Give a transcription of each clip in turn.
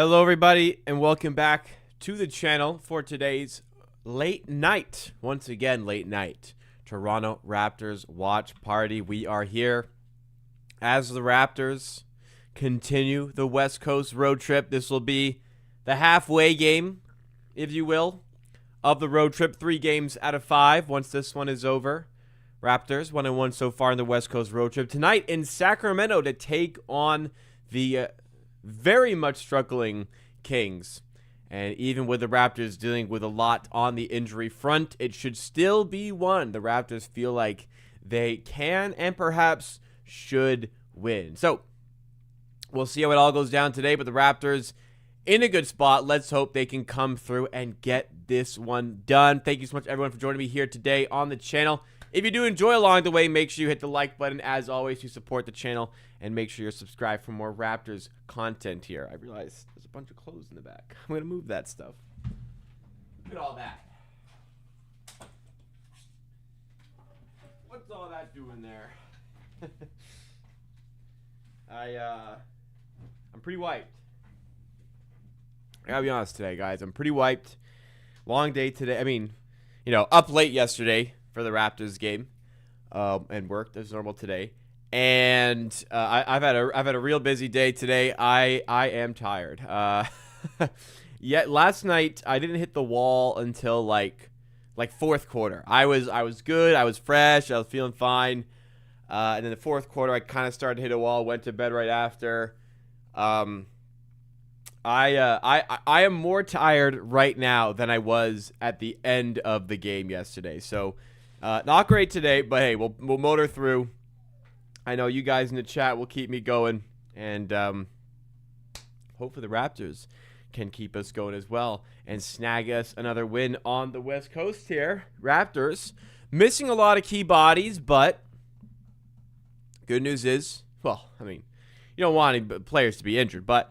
Hello, everybody, and welcome back to the channel for today's late night. Once again, late night. Toronto Raptors watch party. We are here as the Raptors continue the West Coast road trip. This will be the halfway game, if you will, of the road trip. 3 games out of 5 once this one is over. Raptors 1-1 so far in the West Coast road trip. Tonight in Sacramento to take on the very much struggling Kings. And even with the Raptors dealing with a lot on the injury front, it should still be one the Raptors feel like they can and perhaps should win. So we'll see how it all goes down today, but the Raptors in a good spot. Let's hope they can come through and get this one done. Thank you so much, everyone, for joining me here today on the channel. If you do enjoy along the way, make sure you hit the like button, as always, to support the channel, and make sure you're subscribed for more Raptors content here. I realize there's a bunch of clothes in the back. I'm going to move that stuff. Look at all that. What's all that doing there? I'm pretty wiped. I gotta be honest today, guys. I'm pretty wiped. Long day today. I mean, up late yesterday for the Raptors game, and worked as normal today. And I've had a real busy day today. I am tired. Yet last night I didn't hit the wall until like fourth quarter. I was good. I was fresh. I was feeling fine. And then the fourth quarter I kind of started to hit a wall. Went to bed right after. I am more tired right now than I was at the end of the game yesterday. So not great today, but hey, we'll motor through. I know you guys in the chat will keep me going, and hopefully the Raptors can keep us going as well and snag us another win on the West Coast here. Raptors missing a lot of key bodies, but good news is, well, I mean, you don't want any players to be injured, but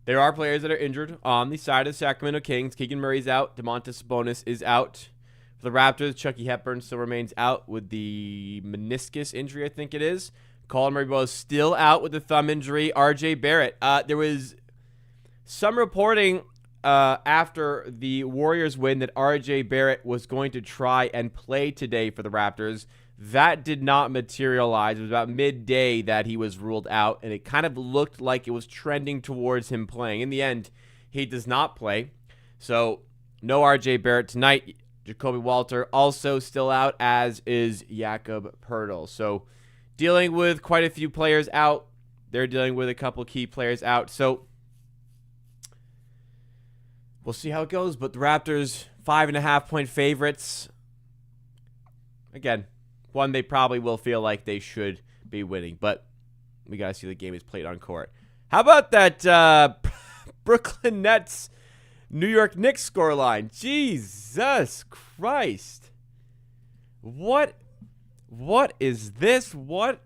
there are players that are injured on the side of the Sacramento Kings. Keegan Murray's out. Domantas Sabonis is out. For the Raptors, Chucky Hepburn still remains out with the meniscus injury, I think it is. Colin Murray is still out with the thumb injury. RJ Barrett. There was some reporting after the Warriors win that RJ Barrett was going to try and play today for the Raptors. That did not materialize. It was about midday that he was ruled out, and it kind of looked like it was trending towards him playing. In the end, he does not play. So, no RJ Barrett tonight. Jacoby Walter also still out, as is Jakob Poeltl. So, dealing with quite a few players out. They're dealing with a couple key players out. So, we'll see how it goes. But the Raptors, 5.5-point favorites. Again, one they probably will feel like they should be winning. But we got to see the game is played on court. How about that Brooklyn Nets New York Knicks scoreline? Jesus Christ. What is this? What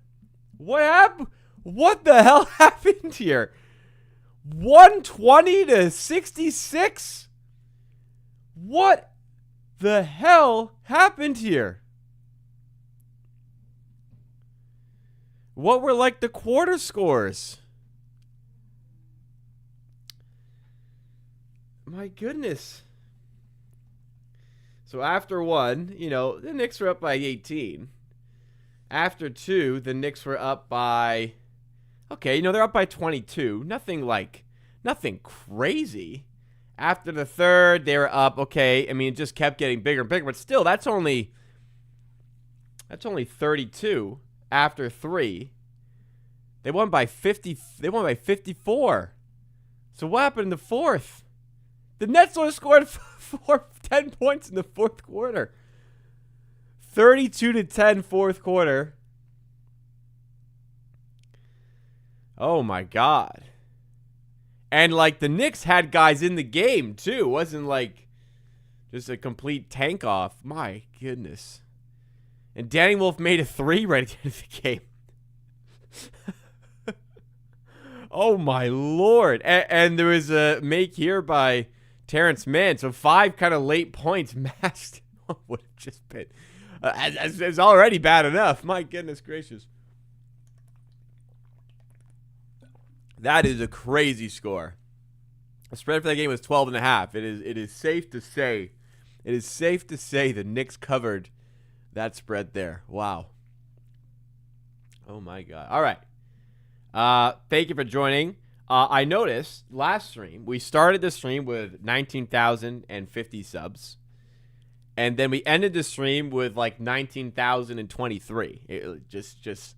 happened? What the hell happened here? 120 to 66? What the hell happened here? What were like the quarter scores? My goodness. So after 1, the Knicks were up by 18. After 2, the Knicks were up by, okay, they're up by 22. Nothing crazy. After the 3rd, they were up, okay. I mean, it just kept getting bigger and bigger, but still, that's only 32 after 3. They won by 50. They won by 54. So what happened in the 4th? The Nets only scored 10 points in the 4th quarter. 32-10 4th quarter. Oh my God. And the Knicks had guys in the game too. It wasn't like just a complete tank off. My goodness. And Danny Wolf made a 3 right at the end of the game. Oh my Lord. And there was a make here by Terrence Mann. So 5 kind of late points masked what would have just been. It's already bad enough. My goodness gracious. That is a crazy score. The spread for that game was 12.5. It is safe to say, the Knicks covered that spread there. Wow. Oh my God. All right. Thank you for joining. I noticed last stream we started the stream with 19,050 subs, and then we ended the stream with like 19,023. It just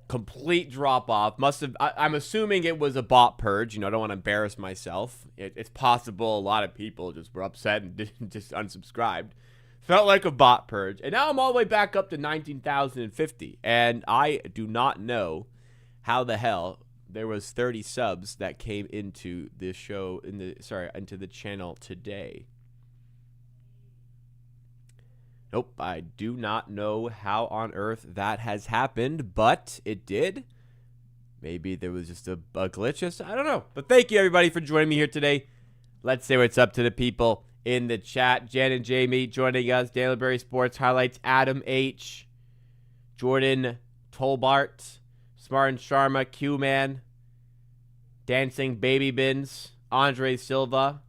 complete drop off. I'm assuming it was a bot purge. I don't want to embarrass myself. It's possible a lot of people just were upset and just unsubscribed. Felt like a bot purge, and now I'm all the way back up to 19,050, and I do not know how the hell there was 30 subs that came into this show into the channel today. Nope, I do not know how on earth that has happened, but it did. Maybe there was just a glitch. I don't know. But thank you, everybody, for joining me here today. Let's say what's up to the people in the chat. Jen and Jamie joining us. Dailyberry Sports Highlights. Adam H. Jordan Tolbart. Smart and Sharma. Q-Man. Dancing Baby Bins. Andre Silva.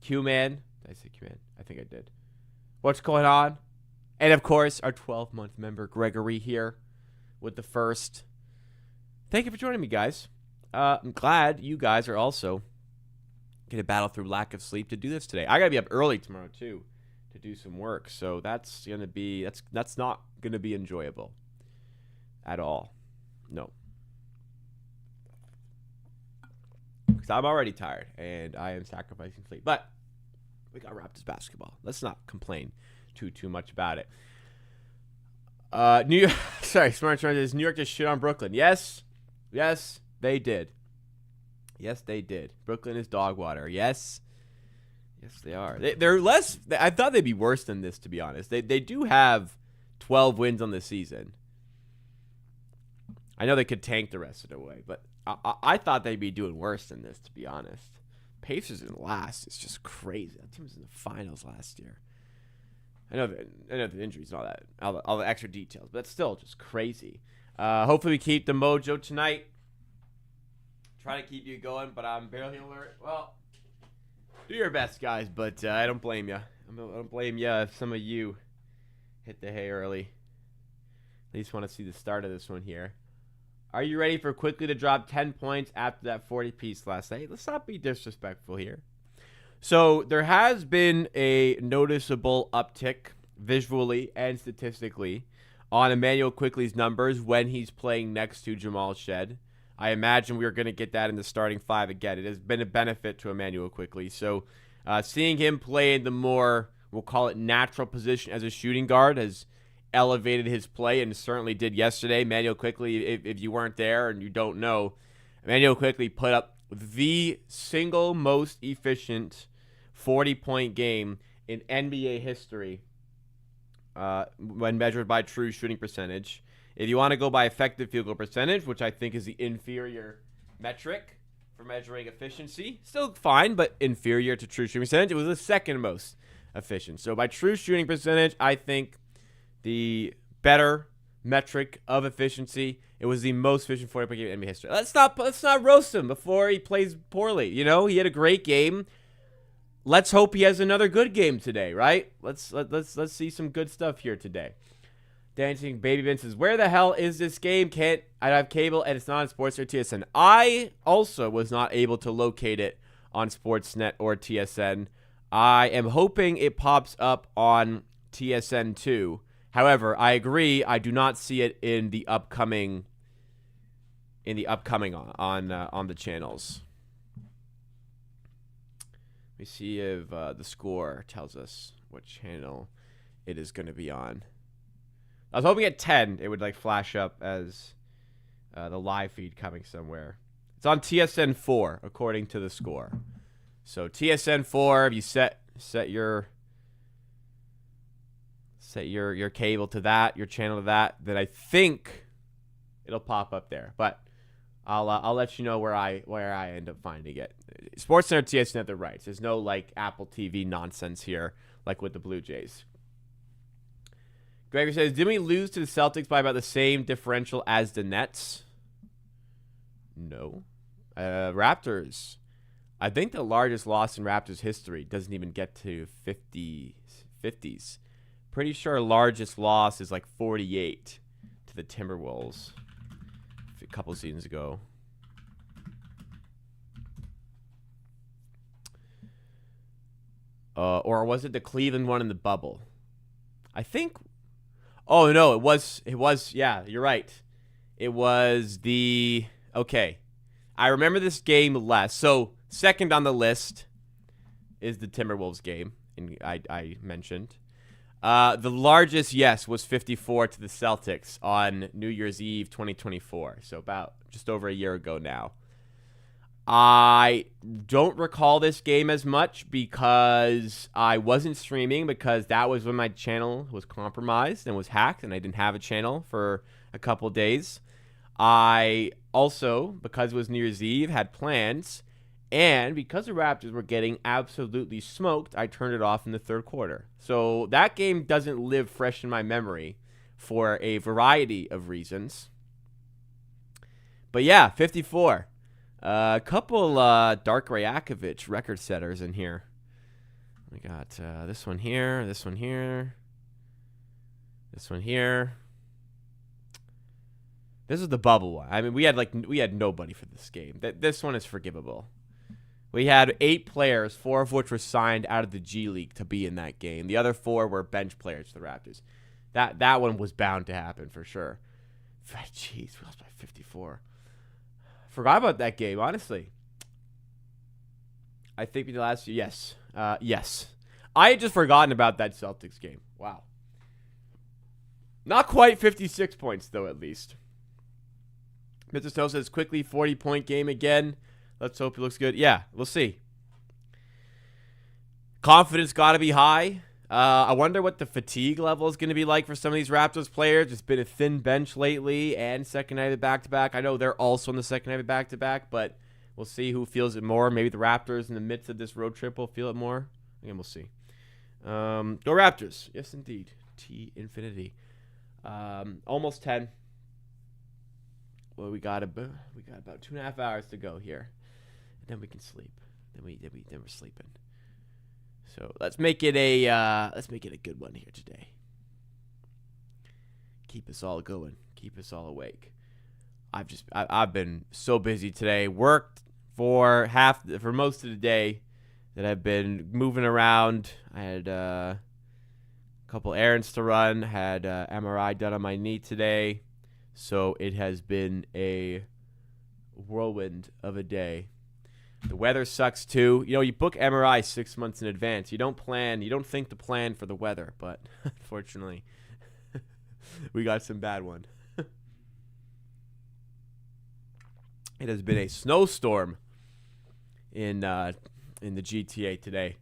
Q-Man. Did I say Q-Man? I think I did. What's going on? And, of course, our 12-month member, Gregory, here with the first. Thank you for joining me, guys. I'm glad you guys are also going to battle through lack of sleep to do this today. I got to be up early tomorrow, too, to do some work. So that's going to be that's not going to be enjoyable at all. No. Because I'm already tired, and I am sacrificing sleep. But we got Raptors basketball. Let's not complain too much about it. Smart says New York just shit on Brooklyn. Yes, they did. Yes, they did. Brooklyn is dog water. Yes, they are. They're less. I thought they'd be worse than this, to be honest. They do have 12 wins on the season. I know they could tank the rest of the way, but I thought they'd be doing worse than this, to be honest. Pacers in last. It's just crazy. That team was in the finals last year. I know the injuries and all the extra details, but it's still just crazy. Hopefully we keep the mojo tonight. Try to keep you going, but I'm barely alert. Well, do your best, guys, but I don't blame you. I don't blame you if some of you hit the hay early. At least want to see the start of this one here. Are you ready for quickly to drop 10 points after that 40-piece last night? Let's not be disrespectful here. So there has been a noticeable uptick visually and statistically on Emmanuel Quickley's numbers when he's playing next to Jamal Shed. I imagine we are going to get that in the starting five again. It has been a benefit to Emmanuel Quickley. So seeing him play in the more, we'll call it natural position as a shooting guard has elevated his play, and certainly did yesterday. Emmanuel Quickley, if you weren't there and you don't know, Emmanuel Quickley put up the single most efficient 40-point game in NBA history when measured by true shooting percentage. If you want to go by effective field goal percentage, which I think is the inferior metric for measuring efficiency, still fine, but inferior to true shooting percentage, it was the second most efficient. So by true shooting percentage, I think the better metric of efficiency, it was the most efficient 40-point game in NBA history. Let's not roast him before he plays poorly. He had a great game. Let's hope he has another good game today, right? Let's see some good stuff here today. Dancing Baby Vince says, where the hell is this game? I don't have cable, and it's not on Sportsnet or TSN. I also was not able to locate it on Sportsnet or TSN. I am hoping it pops up on TSN too. However, I agree. I do not see it in the upcoming on the channels. Let me see if the score tells us what channel it is going to be on. I was hoping at 10 it would flash up as the live feed coming somewhere. It's on TSN 4 according to the score. So TSN 4, if you set your cable to that, your channel to that, then I think it'll pop up there. But I'll let you know where I end up finding it. SportsCenter, TSN have the rights. There's no Apple TV nonsense here like with the Blue Jays. Gregory says, did we lose to the Celtics by about the same differential as the Nets? No. Raptors I think the largest loss in Raptors history doesn't even get to 50s. Pretty sure largest loss is like 48 to the Timberwolves a couple seasons ago. Or was it the Cleveland one in the bubble? I think. Oh no, it was. Yeah, you're right. It was the. Okay, I remember this game less. So second on the list is the Timberwolves game, and I mentioned. The largest, yes, was 54 to the Celtics on New Year's Eve 2024. So about just over a year ago now. I don't recall this game as much because I wasn't streaming, because that was when my channel was compromised and was hacked and I didn't have a channel for a couple days. I also, because it was New Year's Eve, had plans, and because the Raptors were getting absolutely smoked, I turned it off in the third quarter. So that game doesn't live fresh in my memory for a variety of reasons. But yeah, 54. A couple Dark Rajakovic record setters in here. We got this one here, this one here, this one here. This is the bubble one. I mean, we had nobody for this game. This one is forgivable. We had 8 players, 4 of which were signed out of the G League to be in that game. The other 4 were bench players for the Raptors. That one was bound to happen for sure. Jeez, we lost by 54. Forgot about that game, honestly. I think the last year, yes. I had just forgotten about that Celtics game. Wow. Not quite 56 points, though, at least. Mr. Snow says, quickly, 40-point game again. Let's hope it looks good. Yeah, we'll see. Confidence got to be high. I wonder what the fatigue level is going to be like for some of these Raptors players. It's been a thin bench lately, and second night of back-to-back. I know they're also on the second night of back-to-back, but we'll see who feels it more. Maybe the Raptors in the midst of this road trip will feel it more. Again, we'll see. Go Raptors. Yes, indeed. T infinity. Almost 10. Well, we got about 2.5 hours to go here, and then we can sleep. Then we're sleeping. So let's make it a good one here today. Keep us all going. Keep us all awake. I've been so busy today. Worked for most of the day that I've been moving around. I had a couple errands to run. Had MRI done on my knee today. So it has been a whirlwind of a day. The weather sucks too. You know, you book MRI 6 months in advance. You don't think to plan for the weather, but unfortunately, we got some bad one. It has been a snowstorm in the GTA today.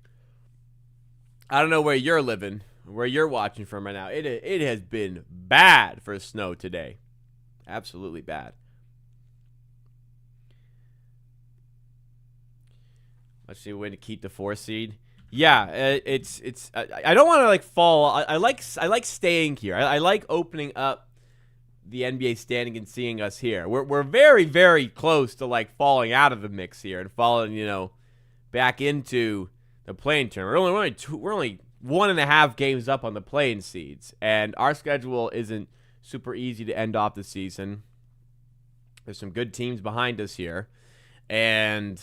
I don't know where you're living, where you're watching from right now. It has been bad for snow today. Absolutely bad. Let's see, a way to keep the 4 seed. Yeah, it's. I don't want to like fall. I like staying here. I like opening up the NBA standing and seeing us here. We're very, very close to like falling out of the mix here and falling, back into the play-in tournament. We're only 1.5 games up on the play-in seeds, and our schedule isn't super easy to end off the season. There's some good teams behind us here, and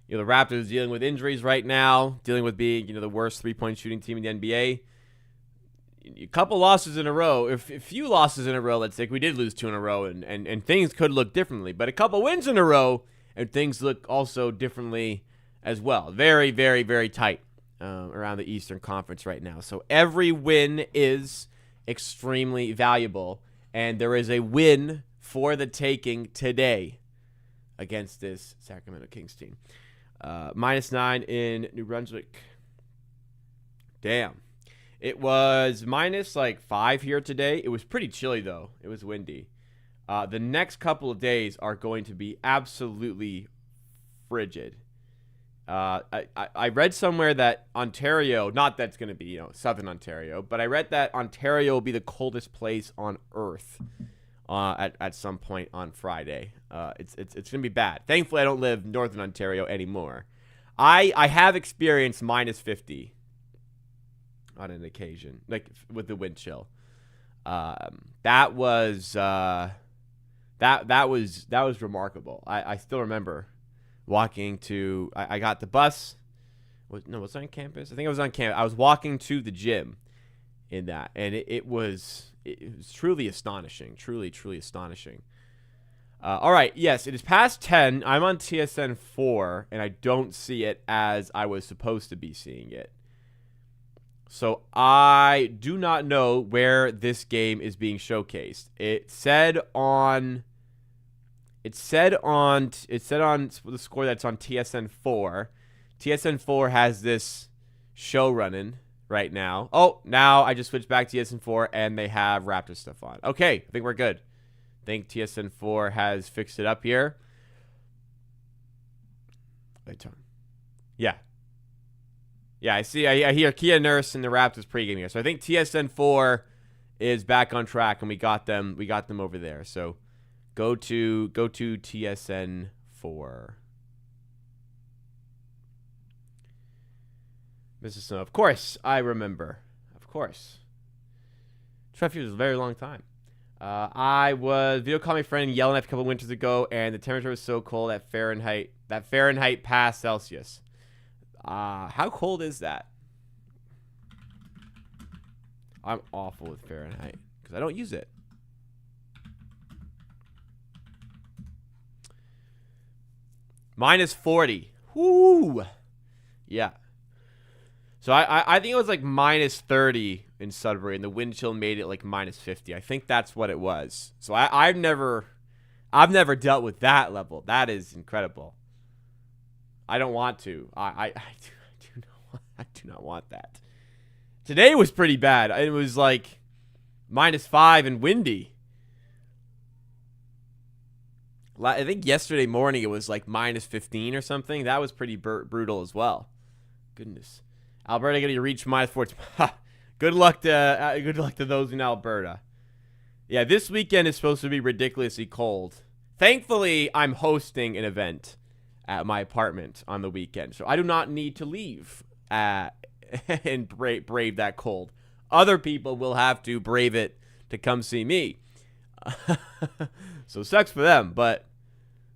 the Raptors dealing with injuries right now, dealing with being the worst 3-point shooting team in the NBA. A couple losses in a row, a few losses in a row, let's say we did lose 2 in a row, and things could look differently. But a couple wins in a row, and things look also differently as well. Very, very, very tight around the Eastern Conference right now. So every win is extremely valuable, and there is a win for the taking today against this Sacramento Kings team. -9 in New Brunswick. Damn. It was -5 here today. It was pretty chilly, though. It was windy. The next couple of days are going to be absolutely frigid. I read somewhere that Ontario, not that's going to be, Southern Ontario, but I read that Ontario will be the coldest place on Earth at some point on Friday. It's going to be bad. Thankfully, I don't live in Northern Ontario anymore. I have experienced minus 50 on an occasion, like with the wind chill. That was remarkable. I still remember walking to. I got the bus. Was it on campus? I think I was on campus. I was walking to the gym in that, and it was truly astonishing. Truly astonishing. All right, yes, it is past 10. I'm on TSN 4, and I don't see it as I was supposed to be seeing it. So I do not know where this game is being showcased. It said on the score that's on TSN 4. TSN 4 has this show running right now. Oh, now I just switched back to TSN 4, and they have Raptors stuff on. Okay, I think we're good. I think TSN 4 has fixed it up here. Yeah. Yeah, I see. I hear Kia Nurse and the Raptors pregame here. So I think TSN 4 is back on track, and we got them over there. So go to TSN 4. Mrs. Snow. Of course, I remember. Of course. Treffy was a very long time. I was video calling my friend yelling at a couple winters ago, and the temperature was so cold at Fahrenheit past Celsius. How cold is that? I'm awful with Fahrenheit because I don't use it. Minus 40. Whoo! Yeah. So I think it was like minus 30 in Sudbury, and the wind chill made it like minus 50. I think that's what it was. So I've never dealt with that level. That is incredible. I don't want to. I do not want that. Today was pretty bad. It was like minus 5 and windy. I think yesterday morning it was like minus 15 or something. That was pretty brutal as well. Goodness. Alberta going to reach minus 14. Good luck to those in Alberta. Yeah, this weekend is supposed to be ridiculously cold. Thankfully, I'm hosting an event at my apartment on the weekend, so I do not need to leave and brave that cold. Other people will have to brave it to come see me. So sucks for them, but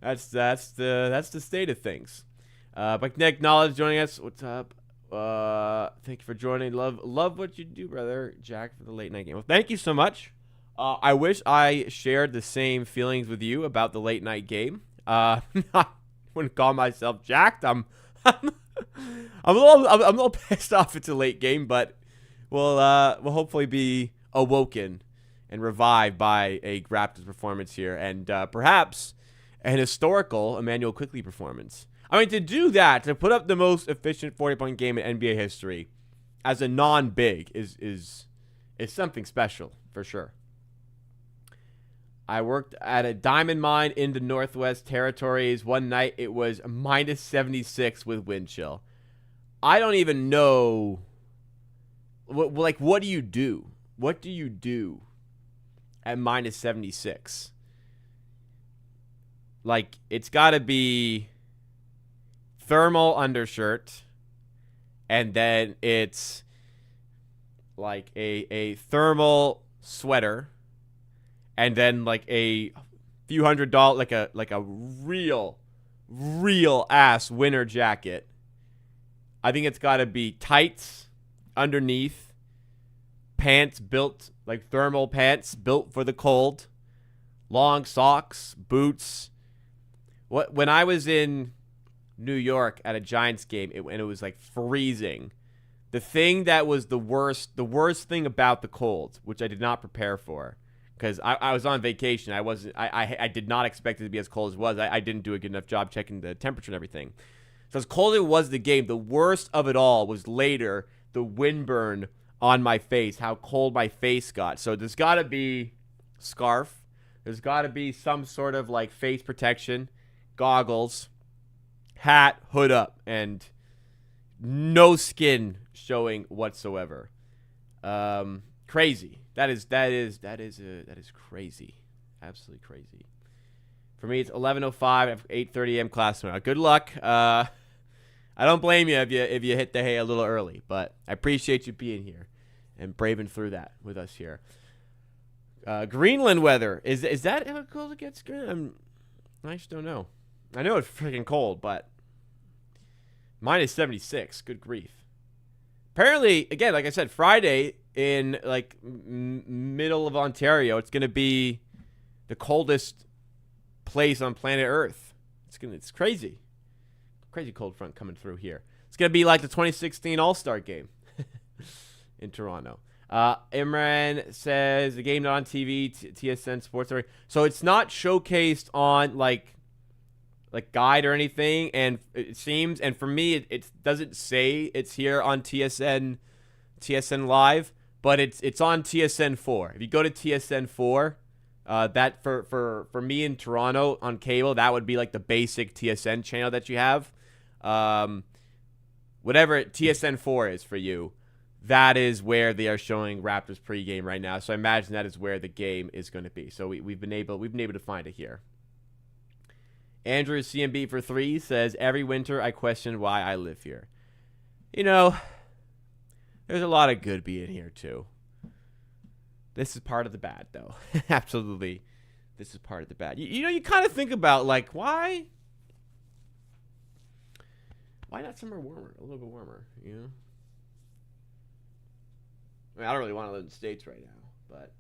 that's the state of things. But Nick Knowledge joining us. What's up? Thank you for joining. Love what you do, brother. Jack, for the late night game. Well, thank you so much. I wish I shared the same feelings with you about the late night game. I wouldn't call myself jacked. I'm a little pissed off it's a late game, but we'll hopefully be awoken and revived by a Raptors performance here, and perhaps an historical Emmanuel Quickley performance. I mean, to do that, to put up the most efficient 40-point game in NBA history as a non-big is something special, for sure. I worked at a diamond mine in the Northwest Territories. One night, it was minus 76 with wind chill. I don't even know. What do you do? What do you do at minus 76? Like, it's got to be thermal undershirt, and then it's like a thermal sweater, and then like a few $100, like a real ass winter jacket. I think it's got to be tights underneath, pants built like thermal pants built for the cold, long socks, boots. When I was in New York at a Giants game, and it was like freezing. The thing that was the worst thing about the cold, which I did not prepare for, because I was on vacation. I did not expect it to be as cold as it was. I didn't do a good enough job checking the temperature and everything. So as cold as it was the game, the worst of it all was later the windburn on my face, how cold my face got. So there's got to be scarf. There's got to be some sort of like face protection, goggles, hat, hood up, and no skin showing whatsoever. Crazy. That is crazy. Absolutely crazy. For me, it's 11:05. I have 8:30 a.m. class tomorrow. Good luck. I don't blame you if you hit the hay a little early, but I appreciate you being here and braving through that with us here. Greenland weather is that how cold it gets? I just don't know. I know it's freaking cold, but minus 76. Good grief. Apparently, again, like I said, Friday in like middle of Ontario, it's gonna be the coldest place on planet Earth. It's crazy. Crazy cold front coming through here. It's going to be like the 2016 All-Star game in Toronto. Imran says the game not on TV, TSN Sports. So it's not showcased on like guide or anything. And it seems, and for me, it doesn't say it's here on TSN Live, but it's on TSN 4. If you go to TSN 4, that for me in Toronto on cable, that would be like the basic TSN channel that you have. Whatever TSN 4 is for you, that is where they are showing Raptors pregame right now. So I imagine that is where the game is going to be. So we've been able to find it here. Andrew CMB for 3 says, every winter I question why I live here. You know, there's a lot of good being here too. This is part of the bad, though. Absolutely, this is part of the bad. You know, you kind of think about like why not somewhere warmer, a little bit warmer, you know? I mean, I don't really want to live in the States right now, but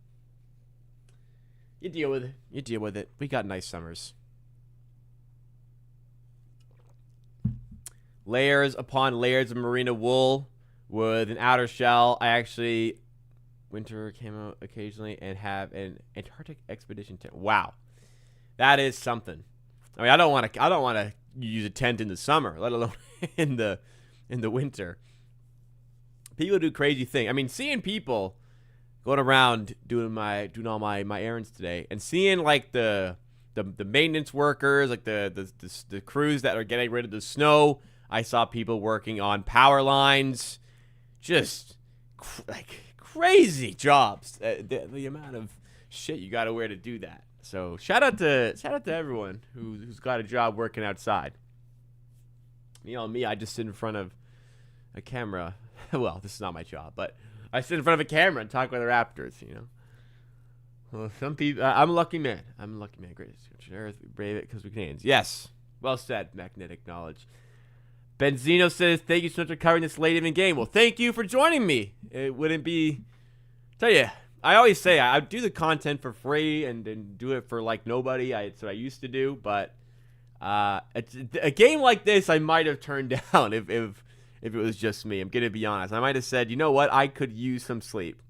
you deal with it. You deal with it. We got nice summers. Layers upon layers of merino wool with an outer shell. I actually winter camo occasionally and have an Antarctic expedition tent. Wow, that is something. I mean, I don't want to use a tent in the summer, let alone in the winter. People do crazy things. I mean, seeing people going around doing all my errands today, and seeing like the maintenance workers, like the crews that are getting rid of the snow. I saw people working on power lines, just like crazy jobs. The amount of shit you got to wear to do that. So shout out to everyone who's got a job working outside. You know me, I just sit in front of a camera. Well, this is not my job, but I sit in front of a camera and talk with the Raptors. You know, well, some people. I'm a lucky man. Greatest country on earth. We brave it because we're Canadians. Yes, well said. Magnetic knowledge. Benzino says, thank you so much for covering this late evening game. Well, thank you for joining me. It wouldn't be... Tell you, I always say I do the content for free and do it for like nobody. It's what I used to do, but a game like this I might have turned down if it was just me. I'm going to be honest. I might have said, you know what? I could use some sleep.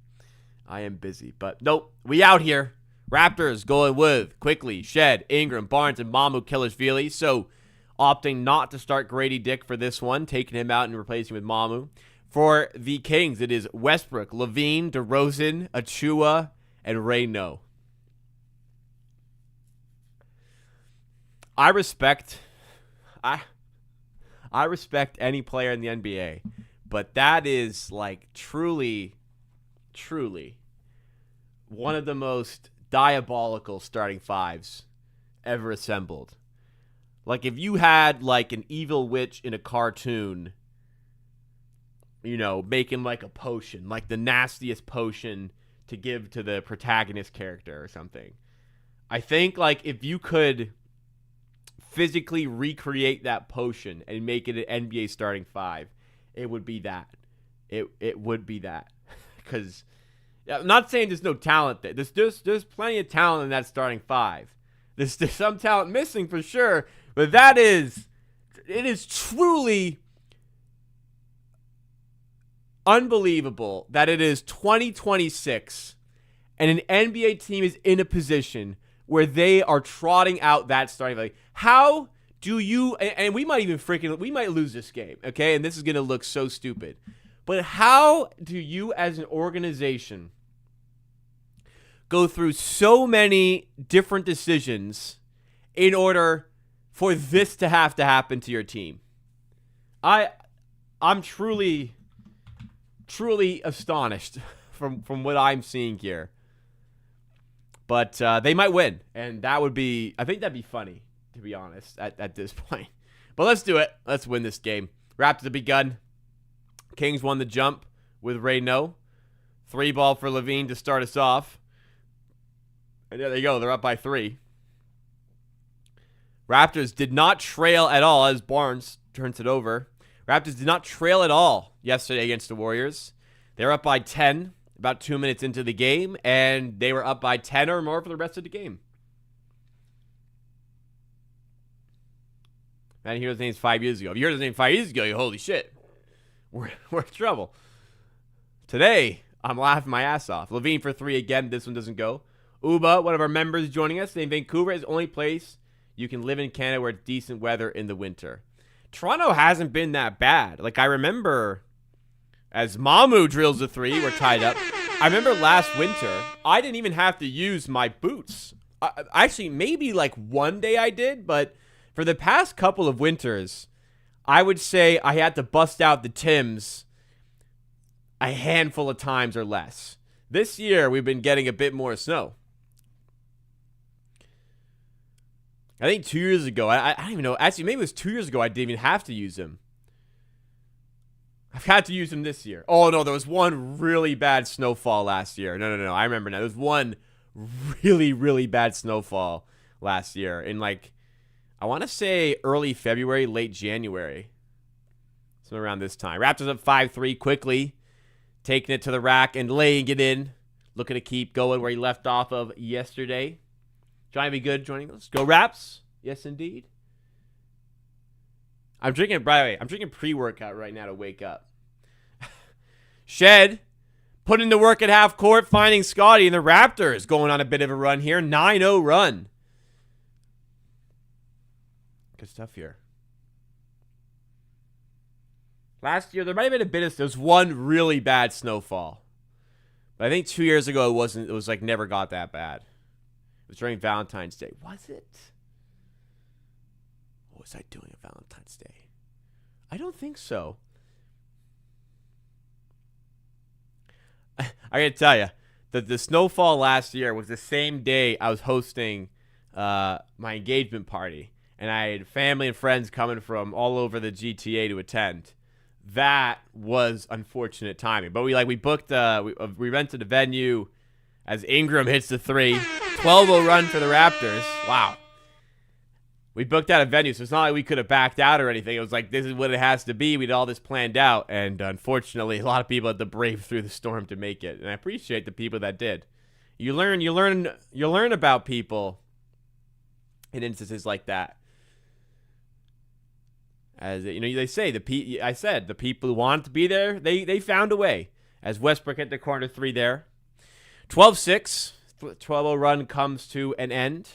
I am busy. But nope, we out here. Raptors going with Quickly, Shed, Ingram, Barnes, and Mamu Kilishvili. So... opting not to start Grady Dick for this one, taking him out and replacing with Mamu. For the Kings, it is Westbrook, Levine, DeRozan, Achua, and Reyno. I respect any player in the NBA, but that is like truly one of the most diabolical starting fives ever assembled. Like, if you had, like, an evil witch in a cartoon, you know, making, like, a potion, like the nastiest potion to give to the protagonist character or something. I think, like, if you could physically recreate that potion and make it an NBA starting five, it would be that. It would be that. Because, I'm not saying there's no talent there. There's plenty of talent in that starting five. There's some talent missing for sure. But it is truly unbelievable that it is 2026 and an NBA team is in a position where they are trotting out that starting five. How do you, and we might lose this game, okay? And this is going to look so stupid. But how do you as an organization go through so many different decisions in order for this to have to happen to your team? I'm truly astonished from what I'm seeing here. But they might win, and I think that'd be funny, to be honest, at this point. But let's do it. Let's win this game. Raptors have begun. Kings won the jump with Reyno. 3-ball for Levine to start us off. And there they go. They're up by 3. Raptors did not trail at all as Barnes turns it over. Raptors did not trail at all yesterday against the Warriors. They were up by 10 about 2 minutes into the game, and they were up by 10 or more for the rest of the game. Man, you heard his name 5 years ago. If you heard his name 5 years ago, you holy shit. We're in trouble. Today, I'm laughing my ass off. Levine for 3 again. This one doesn't go. Uba, one of our members joining us, saying Vancouver is the only place you can live in Canada where it's decent weather in the winter. Toronto hasn't been that bad. Like, I remember as Mamu drills a 3, we're tied up. I remember last winter, I didn't even have to use my boots. Actually, maybe like one day I did, but for the past couple of winters, I would say I had to bust out the Timbs a handful of times or less. This year, we've been getting a bit more snow. I think 2 years ago, I don't even know. Actually, maybe it was 2 years ago I didn't even have to use them. I've had to use them this year. Oh, no, there was one really bad snowfall last year. No. I remember now. There was one really, really bad snowfall last year in, like, I want to say early February, late January. Somewhere around this time. Raptors up 5-3 quickly. Taking it to the rack and laying it in. Looking to keep going where he left off of yesterday. Trying to be good joining us. Go Raps. Yes, indeed. By the way, I'm drinking pre-workout right now to wake up. Shed putting the work at half court, finding Scotty, and the Raptors going on a bit of a run here. 9-0 run. Good stuff here. Last year, there might have been a bit of, there was one really bad snowfall. But I think 2 years ago, it was like never got that bad. It was during Valentine's Day. Was it? What was I doing on Valentine's Day? I don't think so. I gotta tell you, the snowfall last year was the same day I was hosting my engagement party. And I had family and friends coming from all over the GTA to attend. That was unfortunate timing. But we booked, we rented a venue as Ingram hits the 3. 12-0 run for the Raptors. Wow. We booked out a venue, so it's not like we could have backed out or anything. It was like, this is what it has to be. We had all this planned out. And unfortunately, a lot of people had to brave through the storm to make it. And I appreciate the people that did. You learn about people in instances like that. As you know, they say the people who wanted to be there, they found a way. As Westbrook hit the corner 3 there. 12-6. 12-0 run comes to an end.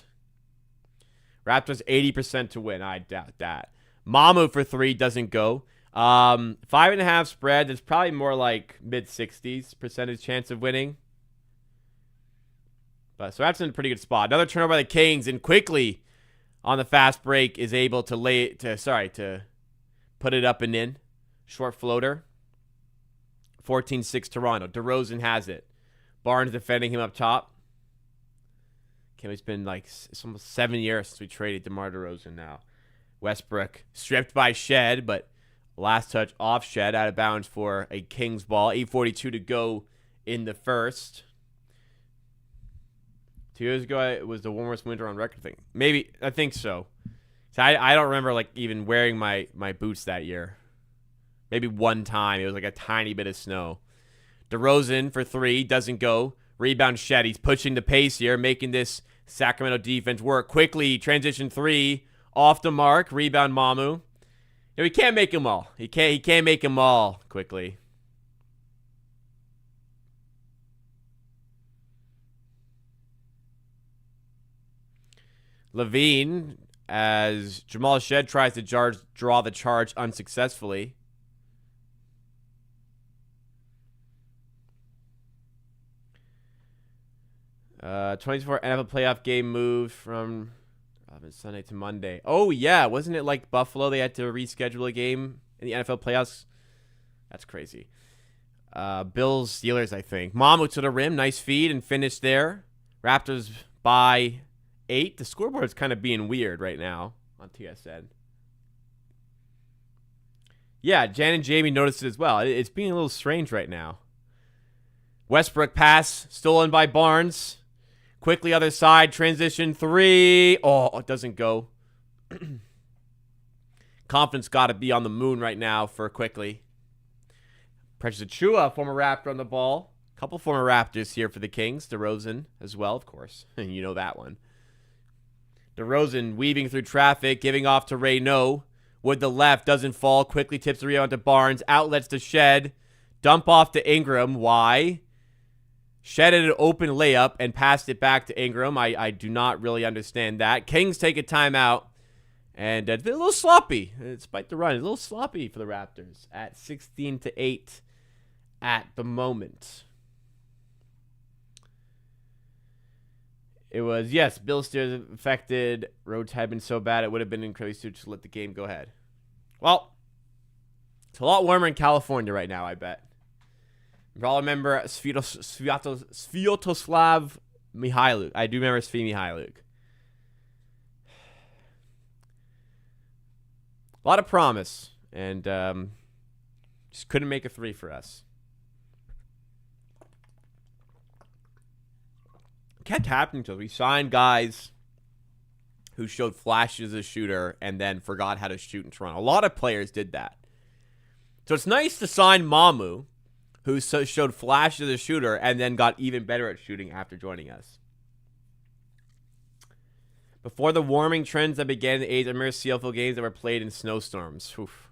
Raptors 80% to win. I doubt that. Mamu for 3 doesn't go. 5.5 spread. It's probably more like mid-60s percentage chance of winning. But so that's in a pretty good spot. Another turnover by the Kings, and quickly on the fast break is able to put it up and in. Short floater. 14-6 Toronto. DeRozan has it. Barnes defending him up top. It's been like it's almost 7 years since we traded DeMar DeRozan now. Westbrook stripped by Shed, but last touch off Shed, out of bounds for a Kings ball. 8:42 to go in the first. 2 years ago, it was the warmest winter on record thing. Maybe, I think so. I don't remember like even wearing my boots that year. Maybe one time. It was like a tiny bit of snow. DeRozan for 3, doesn't go. Rebound Shed. He's pushing the pace here, making this Sacramento defense work. Quickly, transition 3, off the mark. Rebound Mamu. He can't make them all. He can't make them all quickly. Levine, as Jamal Shed tries to draw the charge unsuccessfully. Uh, 24 NFL playoff game moved from Sunday to Monday. Oh, yeah. Wasn't it like Buffalo? They had to reschedule a game in the NFL playoffs. That's crazy. Bills, Steelers, I think. Mamu to the rim. Nice feed and finish there. Raptors by 8. The scoreboard's kind of being weird right now on TSN. Yeah, Jan and Jamie noticed it as well. It's being a little strange right now. Westbrook pass, stolen by Barnes. Quickly other side, transition 3. Oh, it doesn't go. Confidence got to be on the moon right now for Quickly. Precious Achiuwa, former Raptor on the ball. A couple former Raptors here for the Kings. DeRozan as well, of course. You know that one. DeRozan weaving through traffic, giving off to Reynaud. With the left, doesn't fall. Quickly tips the rebound to Barnes. Outlets to Shed. Dump off to Ingram. Why? Shed had an open layup and passed it back to Ingram. I do not really understand that. Kings take a timeout. And a little sloppy, despite the run. A little sloppy for the Raptors at 16-8 at the moment. It was, yes, Bill Steers affected. Roads had been so bad it would have been incredibly stupid to let the game go ahead. Well, it's a lot warmer in California right now, I bet. You probably remember Sviatoslav Mihailuk. I do remember Svi Mihailuk. A lot of promise, and just couldn't make a 3 for us. It kept happening to us. We signed guys who showed flashes as a shooter and then forgot how to shoot in Toronto. A lot of players did that. So it's nice to sign Mamu, who showed flashes as a shooter and then got even better at shooting after joining us. Before the warming trends that began in the age of immersed CFL games that were played in snowstorms. Oof.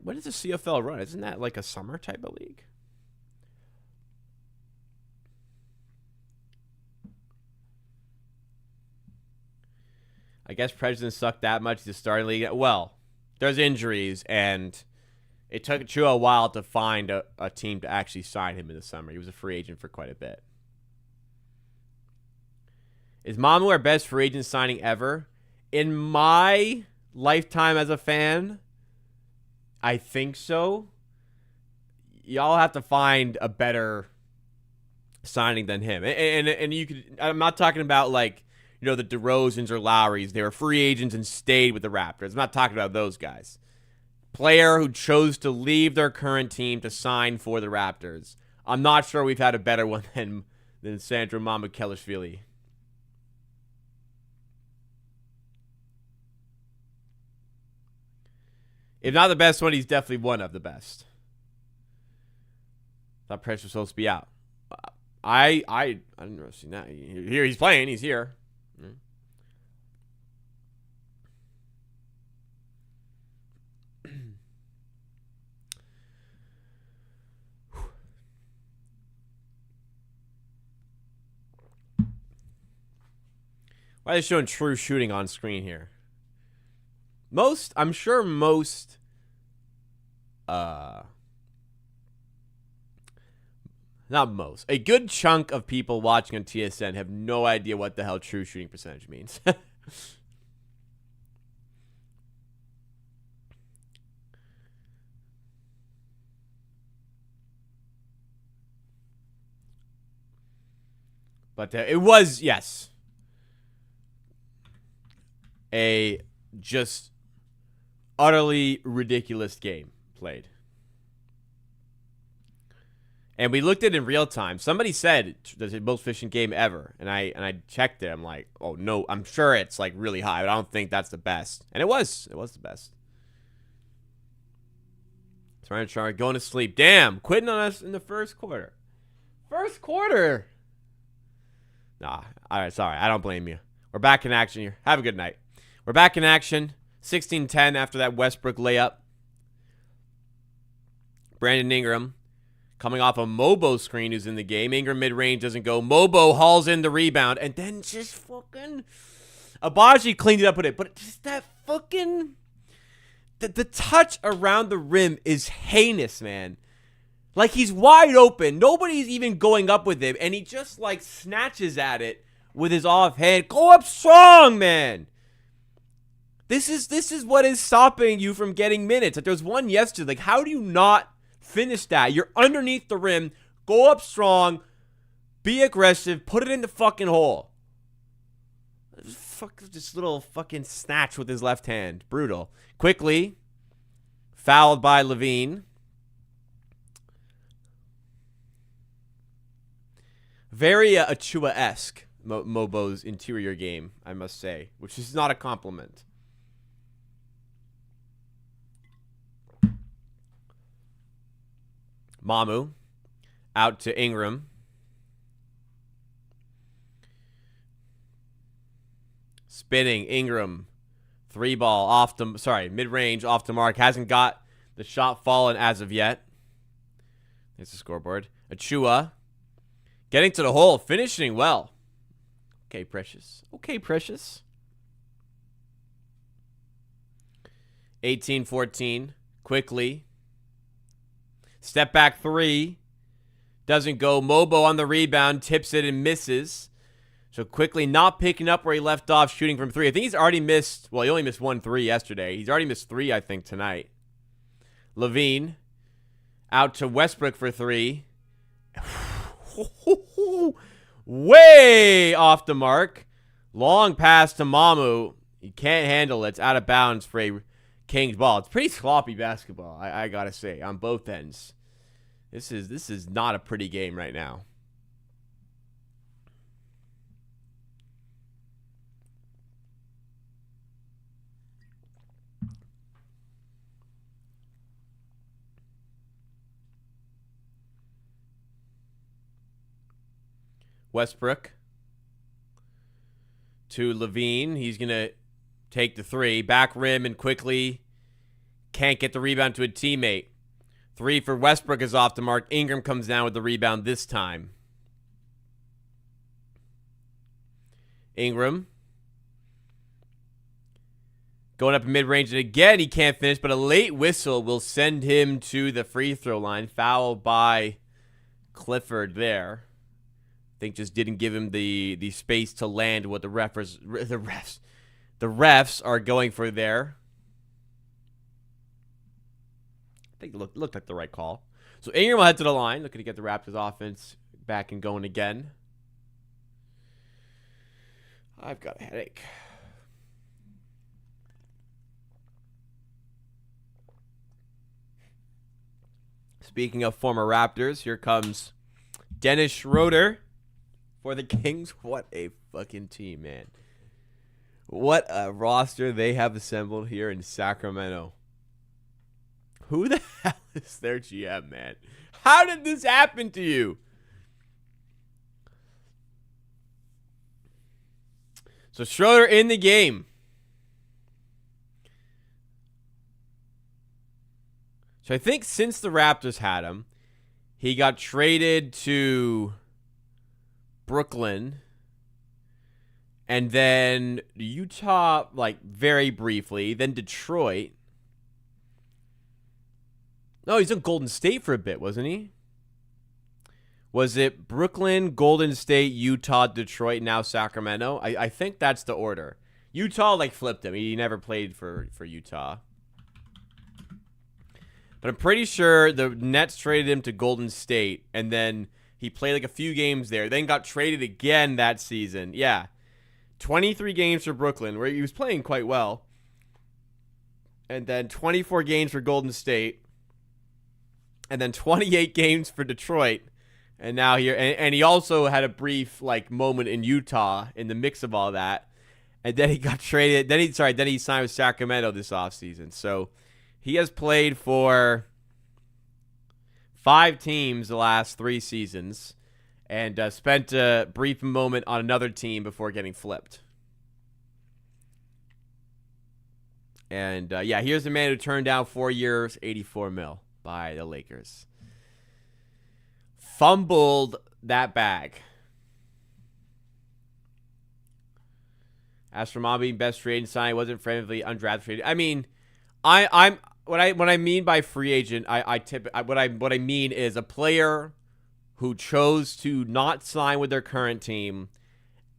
What does the CFL run? Isn't that like a summer type of league? I guess President sucked that much to start league. Well, there's injuries, and it took Achiuwa a while to find a team to actually sign him in the summer. He was a free agent for quite a bit. Is Mamu our best free agent signing ever? In my lifetime as a fan, I think so. Y'all have to find a better signing than him. And you could, I'm not talking about like, you know, the DeRozans or Lowrys. They were free agents and stayed with the Raptors. I'm not talking about those guys. Player who chose to leave their current team to sign for the Raptors. I'm not sure we've had a better one than Sandro Mamukelashvili. If not the best one, he's definitely one of the best. Thought Precious was supposed to be out. I didn't really see that. Here he's playing. He's here. Why are they showing true shooting on screen here? I'm sure most not most. A good chunk of people watching on TSN have no idea what the hell true shooting percentage means. But it was, yes, a just utterly ridiculous game played. And we looked at it in real time. Somebody said there's the most efficient game ever. And I checked it. I'm like, oh no, I'm sure it's like really high, but I don't think that's the best. And it was. It was the best. Trying to going to sleep. Damn, quitting on us in the first quarter. First quarter. Nah, all right, sorry. I don't blame you. We're back in action here. Have a good night. We're back in action. 16-10 after that Westbrook layup. Brandon Ingram coming off a Mobo screen who's in the game. Ingram mid-range doesn't go. Mobo hauls in the rebound. And then just fucking... Abaji cleaned it up with it. But just that fucking... The touch around the rim is heinous, man. Like, he's wide open. Nobody's even going up with him. And he just, like, snatches at it with his offhand. Go up strong, man. This is what is stopping you from getting minutes. Like, there was one yesterday. Like, how do you not finish that? You're underneath the rim. Go up strong. Be aggressive. Put it in the fucking hole. Just little fucking snatch with his left hand. Brutal. Quickly fouled by Levine. Very Achua-esque, Mobo's interior game, I must say, which is not a compliment. Mamu out to Ingram. Spinning Ingram. Three ball off the, mid-range off the mark. Hasn't got the shot fallen as of yet. There's the scoreboard. Achua getting to the hole, finishing well. Okay, Precious. 18-14. Quickly. Step back three. Doesn't go. Mobo on the rebound. Tips it and misses. So Quickly not picking up where he left off, shooting from three. I think he's already missed. Well, he only missed 1 3 yesterday. He's already missed 3, I think, tonight. Levine out to Westbrook for 3. Way off the mark. Long pass to Mamu. He can't handle it. It's out of bounds for a Kings ball. It's pretty sloppy basketball, I gotta say, on both ends. This is not a pretty game right now. Westbrook to Levine. He's going to take the 3. Back rim and Quickly can't get the rebound to a teammate. 3 for Westbrook is off the mark. Ingram comes down with the rebound this time. Ingram going up in mid-range, and again he can't finish, but a late whistle will send him to the free throw line. Foul by Clifford there. I think just didn't give him the space to land what the refs are going for there. I think it looked like the right call. So Ingram will head to the line, looking to get the Raptors offense back and going again. I've got a headache. Speaking of former Raptors, here comes Dennis Schroeder for the Kings. What a fucking team, man. What a roster they have assembled here in Sacramento. Who the hell is their GM, man? How did this happen to you? So Schroeder in the game. So I think since the Raptors had him, he got traded to Brooklyn and then Utah, like, very briefly, then Detroit. No, he's in Golden State for a bit, wasn't he? Was it Brooklyn, Golden State, Utah, Detroit, now Sacramento? I think that's the order. Utah, like, flipped him. He never played for Utah. But I'm pretty sure the Nets traded him to Golden State, and then he played like a few games there, then got traded again that season. Yeah. 23 games for Brooklyn, where he was playing quite well. And then 24 games for Golden State. And then 28 games for Detroit. And now here, and he also had a brief like moment in Utah in the mix of all that. And then he got traded. Then he signed with Sacramento this offseason. So he has played for 5 teams the last 3 seasons and spent a brief moment on another team before getting flipped. And, yeah, here's the man who turned down 4 years, $84 million by the Lakers. Fumbled that bag. As for Mom being best free agent signing, wasn't friendly, undrafted free agent. I mean, what I mean by free agent, what I mean is a player who chose to not sign with their current team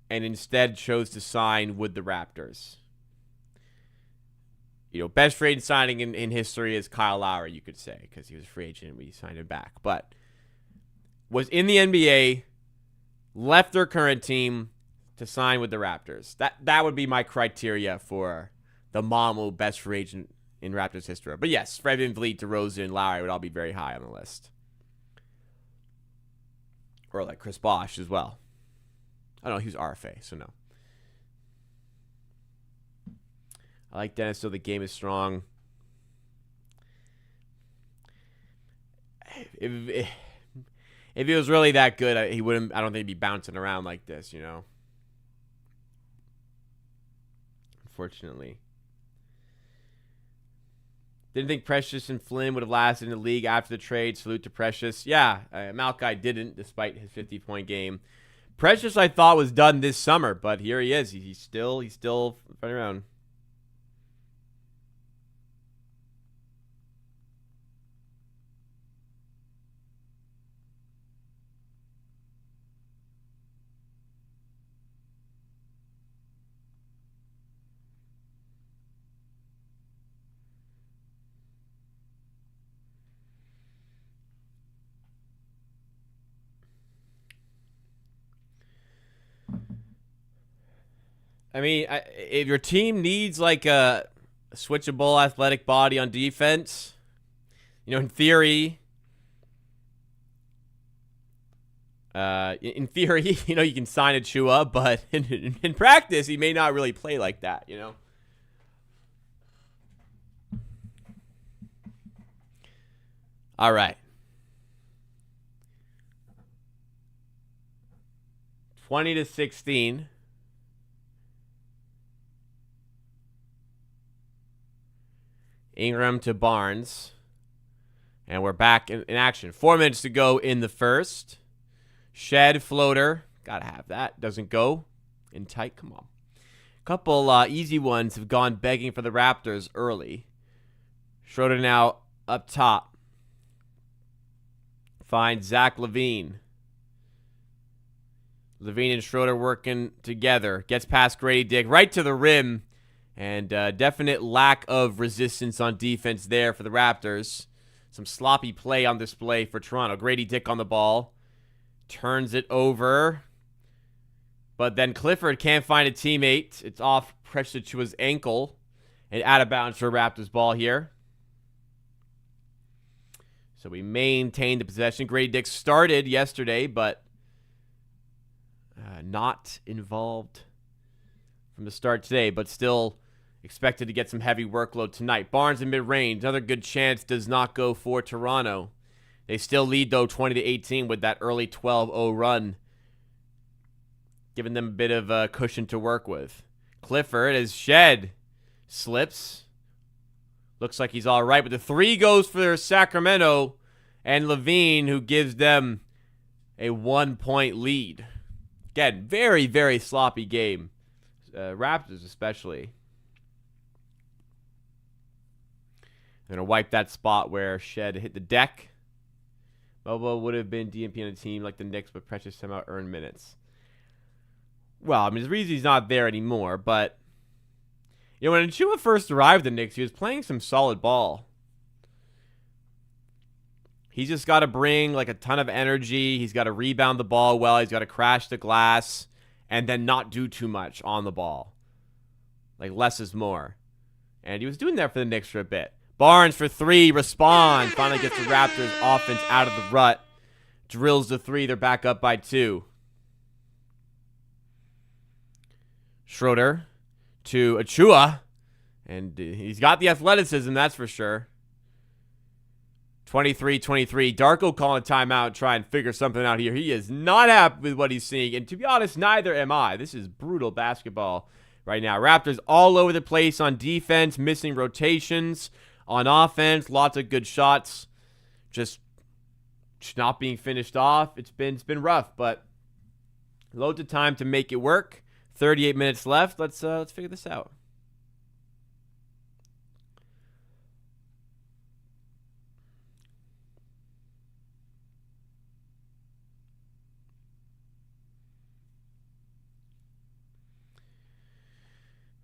and instead chose to sign with the Raptors. You know, best free agent signing in history is Kyle Lowry, you could say, because he was a free agent and we signed him back. But was in the NBA, left their current team to sign with the Raptors. That would be my criteria for the Mamu best free agent in Raptors history. But yes, Fred VanVleet, DeRozan, and Lowry would all be very high on the list. Or like Chris Bosh as well. I don't know, he was RFA, so no. I like Dennis, so the game is strong. If he was really that good, he wouldn't. I don't think he'd be bouncing around like this, you know. Unfortunately, didn't think Precious and Flynn would have lasted in the league after the trade. Salute to Precious. Yeah, Malachi didn't, despite his 50-point game. Precious, I thought, was done this summer, but here he is. He's still running around. I mean, if your team needs like a switchable athletic body on defense, you know, in theory, you know, you can sign Achua, but in practice, he may not really play like that, you know. All right. 20-16. Ingram to Barnes. And we're back in action. 4 minutes to go in the first. Shed floater. Gotta have that. Doesn't go. In tight. Come on. Couple easy ones have gone begging for the Raptors early. Schroeder now up top. Finds Zach LaVine. LaVine and Schroeder working together. Gets past Grady Dick right to the rim. And definite lack of resistance on defense there for the Raptors. Some sloppy play on display for Toronto. Grady Dick on the ball. Turns it over. But then Clifford can't find a teammate. It's off Precious Achiuwa's ankle. And out of bounds for a Raptors ball here. So we maintain the possession. Grady Dick started yesterday, but not involved from the start today, but still expected to get some heavy workload tonight. Barnes in mid-range. Another good chance does not go for Toronto. They still lead, though, 20-18 with that early 12-0 run, giving them a bit of a cushion to work with. Clifford is Shed. Slips. Looks like he's all right, but the three goes for Sacramento and LaVine, who gives them a 1-point lead. Again, very, very sloppy game. Raptors especially. They're going to wipe that spot where Shed hit the deck. Bobo would have been DMP on a team like the Knicks, but Precious somehow earned minutes. Well, I mean, there's a reason he's not there anymore, but you know, when Achua first arrived at the Knicks, he was playing some solid ball. He's just got to bring like a ton of energy. He's got to rebound the ball well. He's got to crash the glass and then not do too much on the ball. Like less is more. And he was doing that for the Knicks for a bit. Barnes for three, responds. Finally gets the Raptors offense out of the rut. Drills the three. They're back up by 2. Schroeder to Achua. And he's got the athleticism, that's for sure. 23-23. Darko calling a timeout, try and figure something out here. He is not happy with what he's seeing. And to be honest, neither am I. This is brutal basketball right now. Raptors all over the place on defense, missing rotations. On offense, lots of good shots. Just not being finished off. It's been rough, but loads of time to make it work. 38 minutes left. Let's figure this out.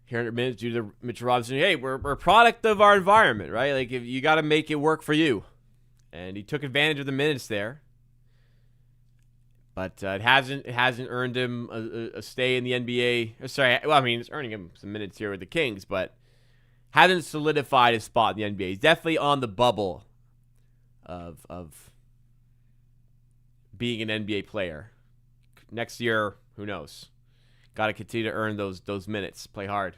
Here 100 minutes due to Mitch Robinson. Hey, we're a product of our environment, right? Like, if you got to make it work for you. And he took advantage of the minutes there. But it hasn't earned him a stay in the NBA. Sorry, well, I mean, it's earning him some minutes here with the Kings, but hasn't solidified his spot in the NBA. He's definitely on the bubble of being an NBA player. Next year, who knows? Got to continue to earn those minutes. Play hard.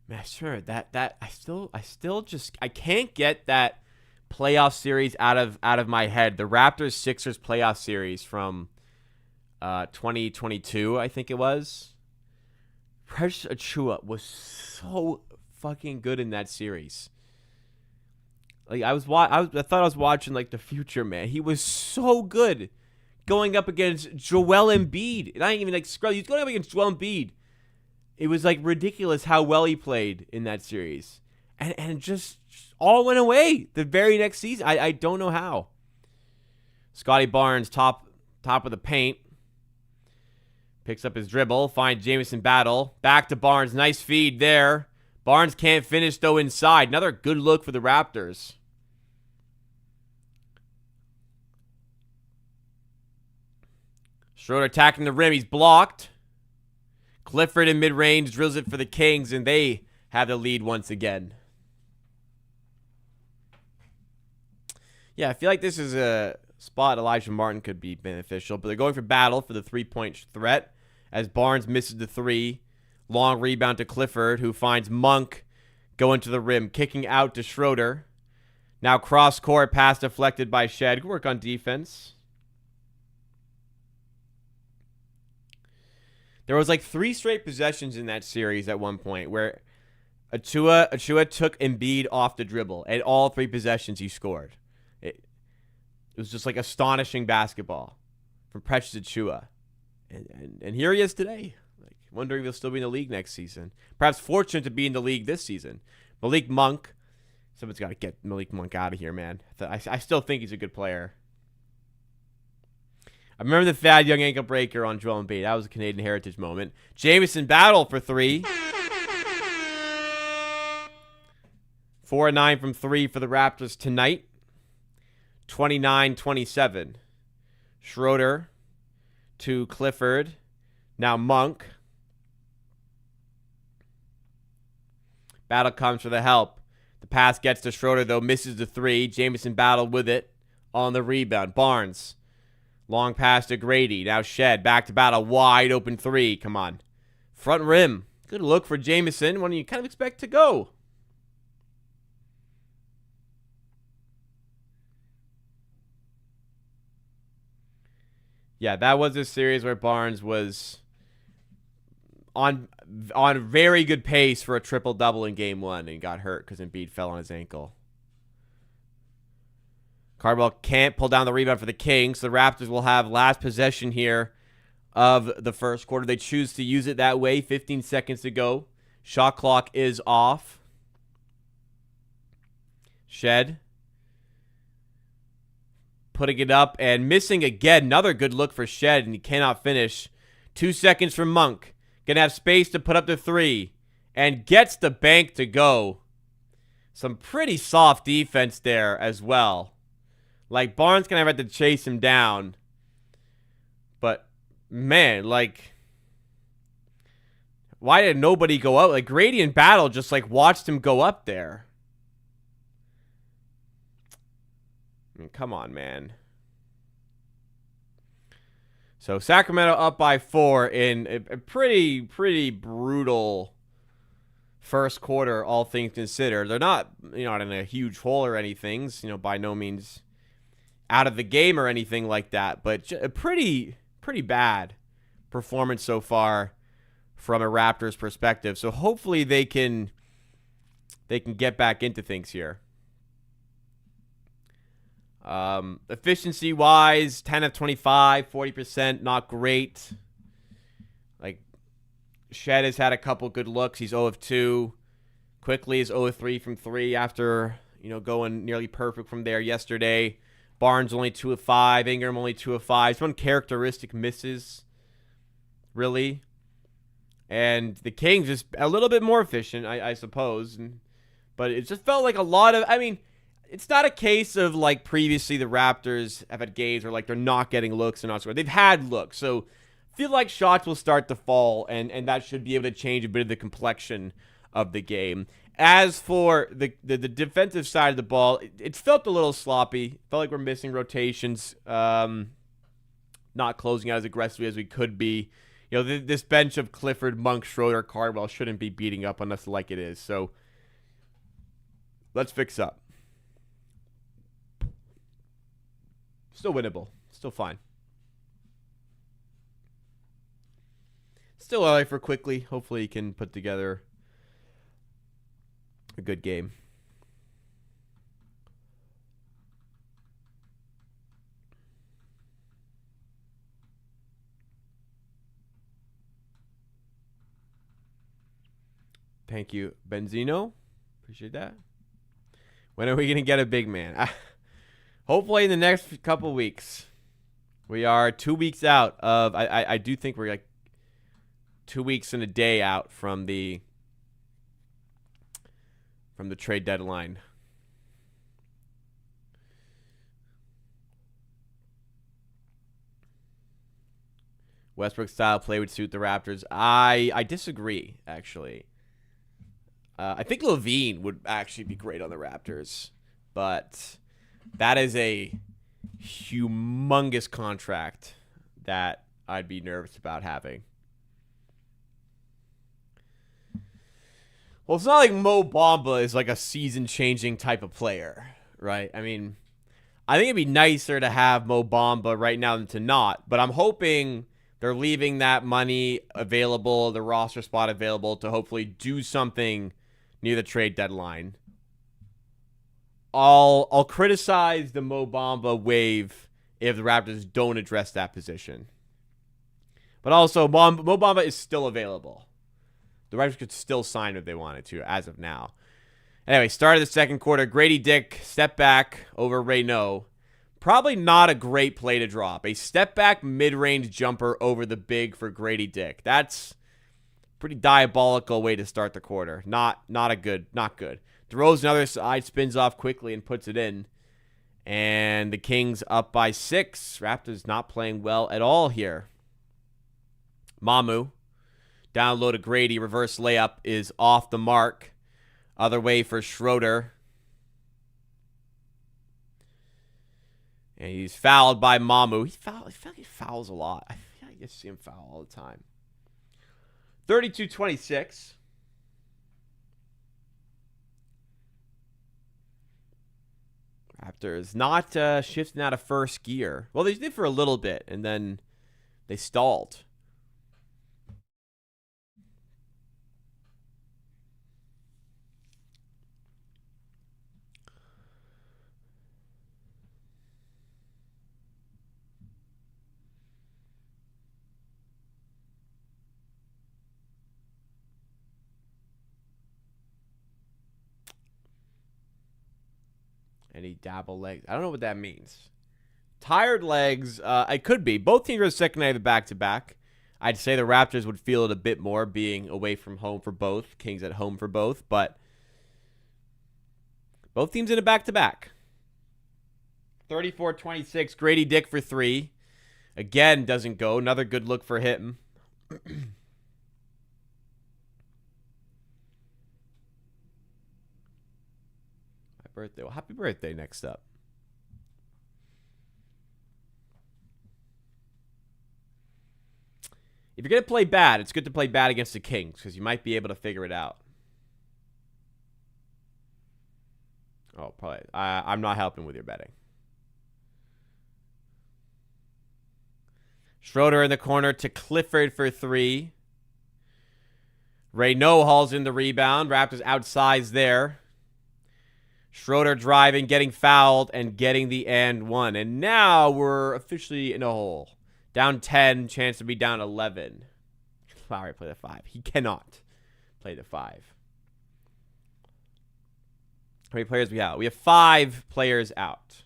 Man, sure, that I still just I can't get that playoff series out of my head. The Raptors Sixers playoff series from 2022, I think it was. Precious Achiuwa was so fucking good in that series. Like I thought I was watching like the future, man. He was so good going up against Joel Embiid. And I ain't even like scroll. He's going up against Joel Embiid. It was like ridiculous how well he played in that series. And just all went away the very next season. I don't know how. Scotty Barnes, top of the paint. Picks up his dribble. Finds Jamison Battle. Back to Barnes. Nice feed there. Barnes can't finish, though, inside. Another good look for the Raptors. Schroeder attacking the rim. He's blocked. Clifford in mid-range drills it for the Kings, and they have the lead once again. Yeah, I feel like this is a spot Elijah Martin could be beneficial, but they're going for Battle for the three-point threat as Barnes misses the three. Long rebound to Clifford, who finds Monk going to the rim, kicking out to Schroeder. Now cross-court pass deflected by Shed. Good work on defense. There was like 3 straight possessions in that series at one point where Achiuwa took Embiid off the dribble, and all 3 possessions he scored. It was just like astonishing basketball from Precious Achiuwa. And here he is today. Like, wondering if he'll still be in the league next season. Perhaps fortunate to be in the league this season. Malik Monk. Someone's got to get Malik Monk out of here, man. I still think he's a good player. I remember the Thad Young ankle breaker on Joel Embiid. That was a Canadian heritage moment. Jamison Battle for 3. 4-9 from 3 for the Raptors tonight. 29-27. Schroeder to Clifford. Now Monk. Battle comes for the help. The pass gets to Schroeder, though, misses the 3. Jamison Battle with it on the rebound. Barnes. Long pass to Grady. Now Shed. Back to Battle. Wide open 3. Come on. Front rim. Good look for Jamison when you kind of expect to go. Yeah, that was a series where Barnes was on very good pace for a triple-double in Game 1 and got hurt because Embiid fell on his ankle. Cardwell can't pull down the rebound for the Kings. The Raptors will have last possession here of the first quarter. They choose to use it that way. 15 seconds to go. Shot clock is off. Shed. Putting it up and missing again. Another good look for Shed, and he cannot finish. 2 seconds from Monk. Gonna have space to put up the 3. And gets the bank to go. Some pretty soft defense there as well. Like, Barnes gonna have to chase him down. But, man, like, why did nobody go up? Like, Grady and Battle just, like, watched him go up there. I mean, come on, man. So, Sacramento up by 4 in a pretty brutal first quarter, all things considered. They're not, not in a huge hole or anything. By no means out of the game or anything like that. But a pretty bad performance so far from a Raptors perspective. So, hopefully they can get back into things here. Efficiency-wise, 10 of 25, 40%, not great. Like, Shed has had a couple good looks. He's 0 of 2. Quickly is 0 of 3 from 3 after, going nearly perfect from there yesterday. Barnes only 2 of 5. Ingram only 2 of 5. Some uncharacteristic misses, really. And the Kings just a little bit more efficient, I suppose. But it just felt like a lot of, it's not a case of like previously the Raptors have had games where like they're not getting looks and not scoring. They've had looks. So I feel like shots will start to fall, and that should be able to change a bit of the complexion of the game. As for the defensive side of the ball, it felt a little sloppy. Felt like we're missing rotations, not closing out as aggressively as we could be. You know, this bench of Clifford, Monk, Schroeder, Cardwell shouldn't be beating up on us like it is. So let's fix up. Still winnable. Still fine. Still early for Quickly. Hopefully he can put together a good game. Thank you, Benzino. Appreciate that. When are we going to get a big man? Hopefully in the next couple weeks. We are 2 weeks out of... I do think we're like 2 weeks and a day out from the trade deadline. Westbrook style play would suit the Raptors. I disagree, actually. I think Levine would actually be great on the Raptors, but that is a humongous contract that I'd be nervous about having. Well, it's not like Mo Bamba is like a season-changing type of player, right? I mean, I think it'd be nicer to have Mo Bamba right now than to not, but I'm hoping they're leaving that money available, the roster spot available to hopefully do something near the trade deadline. I'll criticize the Mo Bamba wave if the Raptors don't address that position. But also, Mo Bamba is still available. The Raptors could still sign if they wanted to, as of now. Anyway, start of the second quarter. Grady Dick, step back over Reynaud. Probably not a great play to drop. A step back mid-range jumper over the big for Grady Dick. That's a pretty diabolical way to start the quarter. Not good. Throws another side, spins off quickly and puts it in. And the Kings up by 6. Raptors not playing well at all here. Mamu. Down low to Grady. Reverse layup is off the mark. Other way for Schroeder. And he's fouled by Mamu. I feel like he fouls a lot. I feel like I see him foul all the time. 32-26. Raptors not shifting out of first gear. Well, they did for a little bit, and then they stalled. Any dabble legs? I don't know what that means. Tired legs, it could be. Both teams are second night of the back-to-back. I'd say the Raptors would feel it a bit more being away from home for both. Kings at home for both. But both teams in a back-to-back. 34-26. Grady Dick for 3. Again, doesn't go. Another good look for him. Birthday. Well, happy birthday next up. If you're going to play bad, it's good to play bad against the Kings because you might be able to figure it out. Oh, probably. I'm not helping with your betting. Schroeder in the corner to Clifford for 3. Reynaud hauls in the rebound. Raptors outsides there. Schroeder driving, getting fouled, and getting the and one. And now we're officially in a hole. Down 10, chance to be down 11. Lowry play the 5. He cannot play the 5. How many players we have? We have 5 players out.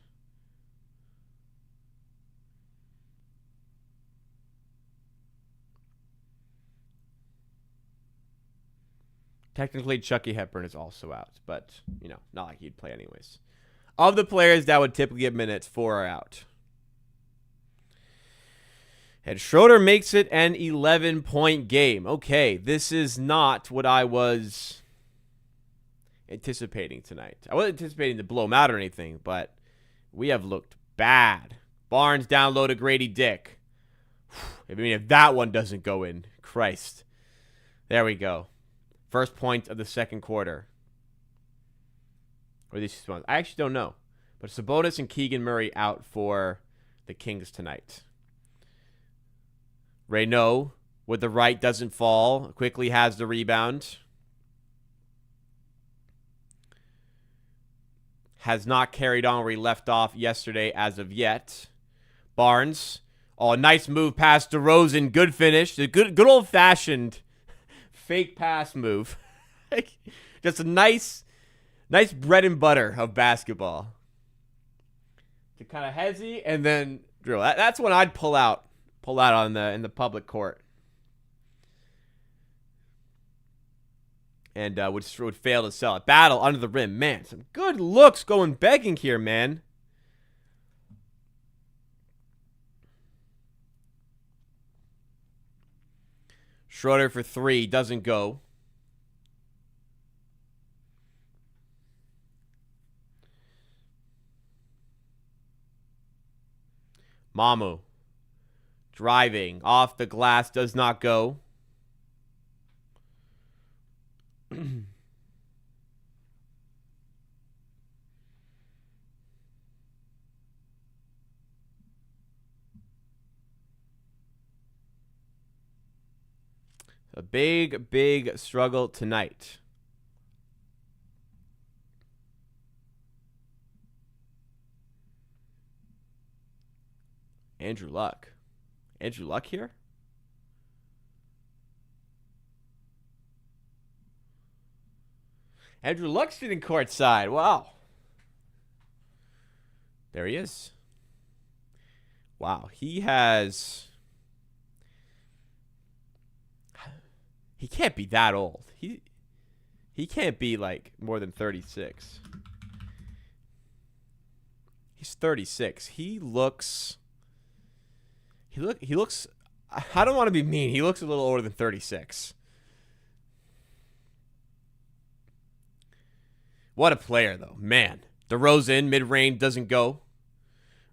Technically, Chucky Hepburn is also out, but, you know, not like he'd play anyways. of the players that would typically get minutes, 4 are out. And Schroeder makes it an 11-point game. Okay, this is not what I was anticipating tonight. I wasn't anticipating to blow him out or anything, but we have looked bad. Barnes down low to Grady Dick. I mean, if that one doesn't go in, Christ. There we go. First point of the second quarter. Or these ones. I actually don't know. But Sabonis and Keegan Murray out for the Kings tonight. Reynaud with the right doesn't fall. Quickly has the rebound. Has not carried on where he left off yesterday as of yet. Barnes. Oh, nice move past DeRozan. Good finish. The good old-fashioned fake pass move. Just a nice bread and butter of basketball. To kind of hezzy and then drill. That's when I'd pull out on in the public court. And would fail to sell it. Battle under the rim. Man, some good looks going begging here, man. Schroeder for 3. Doesn't go. Mamu. Driving. Off the glass. Does not go. A big struggle tonight. Andrew Luck. Andrew Luck here? Andrew Luck sitting courtside. Wow. There he is. Wow. He can't be that old. He can't be like more than 36. He's 36. He looks I don't want to be mean. He looks a little older than 36. What a player, though. Man. DeRozan, mid-range, doesn't go.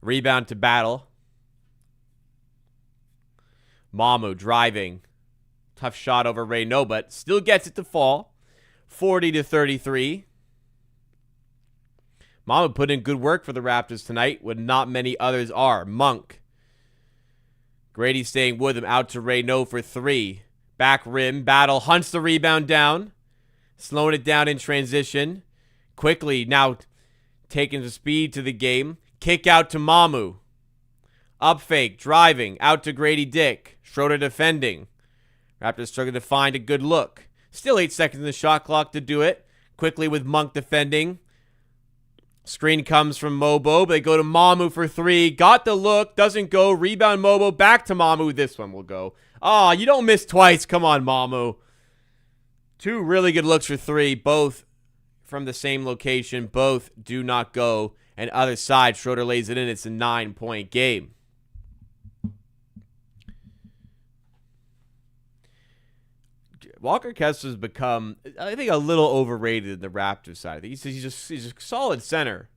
Rebound to Battle. Mamu driving. Tough shot over Reynaud, but still gets it to fall. 40-33. Mamu put in good work for the Raptors tonight when not many others are. Monk. Grady staying with him. Out to Reynaud for 3. Back rim. Battle hunts the rebound down. Slowing it down in transition. Quickly now taking the speed to the game. Kick out to Mamu. Up fake. Driving. Out to Grady Dick. Schroeder defending. Raptors struggling to find a good look. Still 8 seconds in the shot clock to do it. Quickly with Monk defending. Screen comes from Mobo, but they go to Mamu for 3. Got the look. Doesn't go. Rebound Mobo. Back to Mamu. This one will go. Oh, you don't miss twice. Come on, Mamu. 2 really good looks for 3. Both from the same location. Both do not go. And other side, Schroeder lays it in. It's a 9-point game. Walker Kessler's become, I think, a little overrated in the Raptors side. He's a solid center,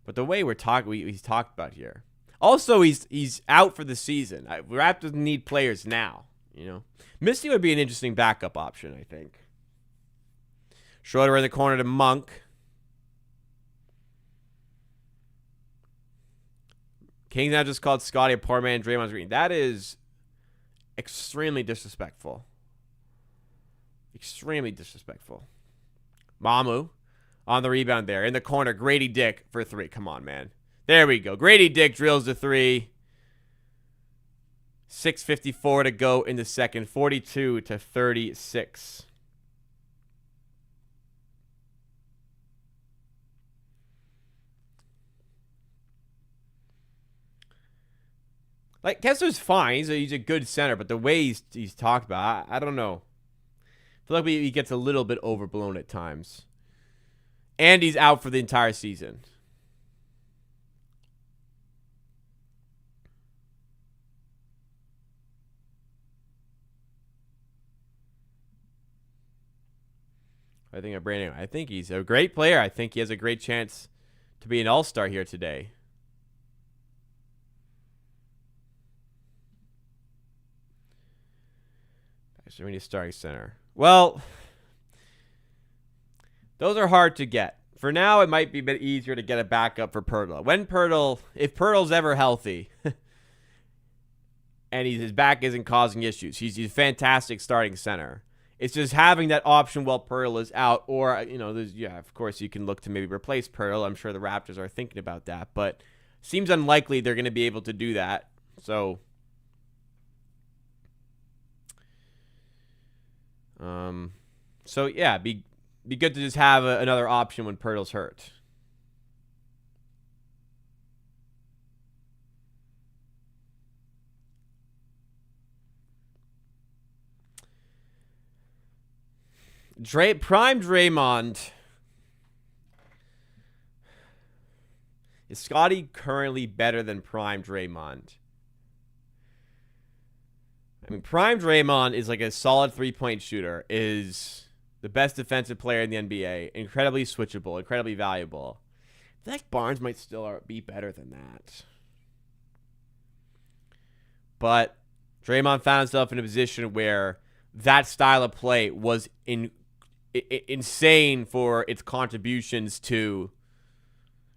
but the way he's talked about here. Also, he's out for the season. Raptors need players now. You know, Misty would be an interesting backup option, I think. Schroeder in the corner to Monk. Kings now just called Scotty a poor man. Draymond's Green. That is extremely disrespectful. Extremely disrespectful. Mamu on the rebound there. In the corner, Grady Dick for 3. Come on, man. There we go. Grady Dick drills the 3. 6:54 to go in the second. 42-36. Like, Kessler's fine. He's a good center, but the way he's talked about, I don't know. I feel like he gets a little bit overblown at times. And he's out for the entire season. I think Brandon. I think he's a great player. I think he has a great chance to be an all-star here today. So we need a starting center. Well, those are hard to get. For now, it might be a bit easier to get a backup for Pirtle. If Pirtle's ever healthy, and his back isn't causing issues, he's a fantastic starting center. It's just having that option while Pirtle is out, or of course you can look to maybe replace Pirtle. I'm sure the Raptors are thinking about that, but seems unlikely they're going to be able to do that. So, yeah, be good to just have another option when Pirtle's hurt. Prime Draymond. Is Scotty currently better than Prime Draymond? I mean, Prime Draymond is like a solid three-point shooter, is the best defensive player in the NBA, incredibly switchable, incredibly valuable. I think Barnes might still be better than that. But Draymond found himself in a position where that style of play was insane for its contributions to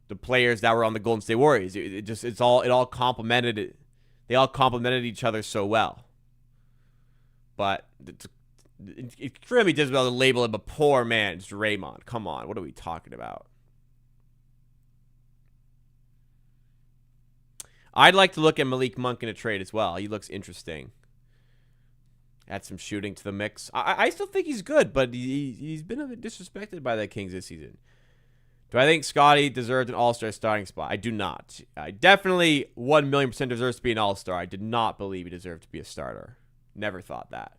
the players that were on the Golden State Warriors. It all complemented it. They all complemented each other so well. But it's really difficult to label him a poor man's Draymond. Come on, what are we talking about? I'd like to look at Malik Monk in a trade as well. He looks interesting. Add some shooting to the mix. I still think he's good, but he's been a bit disrespected by the Kings this season. Do I think Scotty deserved an all-star starting spot? I do not. I definitely 1,000,000% deserves to be an all-star. I did not believe he deserved to be a starter. Never thought that.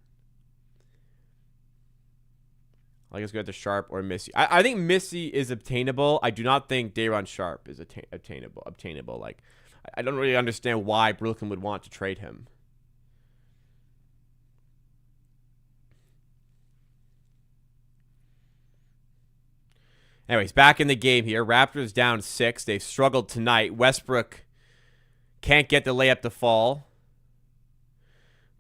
I guess go to Sharp or Missy. I think Missy is obtainable. I do not think Day'Ron Sharp is obtainable. Like, I don't really understand why Brooklyn would want to trade him. Anyways, back in the game here. Raptors down 6. They've struggled tonight. Westbrook can't get the layup to fall.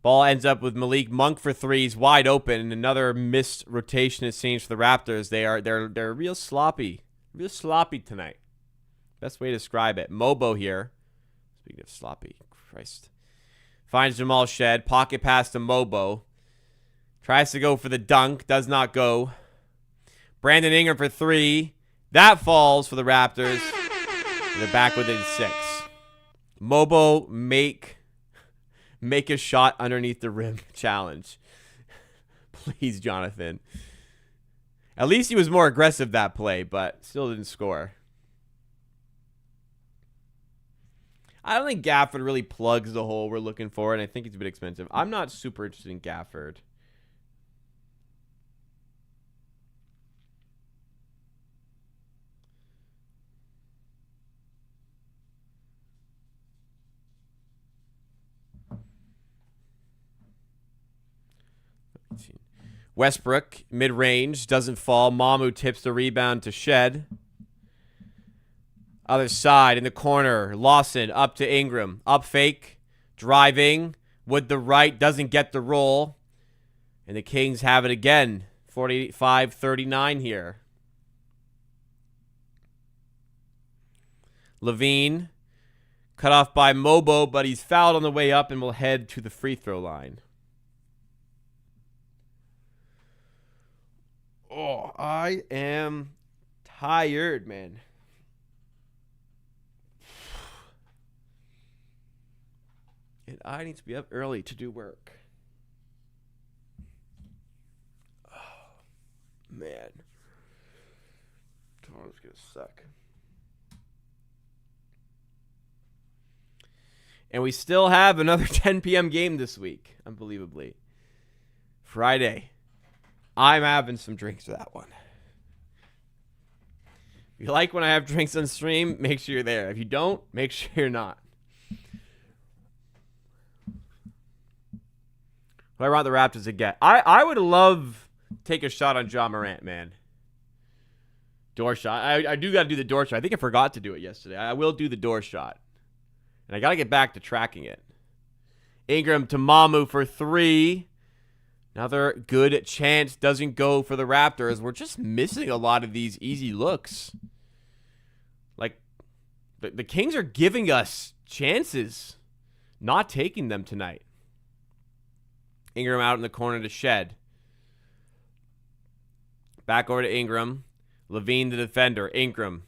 Ball ends up with Malik Monk for threes, wide open, and another missed rotation it seems for the Raptors. They're real sloppy tonight. Best way to describe it. Mobo here. Speaking of sloppy, Christ, finds Jamal Shed, pocket pass to Mobo, tries to go for the dunk, does not go. Brandon Ingram for three, that falls for the Raptors. And they're back within 6. Mobo make a shot underneath the rim challenge. Please, Jonathan. At least he was more aggressive that play, but still didn't score. I don't think Gafford really plugs the hole we're looking for, and I think it's a bit expensive. I'm not super interested in Gafford. Westbrook, mid-range, doesn't fall. Mamu tips the rebound to Shed. Other side, in the corner, Lawson up to Ingram. Up fake, driving, with the right, doesn't get the roll. And the Kings have it again, 45-39 here. Levine, cut off by Mobo, but he's fouled on the way up and will head to the free throw line. Oh, I am tired, man. And I need to be up early to do work. Oh, man. Tomorrow's going to suck. And we still have another 10 p.m. game this week, unbelievably. Friday. I'm having some drinks for that one. If you like when I have drinks on stream, make sure you're there. If you don't, make sure you're not. Who I want the Raptors to get. I would love to take a shot on Ja Morant, man. Door shot. I do got to do the door shot. I think I forgot to do it yesterday. I will do the door shot. And I got to get back to tracking it. Ingram to Mamu for 3. Another good chance doesn't go for the Raptors. We're just missing a lot of these easy looks. Like, the Kings are giving us chances, not taking them tonight. Ingram out in the corner to Shed. Back over to Ingram. Levine the defender. Ingram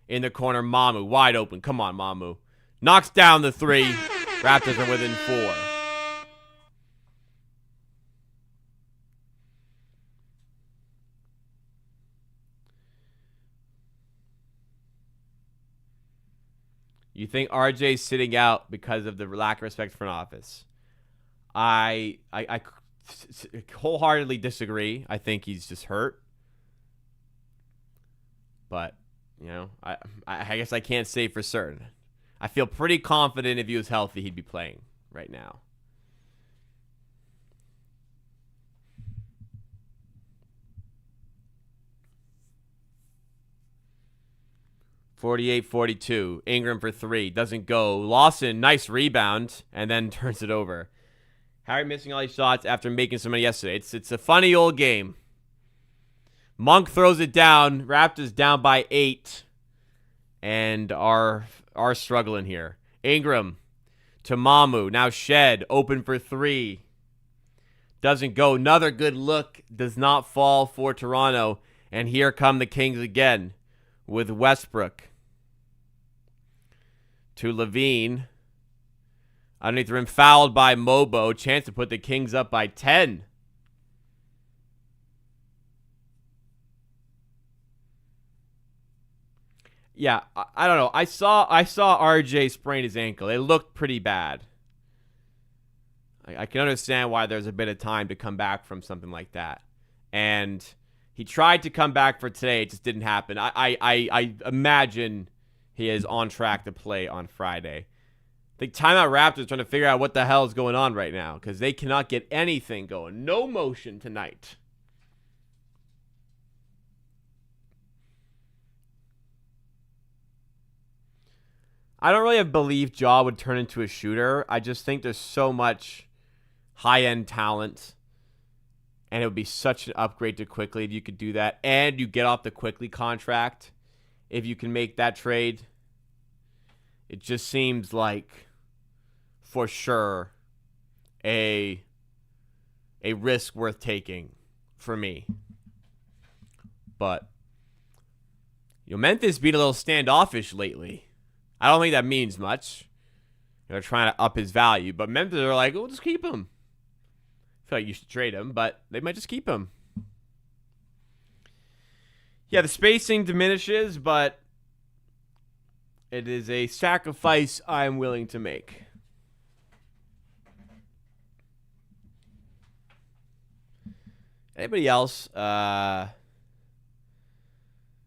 in the corner. Mamu wide open. Come on, Mamu. Knocks down the 3. Raptors are within 4. You think RJ's sitting out because of the lack of respect front office? I wholeheartedly disagree. I think he's just hurt. But, I guess I can't say for certain. I feel pretty confident if he was healthy, he'd be playing right now. (48-42). Ingram for 3. Doesn't go. Lawson, nice rebound, and then turns it over. Harry missing all these shots after making so many yesterday. It's a funny old game. Monk throws it down. Raptors down by 8. And are struggling here. Ingram to Mamu. Now Shed open for 3. Doesn't go. Another good look. Does not fall for Toronto. And here come the Kings again with Westbrook. To Levine. Underneath the rim, fouled by Mobo. Chance to put the Kings up by 10. Yeah, I don't know. I saw RJ sprain his ankle. It looked pretty bad. I can understand why there's a bit of time to come back from something like that. And he tried to come back for today. It just didn't happen. I imagine he is on track to play on Friday. I think Timeout Raptors trying to figure out what the hell is going on right now because they cannot get anything going. No motion tonight. I don't really believe Ja would turn into a shooter. I just think there's so much high-end talent, and it would be such an upgrade to Quickly if you could do that. And you get off the Quickly contract if you can make that trade. It just seems like, for sure, a risk worth taking for me. But Memphis been a little standoffish lately. I don't think that means much. They're trying to up his value. But Memphis are like, we'll just keep him. I feel like you should trade him, but they might just keep him. Yeah, the spacing diminishes, but it is a sacrifice I'm willing to make. Anybody else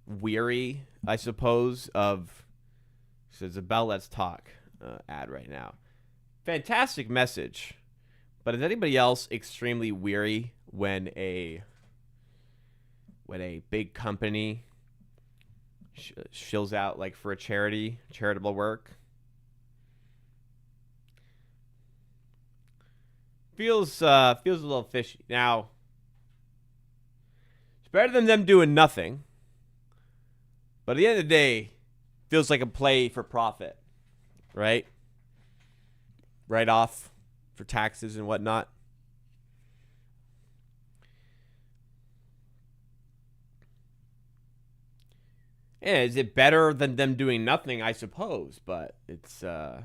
weary, I suppose, of... Says Isabel, let's talk. Ad right now. Fantastic message. But is anybody else extremely weary when a big company shills out like for a charitable work? Feels a little fishy. Now, it's better than them doing nothing. But at the end of the day, feels like a play for profit, right? Write off for taxes and whatnot. Yeah, is it better than them doing nothing? I suppose, but it's I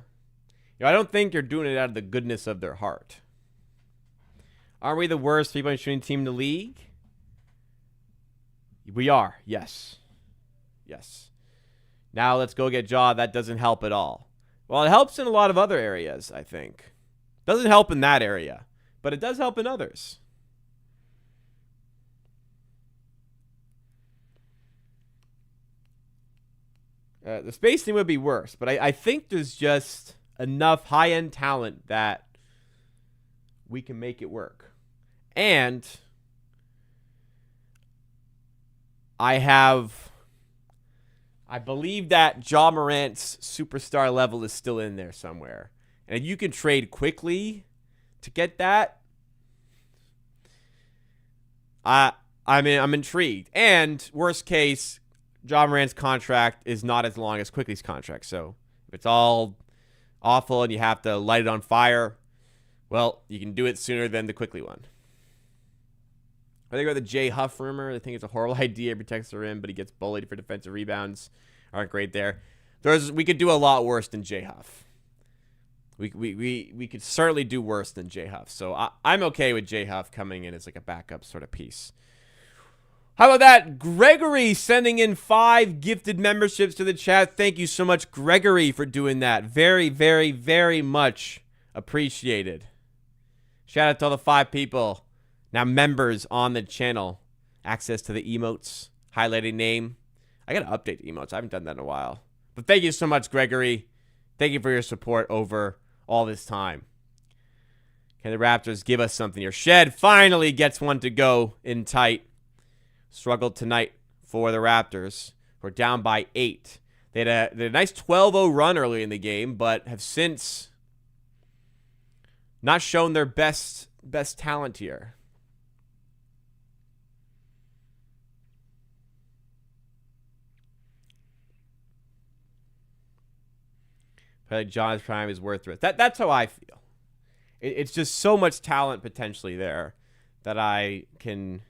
don't think they're doing it out of the goodness of their heart. Aren't we the worst three-point shooting team in the league? We are, yes. Yes. Now let's go get Ja. That doesn't help at all. Well, it helps in a lot of other areas, I think. Doesn't help in that area, but it does help in others. The spacing would be worse, but I think there's just enough high-end talent that we can make it work. And I have I believe that Ja Morant's superstar level is still in there somewhere. And if you can trade quickly to get that, I'm intrigued. And worst case, Ja Morant's contract is not as long as Quickly's contract. So if it's all awful and you have to light it on fire, well, you can do it sooner than the Quickly one. I think about the Jay Huff rumor. I think it's a horrible idea. He protects the rim, but he gets bullied for defensive rebounds. Aren't great there. We could do a lot worse than Jay Huff. We could certainly do worse than Jay Huff. So I'm okay with Jay Huff coming in as like a backup sort of piece. How about that? Gregory sending in 5 gifted memberships to the chat. Thank you so much, Gregory, for doing that. Very, very, very much appreciated. Shout out to all the 5 people. Now members on the channel. Access to the emotes. Highlighting name. I got to update the emotes. I haven't done that in a while. But thank you so much, Gregory. Thank you for your support over all this time. Can the Raptors give us something here? Shed finally gets one to go in tight. Struggled tonight for the Raptors. We're down by 8. They had a nice 12-0 run early in the game, but have since not shown their best talent here. But like John's prime is worth it. That's how I feel. It's just so much talent potentially there that I can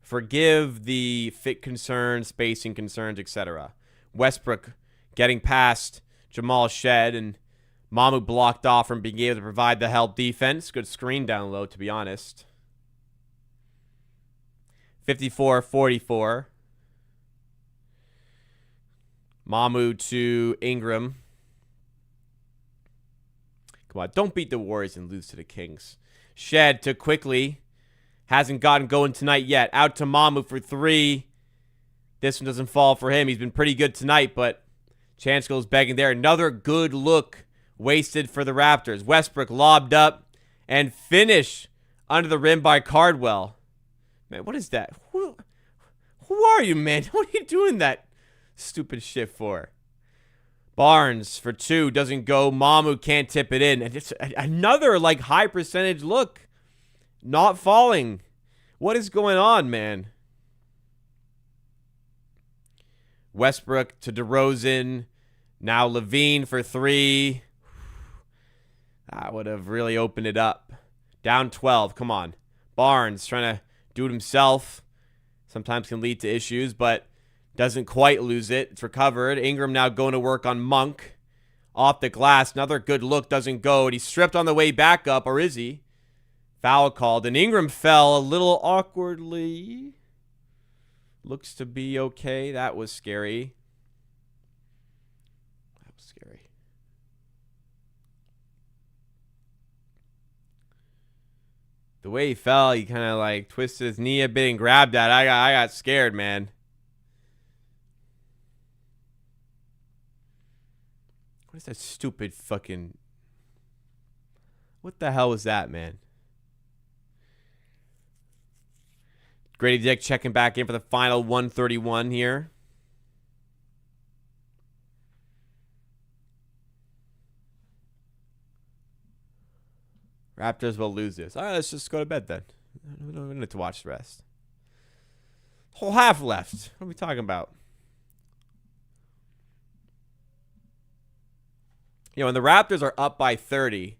forgive the fit concerns, spacing concerns, etc. Westbrook getting past Jamal Shed and Mamu blocked off from being able to provide the help defense. Good screen down low, to be honest. 54-44. Mamu to Ingram. Come on, don't beat the Warriors and lose to the Kings. Shed to Quickly. Hasn't gotten going tonight yet. Out to Mamu for 3. This one doesn't fall for him. He's been pretty good tonight, but chance goes begging there. Another good look wasted for the Raptors. Westbrook lobbed up and finish under the rim by Cardwell. Man, what is that? Who are you, man? What are you doing that stupid shit for? Barnes for 2. Doesn't go. Mamu can't tip it in. And it's another, like, high percentage look. Not falling. What is going on, man? Westbrook to DeRozan. Now Levine for 3. That would have really opened it up. Down 12. Come on. Barnes trying to do it himself. Sometimes can lead to issues, but doesn't quite lose it. It's recovered. Ingram now going to work on Monk. Off the glass. Another good look. Doesn't go. And he's stripped on the way back up. Or is he? Foul called. And Ingram fell a little awkwardly. Looks to be okay. That was scary. That was scary. The way he fell, he kind of like twisted his knee a bit and grabbed that. I got scared, man. What is that stupid fucking... What the hell was that, man? Grady Dick checking back in for the final 131 here. Raptors will lose this. All right, let's just go to bed then. We don't need to watch the rest. Whole half left. What are we talking about? You know, when the Raptors are up by 30,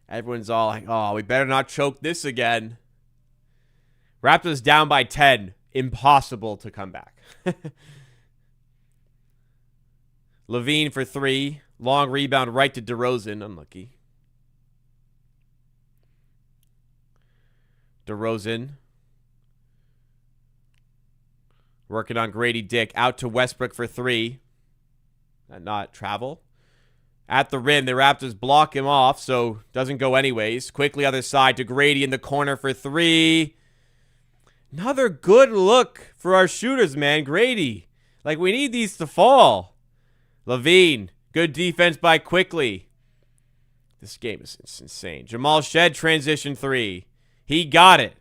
everyone's all like, oh, we better not choke this again. Raptors down by 10. Impossible to come back. Levine for 3. Long rebound right to DeRozan. Unlucky. DeRozan. Working on Grady Dick. Out to Westbrook for 3. Not travel. At the rim, the Raptors block him off, so doesn't go anyways. Quickly other side to Grady in the corner for 3. Another good look for our shooters, man. Grady. Like, we need these to fall. Levine. Good defense by Quickly. This game is insane. Jamal Shed transition 3. He got it.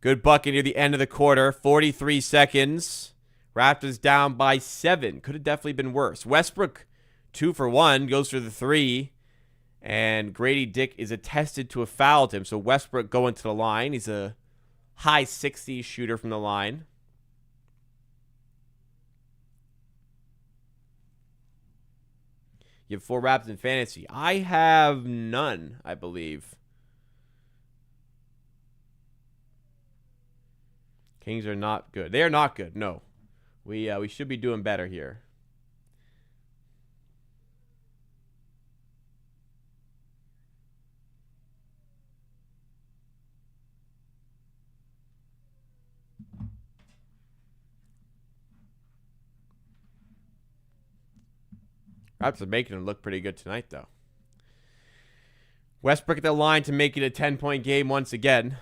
Good bucket near the end of the quarter. 43 seconds. Raptors down by 7. Could have definitely been worse. Westbrook, 2 for 1, goes for the 3. And Grady Dick is attested to have fouled him. So Westbrook going to the line. He's a high 60s shooter from the line. You have 4 Raptors in fantasy. I have none, I believe. Kings are not good. They are not good, no. We should be doing better here. Raptors are making it look pretty good tonight, though. Westbrook at the line to make it a 10-point game once again.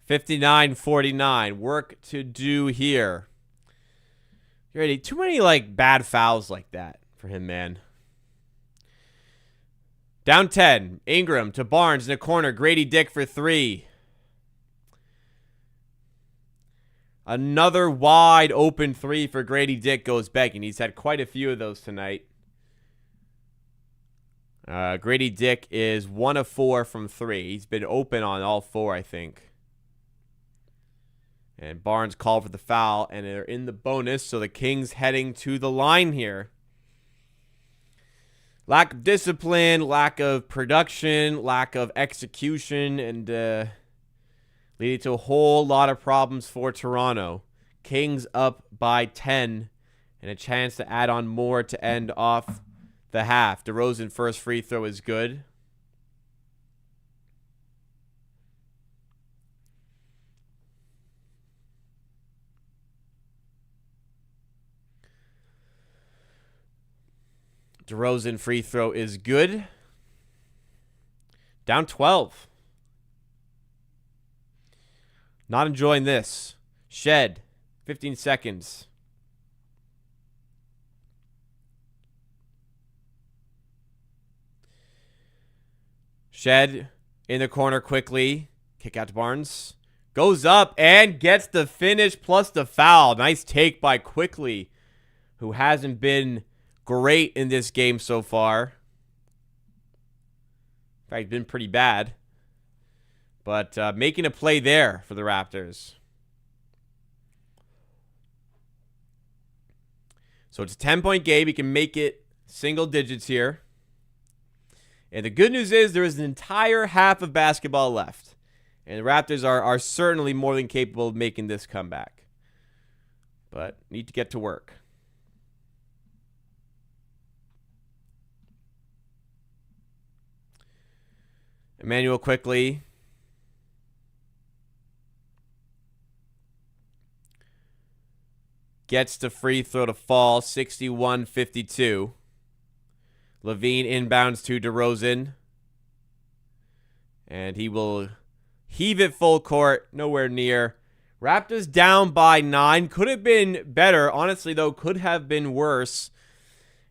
$59-49. Work to do here. You ready? Too many bad fouls like that for him, man. Down 10. Ingram to Barnes in the corner. Grady Dick for 3. Another wide open 3 for Grady Dick goes begging. He's had quite a few of those tonight. Grady Dick is 1 of 4 from 3. He's been open on all 4, I think. And Barnes called for the foul, and they're in the bonus, so the Kings heading to the line here. Lack of discipline, lack of production, lack of execution, and leading to a whole lot of problems for Toronto. Kings up by 10, and a chance to add on more to end off the half. DeRozan first free throw is good. DeRozan free throw is good. Down 12. Not enjoying this. Shed. 15 seconds. Shed in the corner quickly. Kick out to Barnes. Goes up and gets the finish plus the foul. Nice take by Quickly, who hasn't been great in this game so far. In fact, been pretty bad. But making a play there for the Raptors. So it's a 10-point game. He can make it single digits here. And the good news is there is an entire half of basketball left. And the Raptors are certainly more than capable of making this comeback. But need to get to work. Emmanuel Quickly. Gets the free throw to fall, 61-52. Levine inbounds to DeRozan. And he will heave it full court, nowhere near. Raptors down by 9. Could have been better. Honestly, though, could have been worse.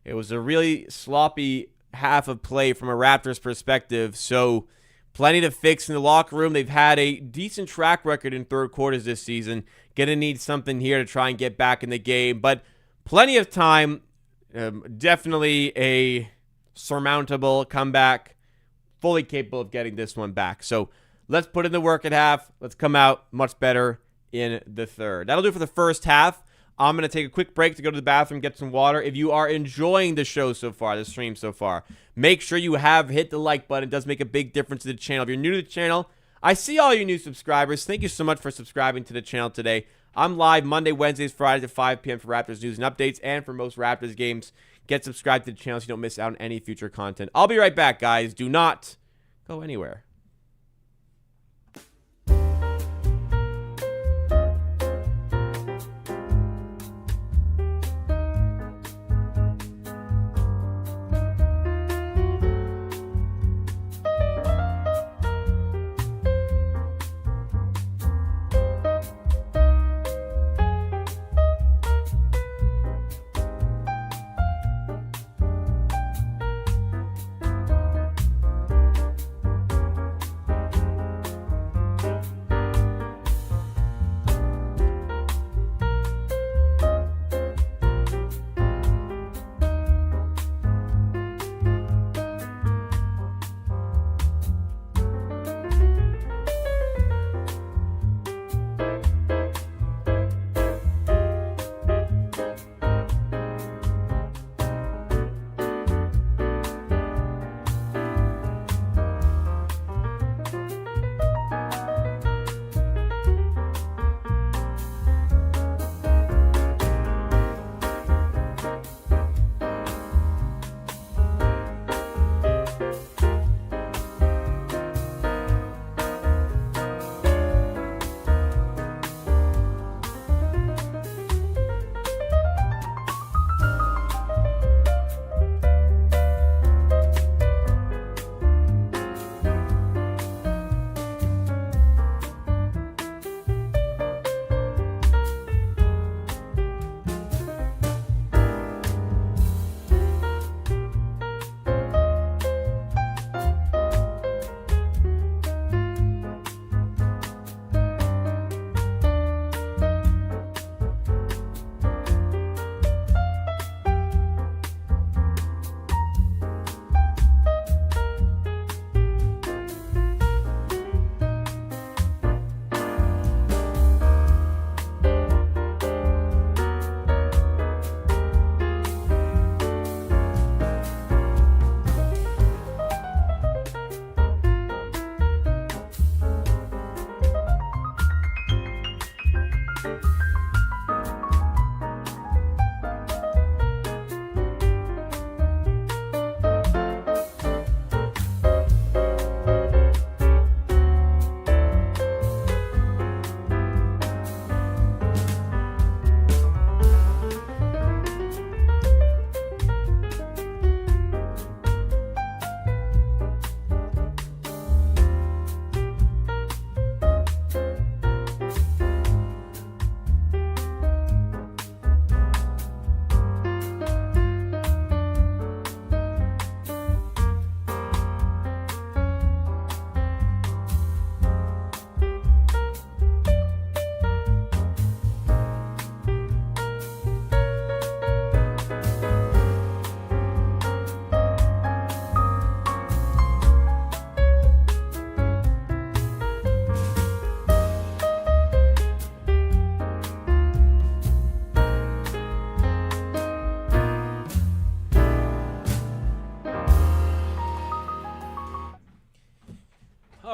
It was a really sloppy half of play from a Raptors perspective, so plenty to fix in the locker room. They've had a decent track record in third quarters this season. Gonna need something here to try and get back in the game, but plenty of time. Definitely a surmountable comeback. Fully capable of getting this one back. So let's put in the work at half. Let's come out much better in the third. That'll do it for the first half. I'm going to take a quick break to go to the bathroom, get some water. If you are enjoying the show so far, the stream so far, make sure you have hit the like button. It does make a big difference to the channel. If you're new to the channel, I see all you new subscribers. Thank you so much for subscribing to the channel today. I'm live Monday, Wednesdays, Fridays at 5 p.m. for Raptors news and updates and for most Raptors games. Get subscribed to the channel so you don't miss out on any future content. I'll be right back, guys. Do not go anywhere.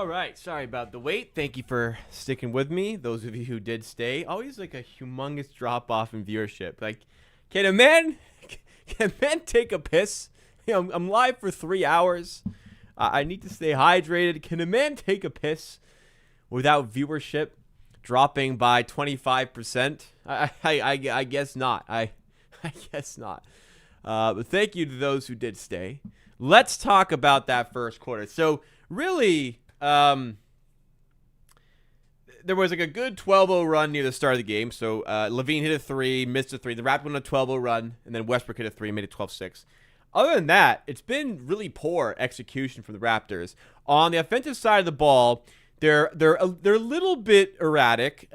All right. Sorry about the wait. Thank you for sticking with me. Those of you who did stay. Always like a humongous drop off in viewership. Like, can a man take a piss? I'm live for 3 hours. I need to stay hydrated. Can a man take a piss without viewership dropping by 25%? I guess not. I guess not. But thank you to those who did stay. Let's talk about that first quarter. So really, there was like a good 12-0 run near the start of the game. So Levine hit a 3, missed a 3. The Raptors went on a 12-0 run, and then Westbrook hit a 3, made it 12-6. Other than that, it's been really poor execution from the Raptors. On the offensive side of the ball, they're a little bit erratic.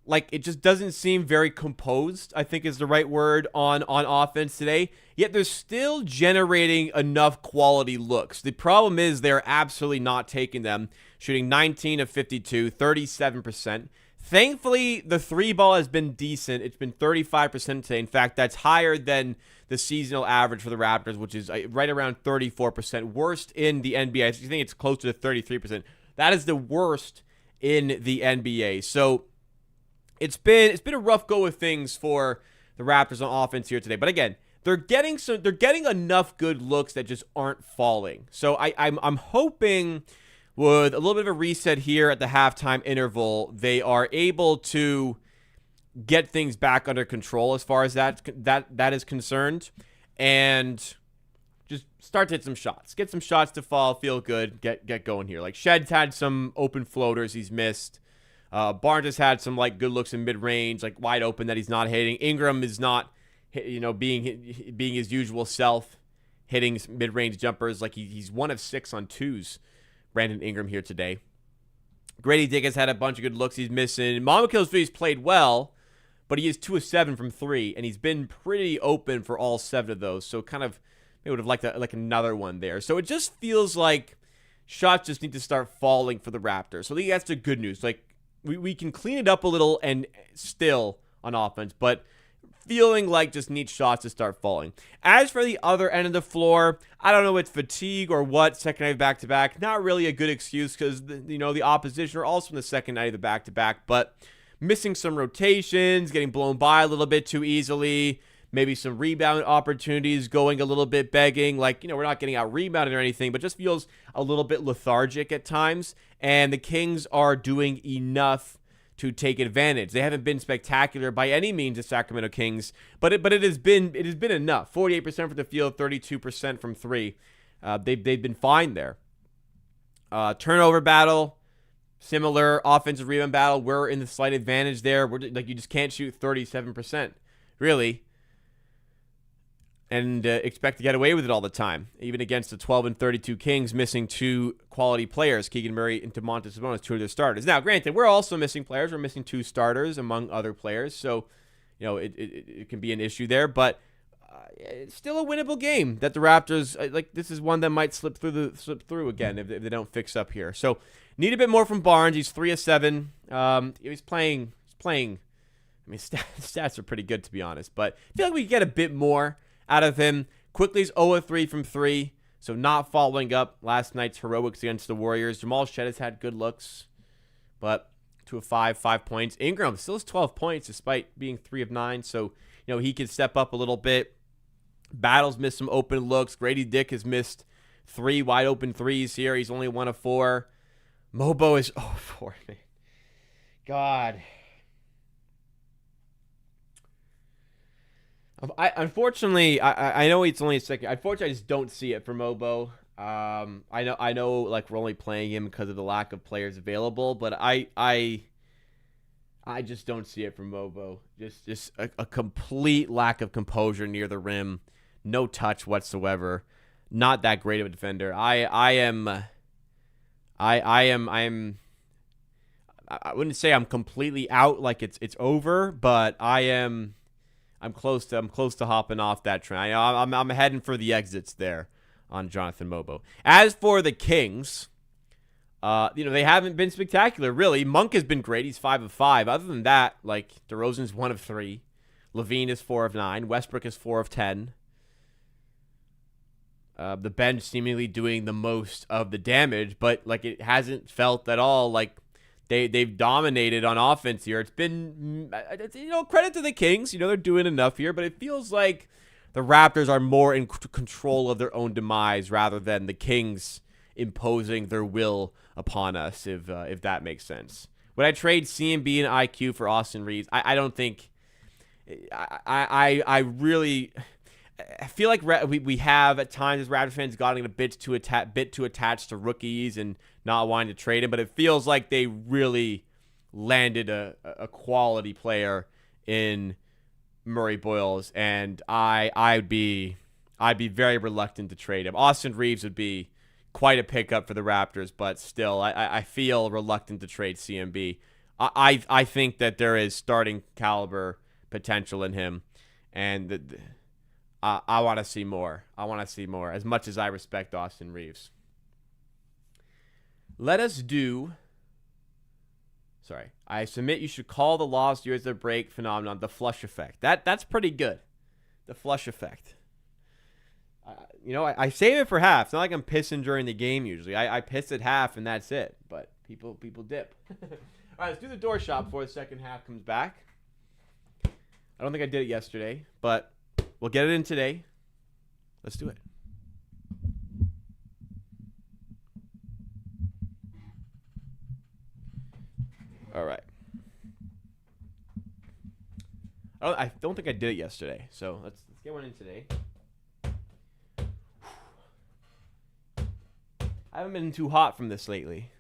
Like, it just doesn't seem very composed, I think is the right word, on offense today. Yet they're still generating enough quality looks. The problem is they're absolutely not taking them, shooting 19 of 52, 37%. Thankfully, the three ball has been decent. It's been 35% today. In fact, that's higher than the seasonal average for the Raptors, which is right around 34%. Worst in the NBA. I think it's closer to 33%. That is the worst in the NBA. So it's been a rough go of things for the Raptors on offense here today. But again, they're getting enough good looks that just aren't falling. So I'm hoping with a little bit of a reset here at the halftime interval, they are able to get things back under control as far as that is concerned, and just start to hit some shots. Get some shots to fall, feel good, get going here. Like Shed's had some open floaters he's missed. Barnes has had some like good looks in mid-range, like wide open that he's not hitting. Ingram is not, being his usual self, hitting mid-range jumpers. Like he's 1 of 6 on twos. Brandon Ingram here today. Grady Dick has had a bunch of good looks he's missing. He's played well, but he is 2 of 7 from 3, and he's been pretty open for all 7 of those. So kind of, they would have liked another one there. So it just feels like shots just need to start falling for the Raptors. So I think that's the good news. Like we can clean it up a little and still on offense, but feeling like just need shots to start falling. As for the other end of the floor, I don't know if it's fatigue or what. Second night back-to-back, not really a good excuse because the opposition are also in the second night of the back-to-back, but missing some rotations, getting blown by a little bit too easily, maybe some rebound opportunities going a little bit begging. Like, we're not getting out-rebounded or anything, but just feels a little bit lethargic at times, and the Kings are doing enough to take advantage. They haven't been spectacular by any means, the Sacramento Kings, but it has been enough. 48% from the field, 32% from 3. They've been fine there. Turnover battle, similar. Offensive rebound battle, we're in the slight advantage there. You just can't shoot 37%, really, and expect to get away with it all the time, even against the 12 and 32 Kings, missing 2 quality players, Keegan Murray and Domantas Sabonis, 2 of their starters. Now, granted, we're also missing players. We're missing 2 starters among other players, so it can be an issue there. But it's still a winnable game that the Raptors this is one that might slip through again if they don't fix up here. So need a bit more from Barnes. He's 3 of 7. He's playing. I mean, stats are pretty good to be honest, but I feel like we could get a bit more out of him. Quickly's 0 of 3 from 3, so not following up last night's heroics against the Warriors. Jamal Shed has had good looks, but 2 of 5 points. Ingram still has 12 points despite being 3 of 9, so he can step up a little bit. Battles missed some open looks. Grady Dick has missed 3 wide open threes here. He's only 1 of 4. Mobo is 0 of 4. Man. God. Unfortunately, I know it's only a second. Unfortunately, I just don't see it for Mobo. I know, like we're only playing him because of the lack of players available, but I just don't see it from Mobo. Just a complete lack of composure near the rim, no touch whatsoever. Not that great of a defender. I wouldn't say I'm completely out, like it's over, but I'm close to hopping off that train. I'm heading for the exits there on Jonathan Mobo. As for the Kings, they haven't been spectacular, really. Monk has been great. He's 5 of 5. Other than that, like, DeRozan's 1 of 3. Levine is 4 of 9. Westbrook is 4 of 10. The bench seemingly doing the most of the damage, but like it hasn't felt at all like they've dominated on offense here. It's been, credit to the Kings. They're doing enough here, but it feels like the Raptors are more in control of their own demise rather than the Kings imposing their will upon us, if that makes sense. Would I trade CMB and IQ for Austin Reeves? I don't think. I really. I feel like we have at times as Raptors fans gotten a bit too attached to rookies and not wanting to trade him, but it feels like they really landed a quality player in Murray Boyles, and I'd be very reluctant to trade him. Austin Reeves would be quite a pickup for the Raptors, but still, I feel reluctant to trade CMB. I think that there is starting caliber potential in him, and I want to see more. I want to see more, as much as I respect Austin Reeves. Let us do... Sorry. I submit you should call the lost years of break phenomenon the flush effect. That's pretty good. The flush effect. I save it for half. It's not like I'm pissing during the game usually. I piss at half and that's it. But people dip. All right, let's do the door shot before the second half comes back. I don't think I did it yesterday, but... we'll get it in today. Let's do it. All right. I don't think I did it yesterday, so let's get one in today. I haven't been too hot from this lately.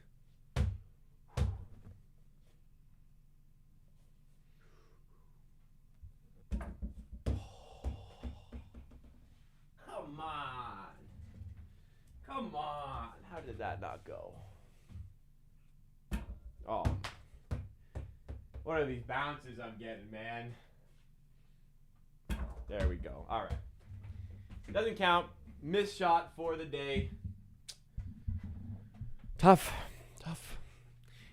Come on. How did that not go? Oh. What are these bounces I'm getting, man? There we go. All right. Doesn't count. Missed shot for the day. Tough.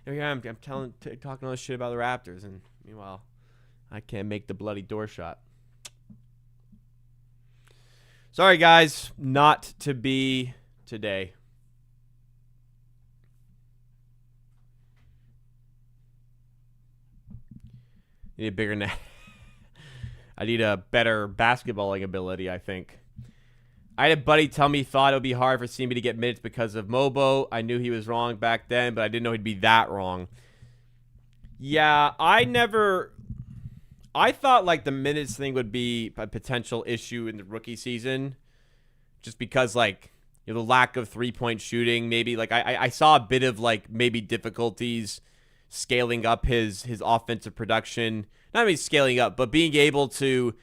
Here I am. I'm talking all this shit about the Raptors, and meanwhile, I can't make the bloody door shot. Sorry, guys. Not to be today. Need a bigger net. I need a better basketballing ability, I think. I had a buddy tell me he thought it would be hard for CMB to get minutes because of Mobo. I knew he was wrong back then, but I didn't know he'd be that wrong. Yeah, I thought like the minutes thing would be a potential issue in the rookie season. Just because like the lack of three-point shooting, maybe like I saw a bit of like maybe difficulties scaling up his offensive production. Not maybe scaling up, but being able to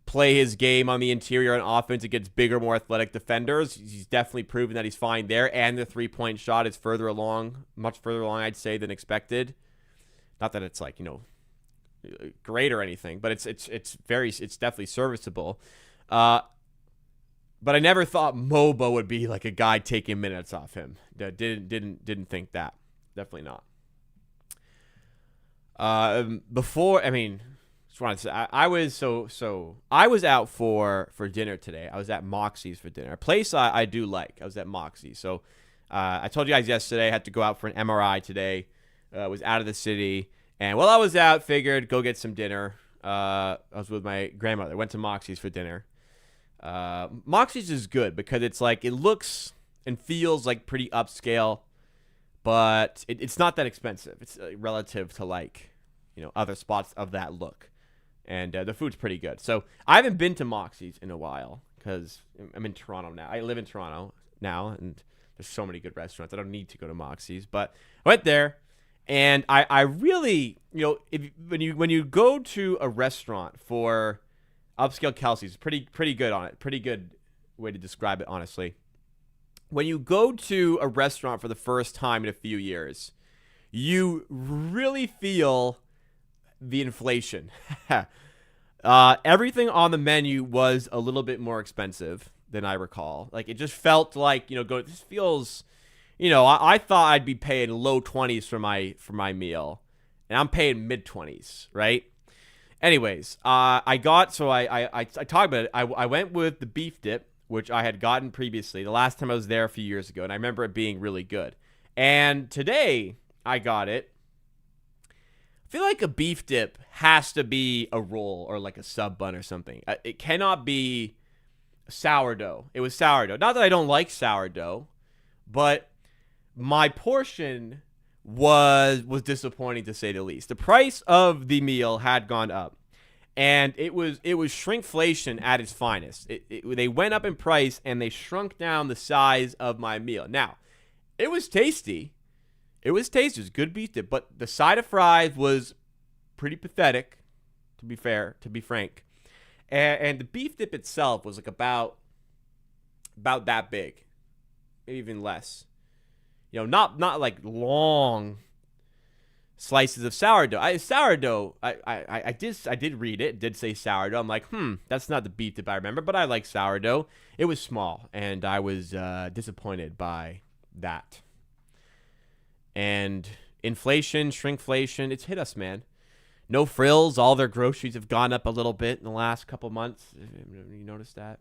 play his game on the interior on offense against bigger, more athletic defenders. He's definitely proven that he's fine there, and the three-point shot is further along, much further along, I'd say, than expected. Not that it's like great or anything, but it's definitely serviceable. But I never thought Mobo would be like a guy taking minutes off him. Didn't think that. Definitely not. Just wanted to say, I was out for dinner today. I was at Moxie's for dinner. A place I do like. I was at Moxie's. So I told you guys yesterday I had to go out for an MRI today. Was out of the city. And while I was out, figured go get some dinner. I was with my grandmother. Went to Moxie's for dinner. Moxie's is good because it's like it looks and feels like pretty upscale, but it's not that expensive. It's relative to like other spots of that look, and the food's pretty good. So I haven't been to Moxie's in a while because I'm in Toronto now. I live in Toronto now, and there's so many good restaurants. I don't need to go to Moxie's, but I went there, and I really when you go to a restaurant for upscale Kelsey's, pretty good on it. Pretty good way to describe it, honestly. When you go to a restaurant for the first time in a few years, you really feel the inflation. Everything on the menu was a little bit more expensive than I recall. Like, it just felt like, this feels, I thought I'd be paying low 20s for my meal, and I'm paying mid 20s, right? Anyways, I talked about it. I went with the beef dip, which I had gotten previously the last time I was there a few years ago, and I remember it being really good. And today I got it. I feel like a beef dip has to be a roll or like a sub bun or something. It cannot be sourdough. It was sourdough. Not that I don't like sourdough, but my portion was disappointing to say the least. The price of the meal had gone up, and it was shrinkflation at its finest. They went up in price and they shrunk down the size of my meal. Now, it was tasty. It was tasty. It was good beef dip, but the side of fries was pretty pathetic, to be fair, to be frank. And the beef dip itself was like about that big, maybe even less. You know, not like long slices of sourdough. I did read it. It did say sourdough. I'm like, that's not the beef dip I remember, but I like sourdough. It was small, and I was disappointed by that. And inflation, shrinkflation, it's hit us, man. No frills. All their groceries have gone up a little bit in the last couple months. You noticed that?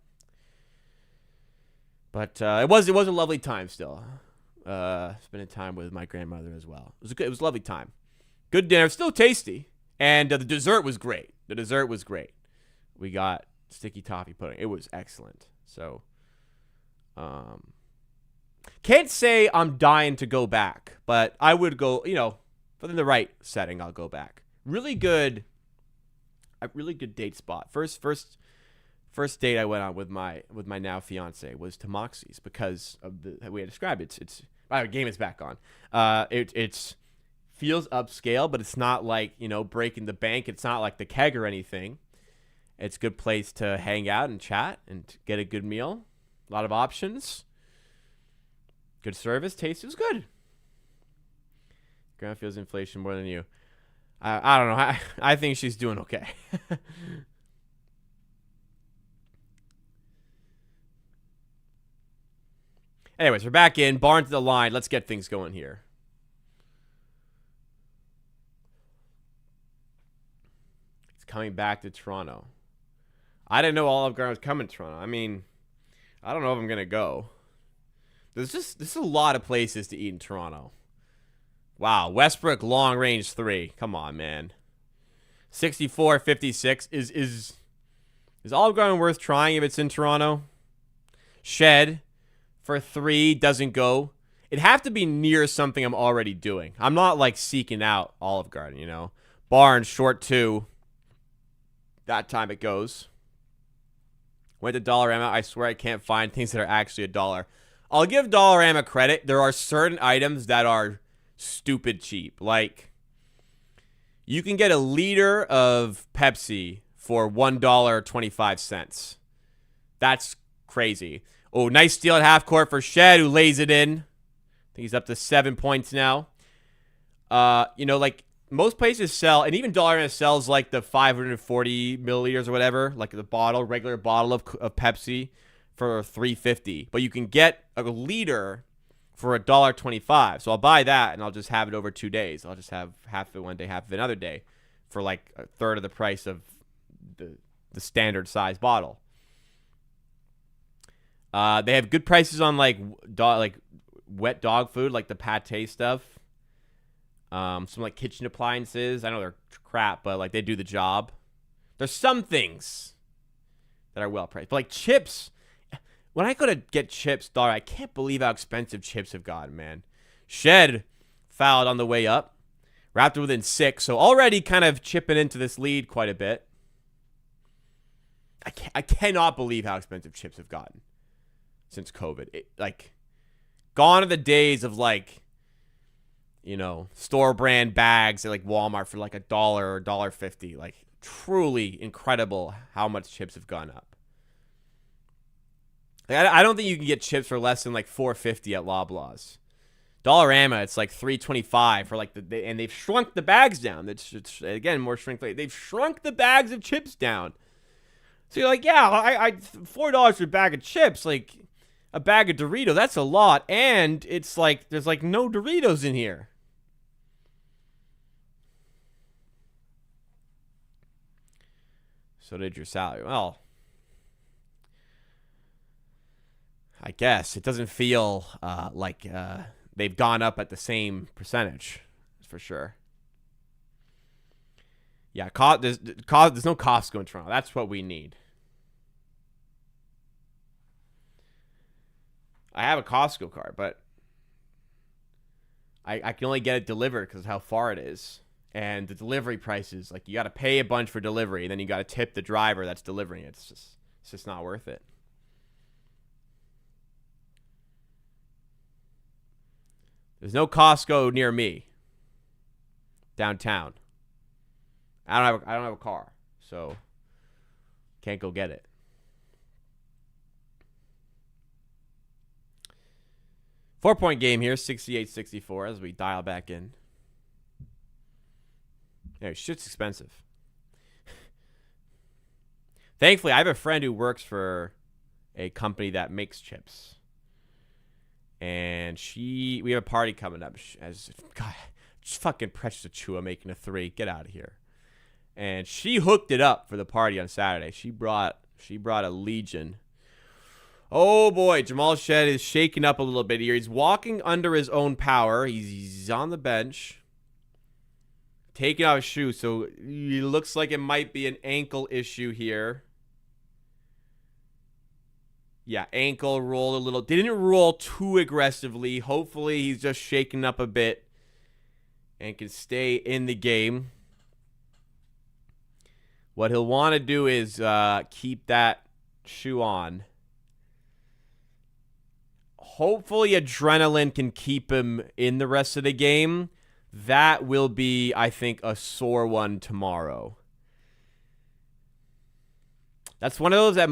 But it was a lovely time still. Spending time with my grandmother as well. It was a lovely time. Good dinner, still tasty, and the dessert was great. We got sticky toffee pudding. It was excellent. So, can't say I'm dying to go back, but I would go. You know, within the right setting, I'll go back. A really good date spot. First date I went on with my now fiance was to Moxie's because of the way I described it. It's our game is back on. It's feels upscale, but it's not like, you know, breaking the bank. It's not like the Keg or anything. It's a good place to hang out and chat and get a good meal. A lot of options. Good service. Taste was good. Grandma feels inflation more than you. I don't know. I think she's doing okay. Anyways, we're back in. Barnes to the line. Let's get things going here. It's coming back to Toronto. I didn't know Olive Garden was coming to Toronto. I mean, I don't know if I'm going to go. There's a lot of places to eat in Toronto. Wow. Westbrook long range 3. Come on, man. 64-56. Is Olive Garden worth trying if it's in Toronto? Shed for 3 doesn't go. It'd have to be near something I'm already doing. I'm not like seeking out Olive Garden, you know. Barnes short 2. That time it goes. Went to Dollarama. I swear I can't find things that are actually $1. I'll give Dollarama credit. There are certain items that are stupid cheap. Like, you can get a liter of Pepsi for $1.25. That's crazy. Oh, nice steal at half court for Shed, who lays it in. I think he's up to 7 points now. You know, like, most places sell, and even Dollarama sells like the 540 milliliters or whatever, like the regular bottle of Pepsi for $3.50. But you can get a liter for $1.25. So I'll buy that, and I'll just have it over 2 days. I'll just have half of it one day, half of it another day, for like a third of the price of the standard size bottle. They have good prices on like wet dog food, like the pate stuff. Some like kitchen appliances. I know they're crap, but like they do the job. There's some things that are well priced, but like chips. When I go to get chips, I can't believe how expensive chips have gotten, man. Shed fouled on the way up. Raptor within 6, so already kind of chipping into this lead quite a bit. I cannot believe how expensive chips have gotten since COVID. Gone are the days of like, you know, store brand bags at like Walmart for like $1 or $1.50. Like, truly incredible how much chips have gone up. Like, I don't think you can get chips for less than like $4.50 at Loblaws. Dollarama, it's like $3.25 for like and they've shrunk the bags down. It's again more shrinkflation. They've shrunk the bags of chips down. So you're like, yeah, I $4 for a bag of chips, like a bag of Doritos. That's a lot, and it's like there's like no Doritos in here. So did your salary. Well, I guess it doesn't feel like they've gone up at the same percentage, for sure. Yeah, there's no Costco in Toronto. That's what we need. I have a Costco card, but I can only get it delivered because of how far it is. And the delivery prices, like, you got to pay a bunch for delivery, and then you got to tip the driver that's delivering it. It's just not worth it. There's no Costco near me downtown. I don't have a car, so can't go get it. Four-point game here, 68-64 as we dial back in. Yeah, shit's expensive. Thankfully, I have a friend who works for a company that makes chips. And we have a party coming up. God, just fucking Precious Achua making a three. Get out of here. And she hooked it up for the party on Saturday. She brought a legion. Oh boy, Jamal Shed is shaking up a little bit here. He's walking under his own power. He's on the bench, taking off his shoe. So it looks like it might be an ankle issue here. Yeah, ankle rolled a little. Didn't roll too aggressively. Hopefully he's just shaking up a bit and can stay in the game. What he'll want to do is keep that shoe on. Hopefully adrenaline can keep him in the rest of the game. That will be, I think, a sore one tomorrow. That's one of those that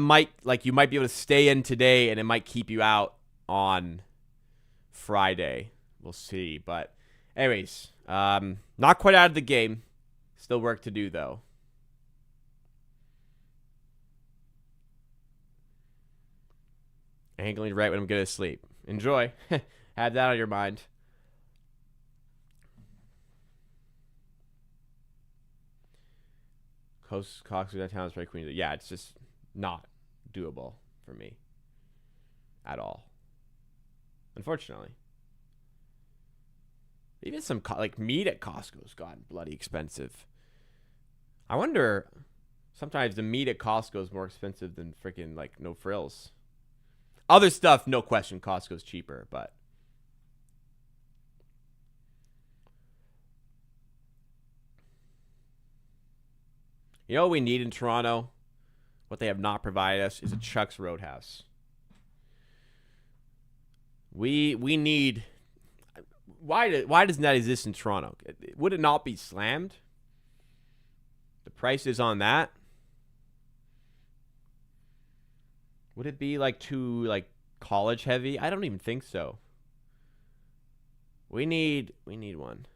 you might be able to stay in today and it might keep you out on Friday. We'll see. But anyways, not quite out of the game. Still work to do, though. Angling right when I'm good at sleep. Enjoy. Have that on your mind. Cox downtown is very Queens. Yeah, it's just not doable for me at all. Unfortunately. Even some meat at Costco's gotten bloody expensive. I wonder, sometimes the meat at Costco is more expensive than freaking No Frills. Other stuff, no question, Costco's cheaper, but you know what we need in Toronto? What they have not provided us is a Chuck's Roadhouse. We need. Why doesn't that exist in Toronto? Would it not be slammed? The prices on that. Would it be too college heavy? I don't even think so. We need one.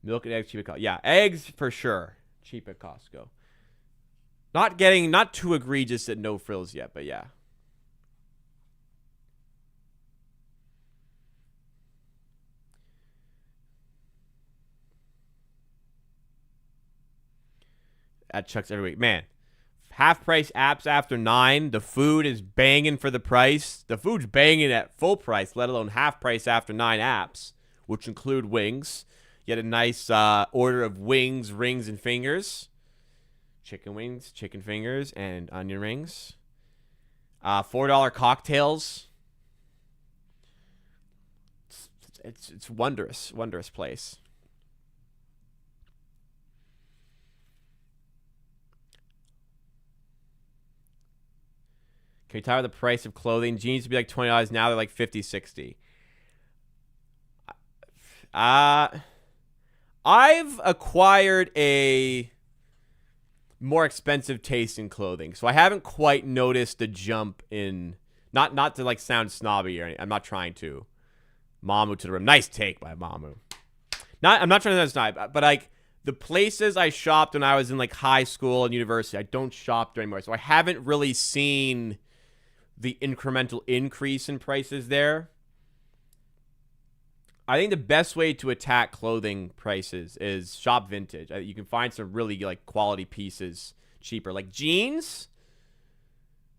Milk and eggs cheap at Costco. Yeah, eggs for sure. Cheap at Costco. Not too egregious at No Frills yet, but yeah. At Chuck's every week. Man, half price apps after 9. The food is banging for the price. The food's banging at full price, let alone half price after 9 apps, which include wings. You get a nice order of wings, rings, and fingers. Chicken wings, chicken fingers, and onion rings. $4 cocktails. It's wondrous place. Can you tell the price of clothing? Jeans used to be $20. Now they're $50, $60. I've acquired a more expensive taste in clothing, so I haven't quite noticed the jump in. Not to sound snobby or anything. I'm not trying to. Mamu to the rim. Nice take by Mamu. I'm not trying to sound snobby, but the places I shopped when I was in high school and university, I don't shop there anymore, so I haven't really seen the incremental increase in prices there. I think the best way to attack clothing prices is shop vintage. You can find some really quality pieces cheaper. Jeans,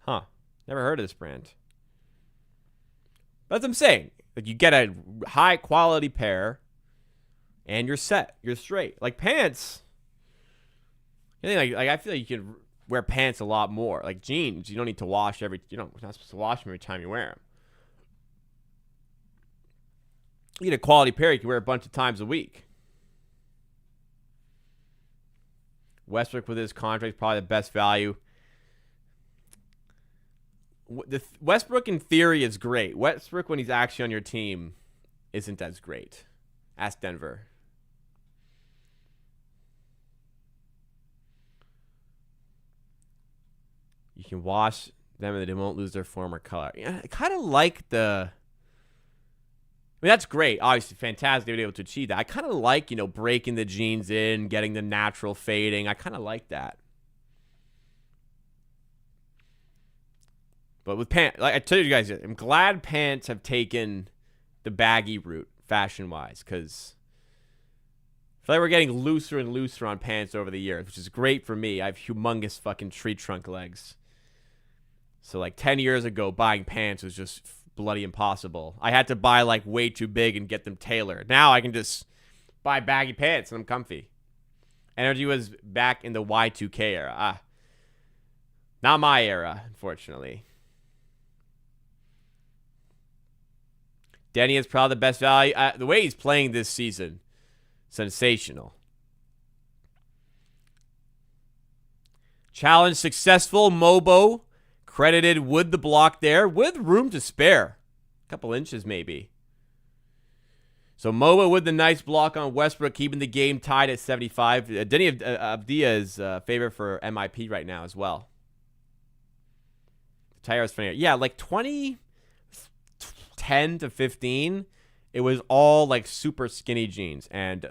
Huh. Never heard of this brand. That's what I'm saying. Like, you get a high quality pair and you're set. You're straight. Like pants. I feel like you can wear pants a lot more. Like jeans, you don't need to wash you're not supposed to wash them every time you wear them. You get a quality pair you can wear a bunch of times a week. Westbrook with his contract is probably the best value. Westbrook in theory is great. Westbrook when he's actually on your team isn't as great. Ask Denver. You can wash them and they won't lose their former color. Yeah, I kind of like the... I mean, that's great. Obviously, fantastic to be able to achieve that. I kind of like, breaking the jeans in, getting the natural fading. I kind of like that. But with pants, like I told you guys, I'm glad pants have taken the baggy route fashion-wise, because I feel like we're getting looser and looser on pants over the years, which is great for me. I have humongous fucking tree trunk legs. So like 10 years ago, buying pants was just bloody impossible. I had to buy like way too big and get them tailored. Now I can just buy baggy pants and I'm comfy. Energy was back in the Y2K era. Not my era, unfortunately. Denny is probably the best value. The way he's playing this season, sensational. Challenge successful. Mobo credited with the block there, with room to spare. A couple inches maybe. So Mobo with the nice block on Westbrook, keeping the game tied at 75. Denny Avdia is favorite for MIP right now as well. Tyra's funny. Yeah, like 2010 to 15, it was all like super skinny jeans, and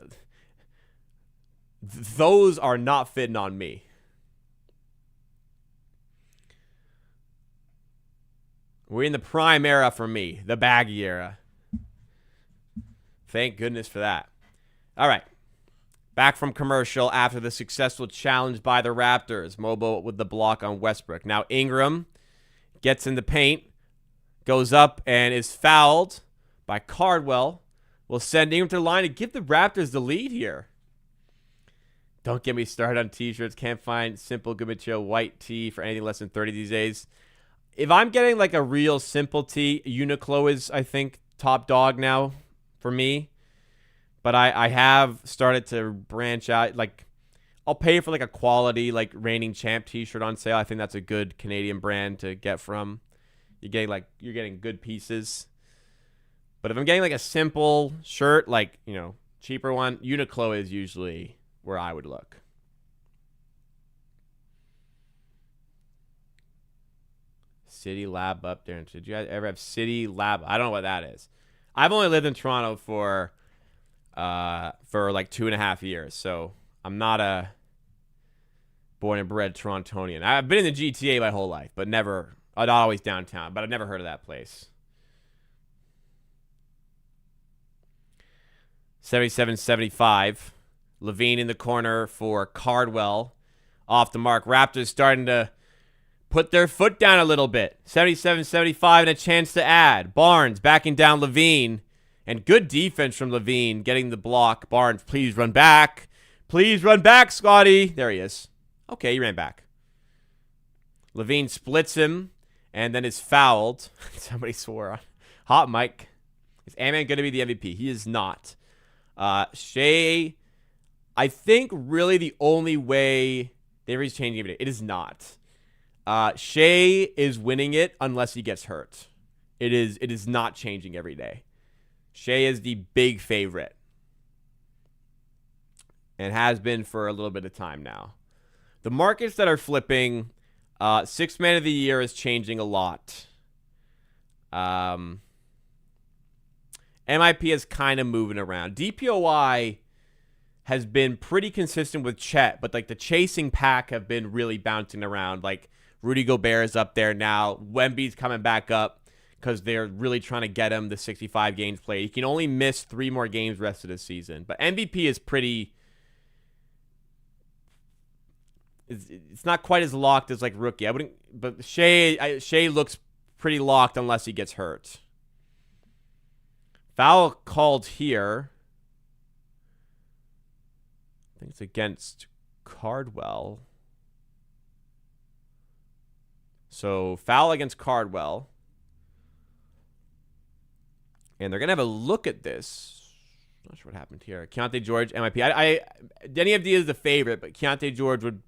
those are not fitting on me. We're in the prime era for me, the baggy era. Thank goodness for that. All right. Back from commercial after the successful challenge by the Raptors. Mobo with the block on Westbrook. Now Ingram gets in the paint, goes up, and is fouled by Cardwell. Will send Ingram to the line to give the Raptors the lead here. Don't get me started on t-shirts. Can't find simple, good material white tee for anything less than 30 these days. If I'm getting like a real simple tee, Uniqlo is, I think, top dog now for me. But I have started to branch out. Like, I'll pay for like a quality, like reigning champ t-shirt on sale. I think that's a good Canadian brand to get from. You're getting good pieces. But if I'm getting like a simple shirt, like, cheaper one, Uniqlo is usually where I would look. City Lab up there. Did you guys ever have City Lab? I don't know what that is. I've only lived in Toronto for like 2.5 years, so I'm not a born and bred Torontonian. I've been in the GTA my whole life, but never, not always downtown, but I've never heard of that place. 77-75. Levine in the corner for Cardwell. Off the mark. Raptors starting to put their foot down a little bit. 77-75 and a chance to add. Barnes backing down Levine. And good defense from Levine getting the block. Barnes, please run back. Please run back, Scotty. There he is. Okay, he ran back. Levine splits him and then is fouled. Somebody swore on. Hot Mike. Is Ant-Man going to be the MVP? He is not. Shea, I think really the only way he's changing it is not. Shea is winning it unless he gets hurt. It is not changing every day. Shea is the big favorite and has been for a little bit of time now. The markets that are flipping, Sixth Man of the Year is changing a lot. MIP is kind of moving around. DPOI has been pretty consistent with Chet, but like the chasing pack have been really bouncing around. Like Rudy Gobert is up there now. Wemby's coming back up because they're really trying to get him the 65 games played. He can only miss 3 more games rest of the season. But MVP is pretty... it's not quite as locked as like rookie. I wouldn't, but Shea looks pretty locked unless he gets hurt. Foul called here. I think it's against Cardwell. So foul against Cardwell. And they're going to have a look at this. Not sure what happened here. Keontae George, MIP. Denny Avdija is the favorite, but Keontae George would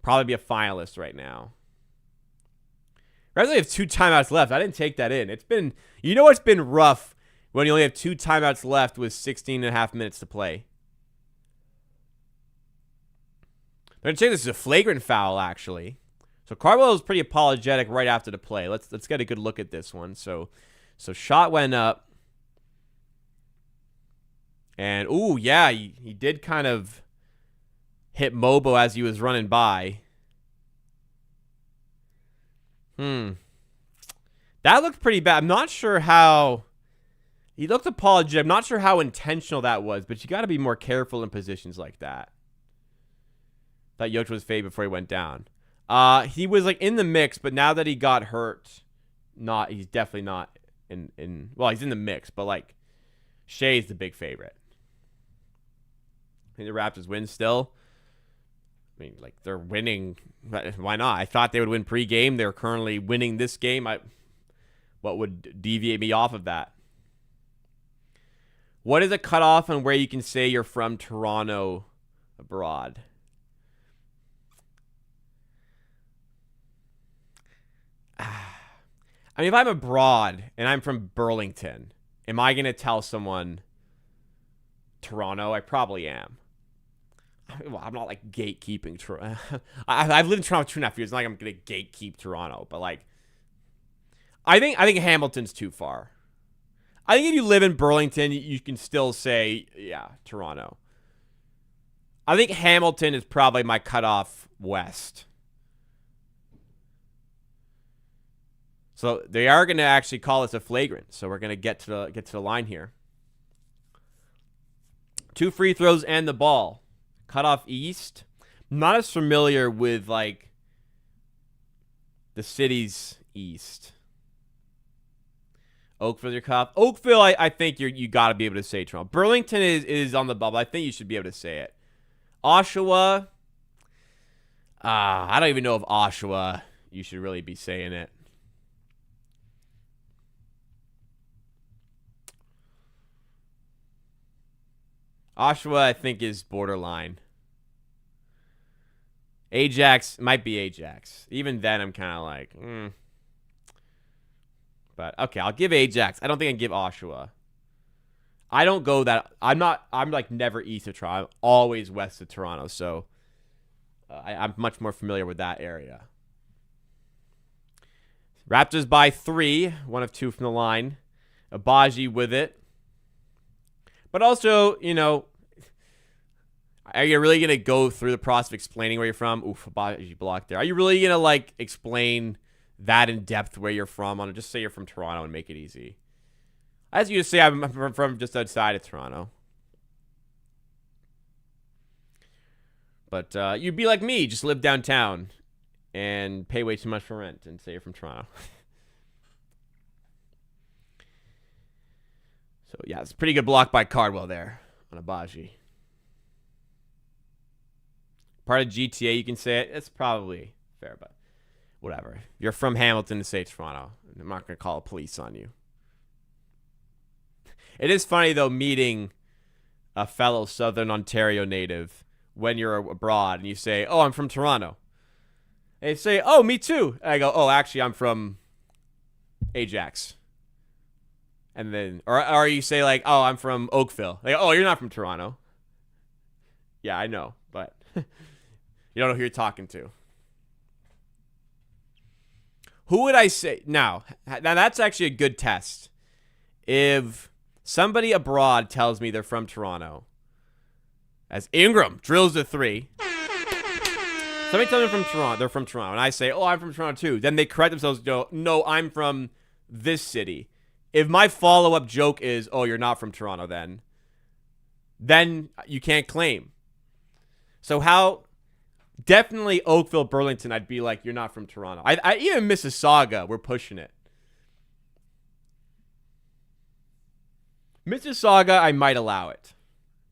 probably be a finalist right now. Rather than have 2 timeouts left. I didn't take that in. It's been, it's been rough when you only have 2 timeouts left with 16 and a half minutes to play. They're going to say this is a flagrant foul, actually. So Cardwell was pretty apologetic right after the play. Let's get a good look at this one. So shot went up. And, ooh, yeah, he did kind of hit Mobo as he was running by. That looked pretty bad. I'm not sure how... He looked apologetic. I'm not sure how intentional that was, but you got to be more careful in positions like that. Thought Yoch was fade before he went down. He was like in the mix, but now that he got hurt, he's definitely not in well, he's in the mix, but like Shea's the big favorite. I think the Raptors win still. I mean, like they're winning. Why not? I thought they would win pregame. They're currently winning this game. What would deviate me off of that? What is a cutoff on where you can say you're from Toronto abroad? I mean, if I'm abroad and I'm from Burlington, am I going to tell someone Toronto? I probably am. Well, I'm not like gatekeeping Toronto. I've lived in Toronto 2.5 years. It's not like I'm going to gatekeep Toronto, but like, I think Hamilton's too far. I think if you live in Burlington, you can still say, yeah, Toronto. I think Hamilton is probably my cutoff west. So they are going to actually call this a flagrant. So we're going to get to the line here. 2 free throws and the ball. Cutoff east. I'm not as familiar with like the city's east. Oakville, your cutoff. Oakville, I think you got to be able to say Toronto. Burlington is on the bubble. I think you should be able to say it. Oshawa. I don't even know if Oshawa you should really be saying it. Oshawa, I think, is borderline. Ajax might be Ajax. Even then, I'm kind of like, But, okay, I'll give Ajax. I don't think I can give Oshawa. I don't go that... I'm like never east of Toronto. I'm always west of Toronto, so I'm much more familiar with that area. Raptors by 3. 1 of 2 from the line. Abaji with it. But also, are you really going to go through the process of explaining where you're from? Oof, Abaji blocked there. Are you really going to, like, explain that in depth where you're from? On just say you're from Toronto and make it easy. As you just say, I'm from just outside of Toronto. But you'd be like me, just live downtown and pay way too much for rent and say you're from Toronto. So, yeah, it's a pretty good block by Cardwell there on Abaji. Part of GTA, you can say it. It's probably fair, but whatever. If you're from Hamilton to say Toronto, I'm not going to call the police on you. It is funny, though, meeting a fellow Southern Ontario native when you're abroad and you say, oh, I'm from Toronto. And they say, oh, me too. And I go, oh, actually, I'm from Ajax. And then, or you say like, oh, I'm from Oakville. Like, oh, you're not from Toronto. Yeah, I know, but you don't know who you're talking to. Who would I say? Now that's actually a good test. If somebody abroad tells me they're from Toronto, as Ingram drills the 3, somebody tells me they're from Toronto, and I say, oh, I'm from Toronto too. Then they correct themselves, go, no, I'm from this city. If my follow-up joke is, oh, you're not from Toronto then you can't claim. So how Definitely Oakville, Burlington, I'd be like, you're not from Toronto. I even Mississauga, we're pushing it. Mississauga, I might allow it.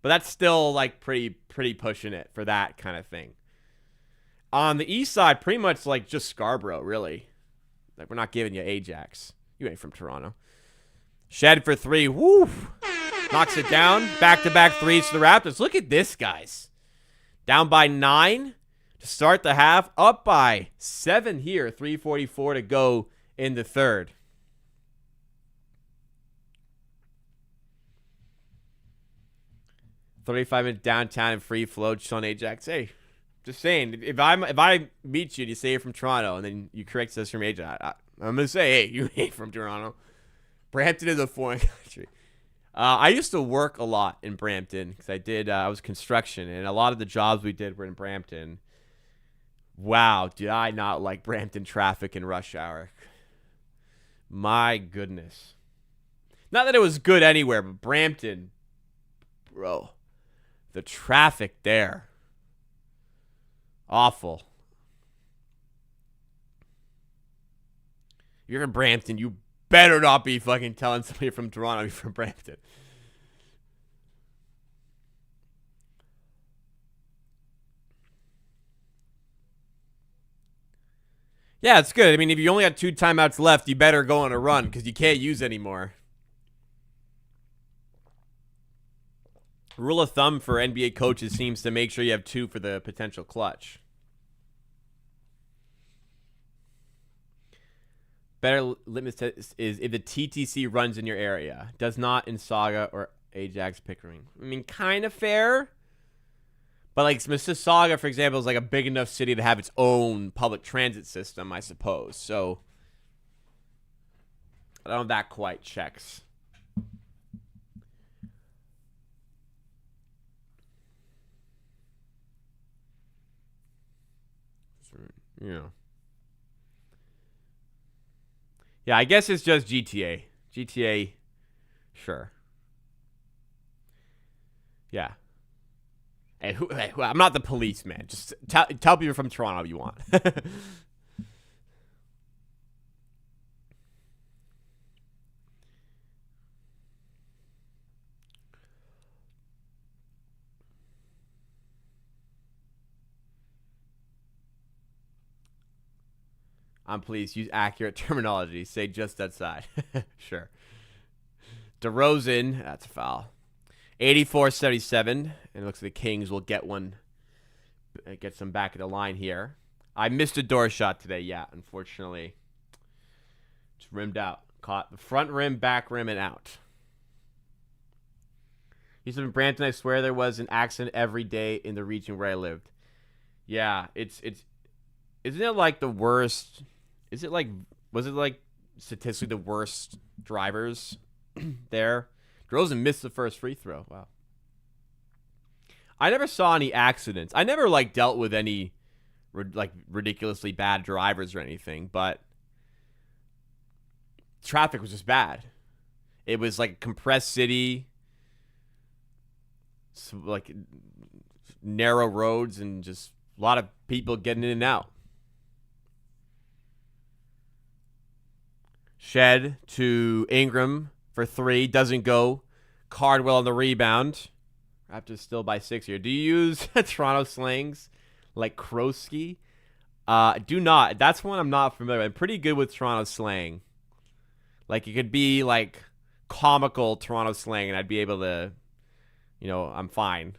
But that's still like pretty pushing it for that kind of thing. On the east side, pretty much like just Scarborough, really. Like, we're not giving you Ajax. You ain't from Toronto. Shed for 3. Woo! Knocks it down. Back-to-back threes to the Raptors. Look at this, guys. Down by 9 to start the half. Up by 7 here. 3:44 to go in the third. $35 downtown and free flow. Sean Ajax. Hey, just saying. If I meet you and you say you're from Toronto and then you correct us from Ajax, I'm gonna say, hey, you ain't from Toronto. Brampton is a foreign country. I used to work a lot in Brampton because I was construction, and a lot of the jobs we did were in Brampton. Wow, did I not like Brampton traffic and rush hour? My goodness. Not that it was good anywhere, but Brampton, bro. The traffic there. Awful. If you're in Brampton, you better not be fucking telling somebody from Toronto you're from Brampton. Yeah, it's good. I mean, if you only got 2 timeouts left, you better go on a run because you can't use anymore. Rule of thumb for NBA coaches seems to make sure you have 2 for the potential clutch. Better litmus test is if the TTC runs in your area. Does not in Saga or Ajax Pickering. I mean, kind of fair. But like Mississauga, for example, is like a big enough city to have its own public transit system, I suppose. So I don't know if that quite checks. You know. Yeah, I guess it's just GTA. GTA, sure. Yeah. Hey, I'm not the police, man. Just tell people you're from Toronto if you want. Please use accurate terminology. Say just outside. Sure. DeRozan, that's a foul. 84-77, and it looks like the Kings will get some back at the line here. I missed a door shot today, yeah, unfortunately. Just rimmed out. Caught the front rim, back rim, and out. He's in Brampton. I swear there was an accident every day in the region where I lived. Yeah, isn't it like the worst? Was it like statistically the worst drivers there? DeRozan missed the first free throw. Wow. I never saw any accidents. I never like dealt with any like ridiculously bad drivers or anything, but traffic was just bad. It was like a compressed city, like narrow roads, and just a lot of people getting in and out. Shed to Ingram for 3. Doesn't go. Cardwell on the rebound. Raptors still by 6 here. Do you use Toronto slangs like Kroski? Do not. That's one I'm not familiar with. I'm pretty good with Toronto slang. Like, it could be like comical Toronto slang, and I'd be able to, I'm fine.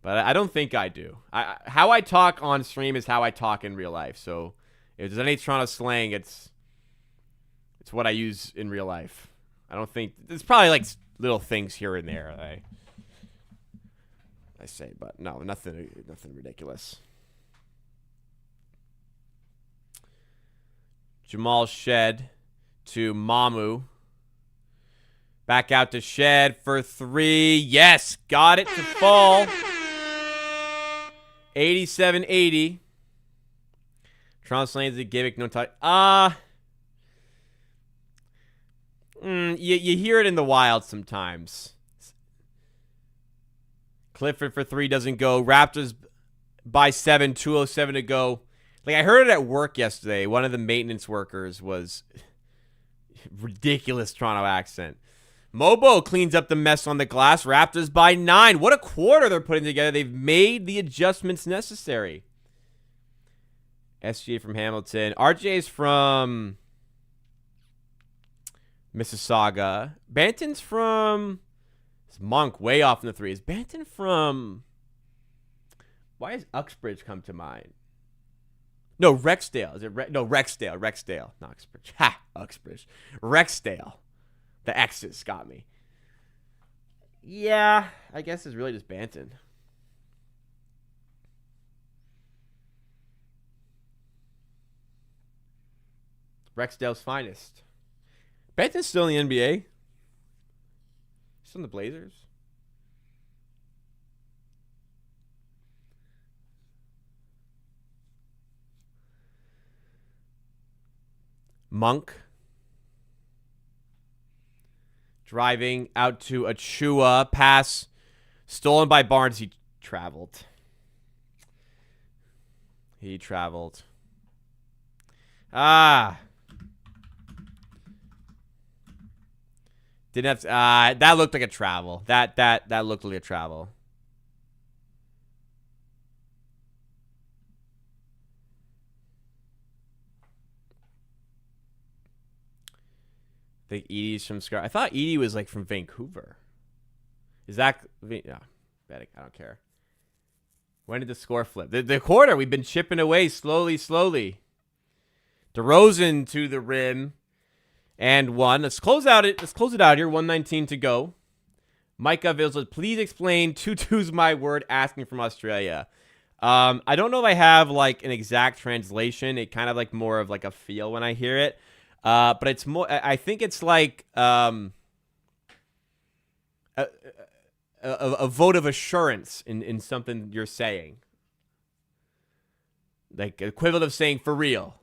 But I don't think I do. How I talk on stream is how I talk in real life. So if there's any Toronto slang, it's what I use in real life. I don't think there's probably like little things here and there I say, but no, nothing ridiculous. Jamal Shed to Mamu. Back out to Shed for 3. Yes, got it to fall. 87-80. Toronto Slane's a gimmick, no touch. You hear it in the wild sometimes. Clifford for 3 doesn't go. Raptors by 7, 2:07 to go. Like, I heard it at work yesterday. One of the maintenance workers was ridiculous Toronto accent. Mobo cleans up the mess on the glass. Raptors by 9. What a quarter they're putting together. They've made the adjustments necessary. SGA from Hamilton. RJ's from Mississauga. Banton's from Monk, way off in the 3. Is Banton from... Why does Uxbridge come to mind? No, Rexdale. Is it no, Rexdale. Rexdale. Not Uxbridge. Ha! Uxbridge. Rexdale. The X's got me. Yeah, I guess it's really just Banton. Rexdale's finest. Banton's still in the NBA. Still in the Blazers. Monk. Driving out to Achua. Pass. Stolen by Barnes. He traveled. Ah. Didn't have to, that looked like a travel. That looked like a travel. I think Edie's from Scar. I thought Edie was like from Vancouver. Is that? Yeah, I don't care. When did the score flip? The quarter. We've been chipping away slowly. DeRozan to the rim. And 1. Let's close it out here. 1:19 to go. Micah Vils, please explain. Tutu's my word. Asking from Australia. I don't know if I have like an exact translation. It kind of like more of like a feel when I hear it. But it's more. I think it's like a vote of assurance in something you're saying. Like equivalent of saying for real.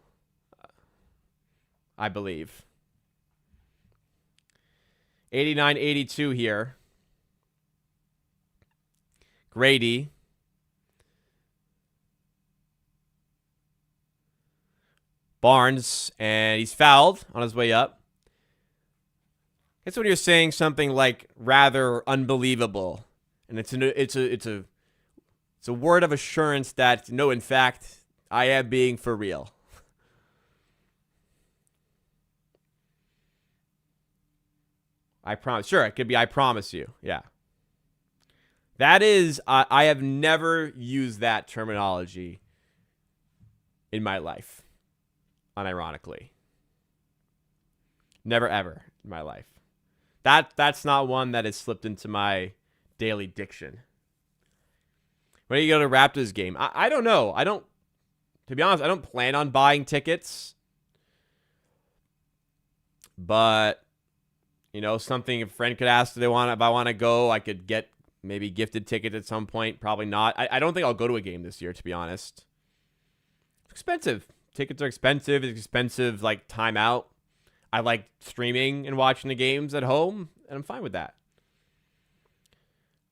I believe. 89-82 here. Grady. Barnes, and he's fouled on his way up. It's when you're saying something like rather unbelievable, and it's a word of assurance that no, in fact, I am being for real. I promise. Sure, it could be I promise you. Yeah. That is, I have never used that terminology in my life, unironically. Never, ever in my life. That's not one that has slipped into my daily diction. When do you go to Raptors game? I don't know. To be honest, I don't plan on buying tickets. But... something a friend could ask if I want to go. I could get maybe gifted tickets at some point. Probably not. I don't think I'll go to a game this year, to be honest. It's expensive. Tickets are expensive. It's expensive, like, time out. I like streaming and watching the games at home, and I'm fine with that.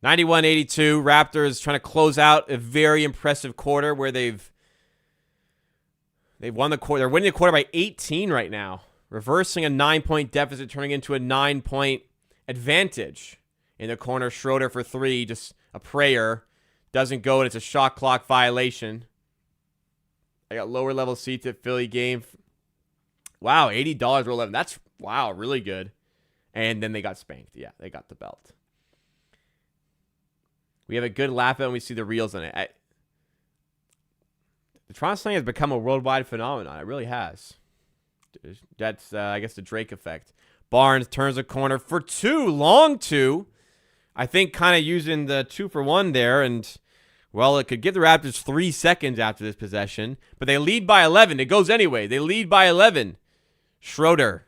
91-82. Raptors trying to close out a very impressive quarter where they've won the quarter. They're winning the quarter by 18 right now. Reversing a 9-point deficit, turning into a 9-point advantage. In the corner, Schroeder for 3, just a prayer. Doesn't go, and it's a shot clock violation. I got lower level seats at Philly game. Wow, $80 or 11. That's, wow, really good. And then they got spanked. Yeah, they got the belt. We have a good laugh at when we see the reels on it. The Toronto slang has become a worldwide phenomenon. It really has. That's, I guess, the Drake effect. Barnes turns a corner for 2. Long 2. I think kind of using the 2-for-1 there. And, well, it could give the Raptors 3 seconds after this possession. But they lead by 11. It goes anyway. They lead by 11. Schroeder.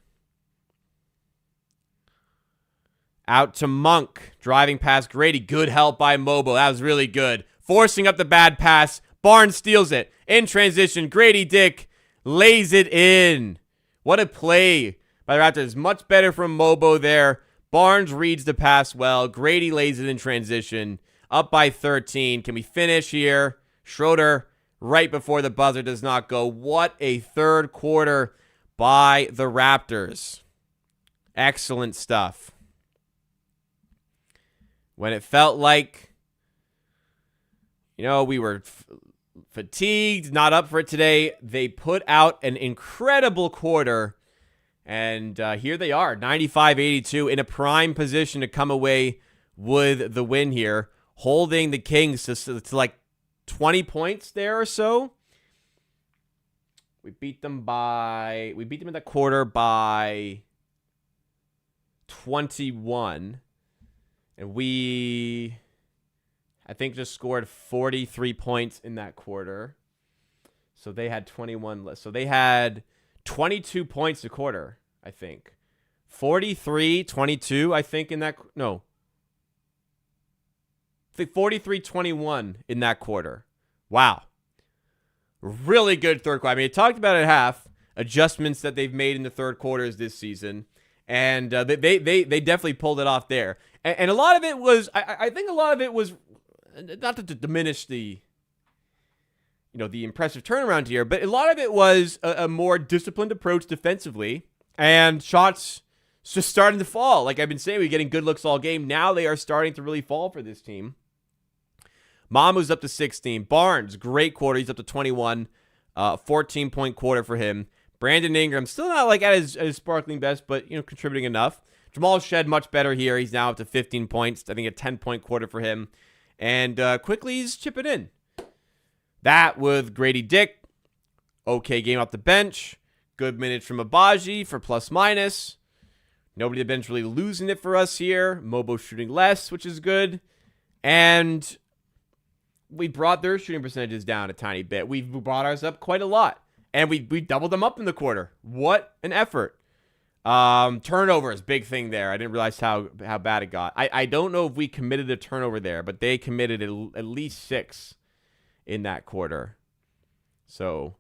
Out to Monk. Driving past Grady. Good help by Mobo. That was really good. Forcing up the bad pass. Barnes steals it. In transition, Grady Dick lays it in. What a play by the Raptors. Much better from Mobo there. Barnes reads the pass well. Grady lays it in transition. Up by 13. Can we finish here? Schroeder right before the buzzer does not go. What a third quarter by the Raptors. Excellent stuff. When it felt like, we were fatigued, not up for it today, they put out an incredible quarter. And here they are, 95-82, in a prime position to come away with the win here, holding the Kings to like 20 points there or so. We beat them in the quarter by 21. And I think, just scored 43 points in that quarter. So they had 21 less. So they had 22 points a quarter, I think. 43-22, I think, in that. No. I think 43-21 in that quarter. Wow. Really good third quarter. I mean, I talked about it at half, adjustments that they've made in the third quarters this season. And they definitely pulled it off there. And a lot of it was, I think a lot of it was, not to diminish the impressive turnaround here, but a lot of it was a more disciplined approach defensively, and shots just starting to fall. Like I've been saying, we're getting good looks all game. Now they are starting to really fall for this team. Mamu's up to 16. Barnes, great quarter. He's up to 21. 14-point quarter for him. Brandon Ingram, still not like at his sparkling best, but contributing enough. Jamal Shed, much better here. He's now up to 15 points. I think a 10-point quarter for him. And quickly he's chipping in. That with Grady Dick. Okay game off the bench. Good minutes from Abaji for plus-minus. Nobody at the bench really losing it for us here. Mobo shooting less, which is good. And we brought their shooting percentages down a tiny bit. We brought ours up quite a lot. And we doubled them up in the quarter. What an effort. Turnovers, big thing there. I didn't realize how bad it got. I don't know if we committed a turnover there, but they committed at least 6 in that quarter. So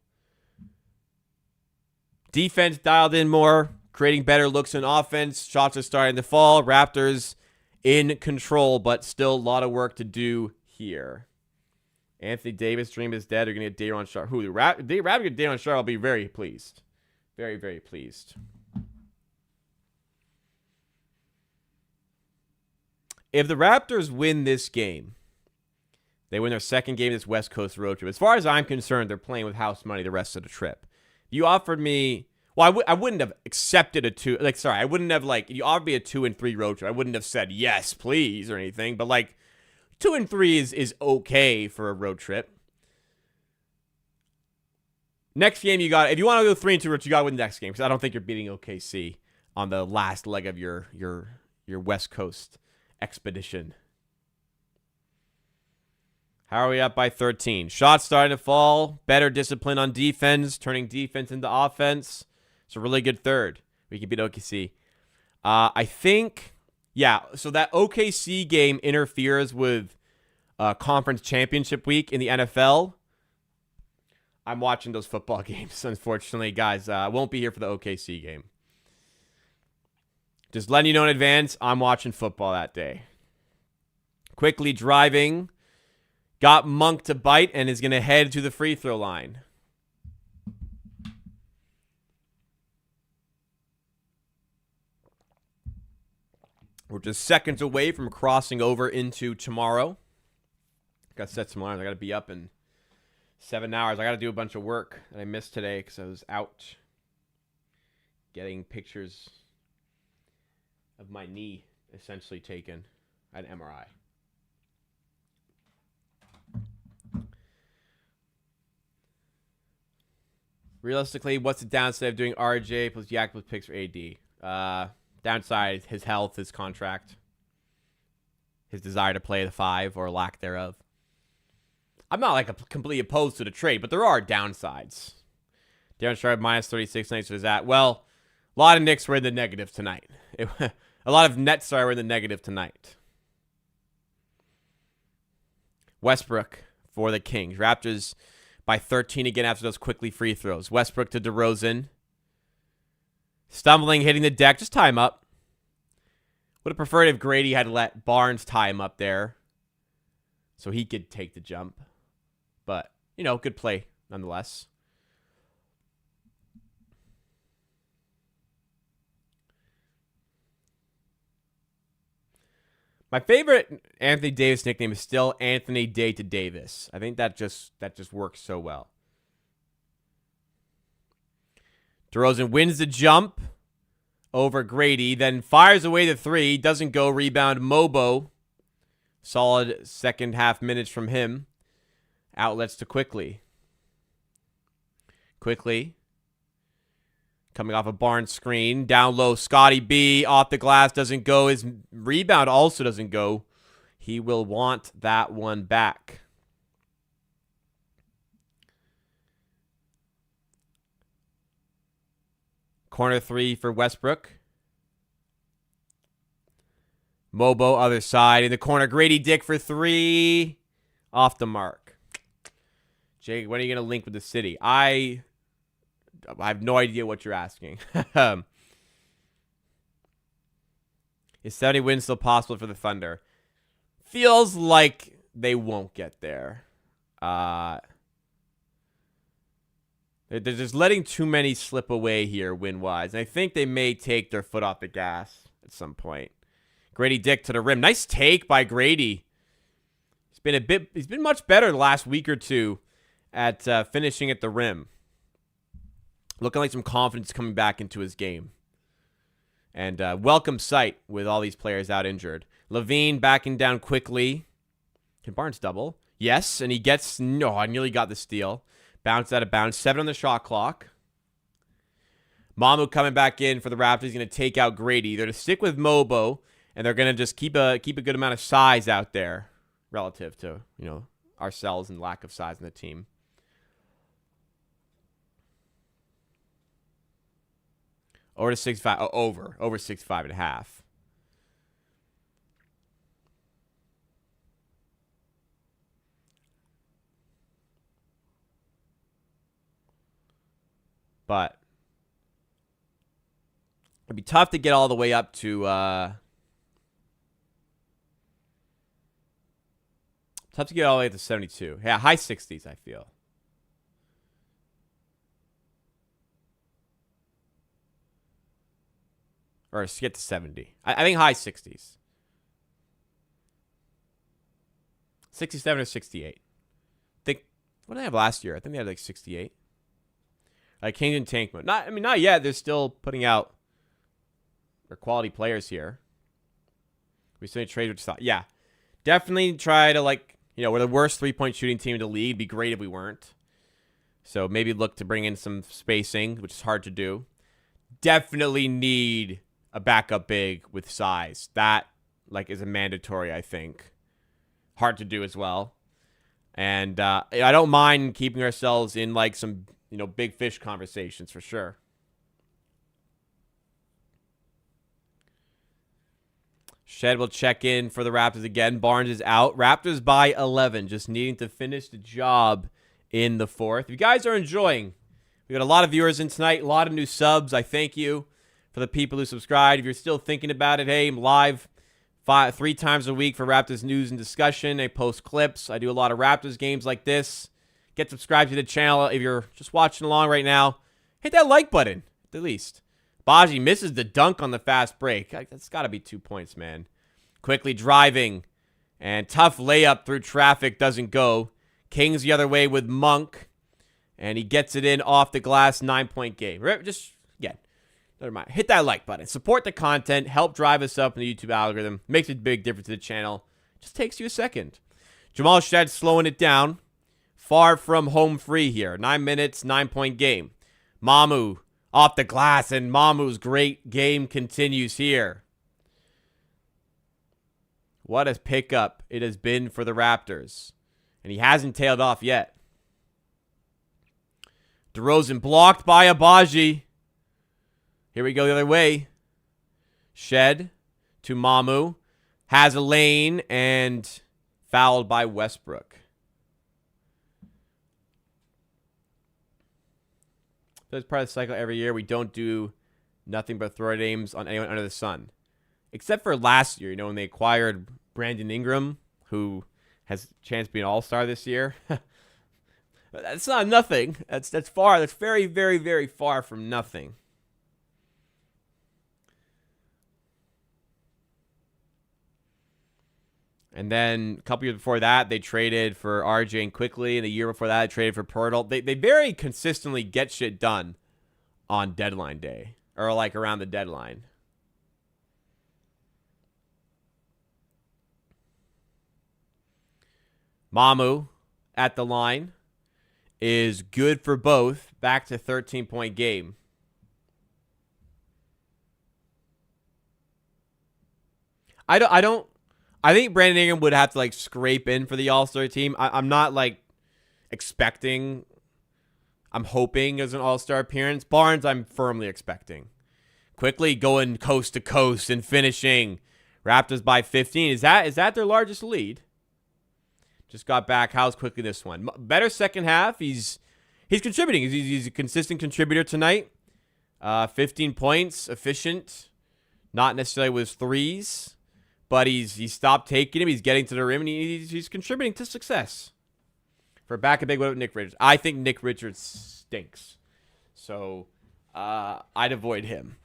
defense dialed in more, creating better looks in offense. Shots are starting to fall. Raptors in control, but still a lot of work to do here. Anthony Davis, dream is dead. They're going to get Daron Sharp. Who? Raptors get Daron Sharp. I'll be very pleased. Very, very pleased. If the Raptors win this game, they win their second game of this West Coast road trip. As far as I'm concerned, they're playing with house money the rest of the trip. You offered me, I wouldn't have accepted a 2. I wouldn't have you offered me a 2-3 road trip. I wouldn't have said yes, please, or anything. But 2-3 is okay for a road trip. Next game, if you want to go 3-2, you got to win the next game, because I don't think you're beating OKC on the last leg of your West Coast expedition. How are we up by 13? Shots starting to fall. Better discipline on defense, turning defense into offense. It's a really good third. We can beat OKC. I think, so that OKC game interferes with conference championship week in the NFL. I'm watching those football games, unfortunately, guys. I won't be here for the OKC game. Just letting you know in advance, I'm watching football that day. Quickly driving. Got Monk to bite and is going to head to the free throw line. We're just seconds away from crossing over into tomorrow. Got set some alarms. I got to be up in 7 hours. I got to do a bunch of work that I missed today because I was out getting pictures of my knee essentially taken at MRI. Realistically, what's the downside of doing RJ plus Yak plus picks for AD? Downside, his health, his contract, his desire to play the 5 or lack thereof. I'm not completely opposed to the trade, but there are downsides. Darren Sharp minus 36 nights for that. Well, a lot of Knicks were in the negative tonight. A lot of Nets were in the negative tonight. Westbrook for the Kings. Raptors by 13 again after those quickly free throws. Westbrook to DeRozan. Stumbling, hitting the deck. Just tie him up. Would have preferred if Grady had let Barnes tie him up there so he could take the jump. But, good play nonetheless. My favorite Anthony Davis nickname is still Anthony Day to Davis. I think that just works so well. DeRozan wins the jump over Grady, then fires away the three. Doesn't go. Rebound, Mobo. Solid second half minutes from him. Outlets to Quickly. Quickly. Coming off a Barnes screen. Down low, Scotty B. Off the glass, doesn't go. His rebound also doesn't go. He will want that one back. Corner three for Westbrook. Mobo, other side. In the corner, Grady Dick for three. Off the mark. Jake, when are you going to link with the city? I have no idea what you're asking. Is 70 wins still possible for the Thunder? Feels like they won't get there. They're just letting too many slip away here win-wise. And I think they may take their foot off the gas at some point. Grady Dick to the rim. Nice take by Grady. He's been much better the last week or two at finishing at the rim. Looking like some confidence coming back into his game. And welcome sight with all these players out injured. Levine backing down quickly. Can Barnes double? Yes, and he gets... No, I nearly got the steal. Bounce out of bounds. 7 on the shot clock. Mamu coming back in for the Raptors. He's going to take out Grady. They're going to stick with Mobo, and they're going to just keep a good amount of size out there relative to, ourselves and lack of size in the team. Over to 6'5". Oh, over 6'5.5". But it'd be tough to get all the way up to tough to get all the way up to 72. Yeah, high 60s, I feel. Or get to 70. I think high 60s. 67 or 68. What did I have last year? I think they had like 68. Like Kings and tank mode. Not yet. They're still putting out their quality players here. We still need to trade, which thought. Yeah. Definitely try to, we're the worst three-point shooting team in the league. It'd be great if we weren't. So maybe look to bring in some spacing, which is hard to do. Definitely need a backup big with size. That, is a mandatory, I think. Hard to do as well. And I don't mind keeping ourselves in, some, big fish conversations for sure. Shed will check in for the Raptors again. Barnes is out. Raptors by 11, just needing to finish the job in the fourth. If you guys are enjoying, we got a lot of viewers in tonight, a lot of new subs. I thank you for the people who subscribed. If you're still thinking about it, hey, I'm live 3 times a week for Raptors news and discussion. I post clips. I do a lot of Raptors games like this. Get subscribed to the channel. If you're just watching along right now, hit that like button, at the least. Baji misses the dunk on the fast break. That's got to be 2 points, man. Quickly driving. And tough layup through traffic doesn't go. Kings the other way with Monk. And he gets it in off the glass. 9-point game. Just, again, never mind. Hit that like button. Support the content. Help drive us up in the YouTube algorithm. Makes a big difference to the channel. Just takes you a second. Jamal Shed slowing it down. Far from home free here. 9 minutes, 9-point game. Mamu off the glass, and Mamu's great game continues here. What a pickup it has been for the Raptors. And he hasn't tailed off yet. DeRozan blocked by Abaji. Here we go the other way. Shed to Mamu. Has a lane and fouled by Westbrook. That's part of the cycle every year. We don't do nothing but throw names on anyone under the sun. Except for last year, when they acquired Brandon Ingram, who has a chance to be an all-star this year. That's not nothing. That's far. That's very, very, very far from nothing. And then a couple years before that, they traded for RJ and Quickly. And the year before that, they traded for Pirtle. They very consistently get shit done on deadline day. Or like around the deadline. Mamu at the line is good for both. Back to 13-point game. I think Brandon Ingram would have to like scrape in for the All-Star team. I'm not like expecting. I'm hoping as an All-Star appearance. Barnes, I'm firmly expecting. Quickly going coast to coast and finishing. Raptors by 15. Is that their largest lead? Just got back. How's Quickly this one? Better second half. He's contributing. He's a consistent contributor tonight. 15 points, efficient. Not necessarily with his threes, but he's stopped taking him. He's getting to the rim, and he's contributing to success. For back a big one with Nick Richards. I think Nick Richards stinks. So I'd avoid him.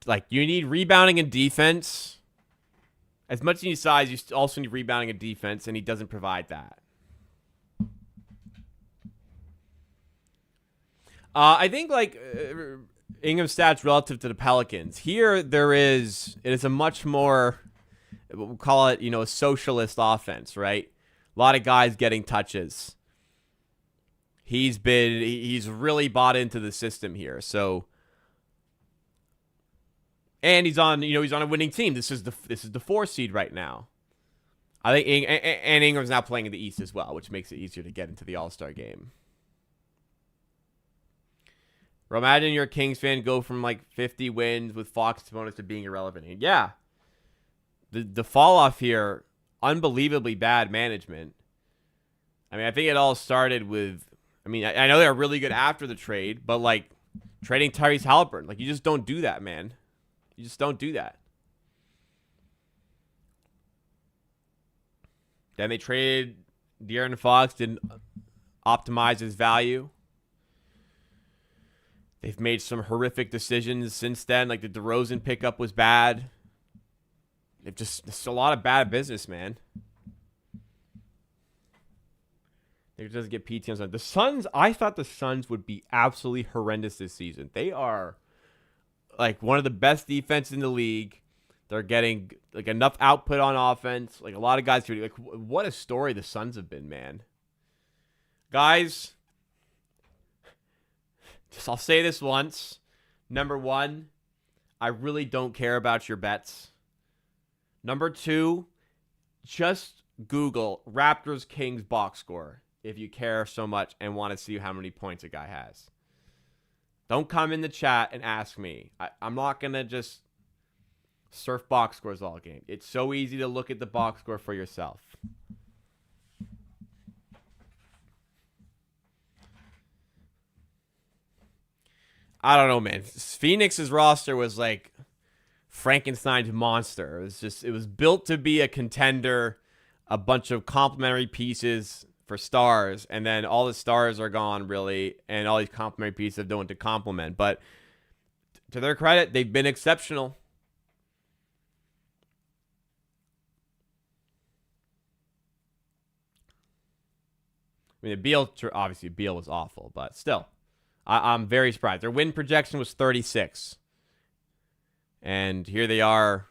Like, you need rebounding and defense. As much as you need size, you also need rebounding and defense, and he doesn't provide that. I think, like, Ingram's stats relative to the Pelicans. Here, it is a much more, we'll call it, a socialist offense, right? A lot of guys getting touches. He's really bought into the system here. So, and he's on a winning team. This is the 4 seed right now. I think and Ingram's now playing in the East as well, which makes it easier to get into the All-Star game. Bro, imagine you're a Kings fan, go from like 50 wins with Fox bonus to being irrelevant. And yeah, the fall off here, unbelievably bad management. I mean, I think it all started with. I mean, I know they were really good after the trade, but like trading Tyrese Haliburton, like you just don't do that, man. You just don't do that. Then they traded De'Aaron Fox, didn't optimize his value. They've made some horrific decisions since then. Like the DeRozan pickup was bad. It's a lot of bad business, man. It doesn't get PT on the Suns. I thought the Suns would be absolutely horrendous this season. They are like one of the best defenses in the league. They're getting like enough output on offense. Like a lot of guys, like what a story the Suns have been, man. Guys, I'll say this once. Number 1, I really don't care about your bets. Number 2, just Google Raptors Kings box score if you care so much and want to see how many points a guy has. Don't come in the chat and ask me. I'm not going to just surf box scores all game. It's so easy to look at the box score for yourself. I don't know, man. Phoenix's roster was like Frankenstein's monster. It was built to be a contender, a bunch of complementary pieces for stars, and then all the stars are gone, really, and all these complementary pieces have no one to complement. But to their credit, they've been exceptional. I mean, obviously Beal was awful, but still. I'm very surprised. Their win projection was 36. And here they are.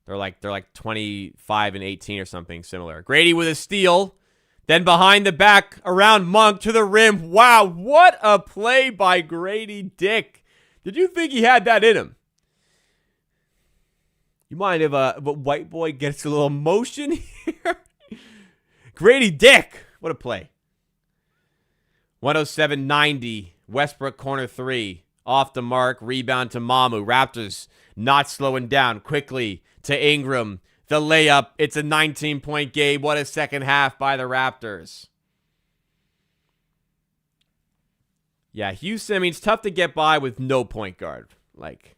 They're like 25 and 18 or something similar. Grady with a steal. Then behind the back, around Monk to the rim. Wow, what a play by Grady Dick. Did you think he had that in him? You mind if a white boy gets a little motion here? Grady Dick. What a play. 107-90. Westbrook corner 3. Off the mark. Rebound to Mamu. Raptors not slowing down. Quickly to Ingram. The layup. It's a 19-point game. What a second half by the Raptors. Yeah, Houston, I mean, it's tough to get by with no point guard. Like,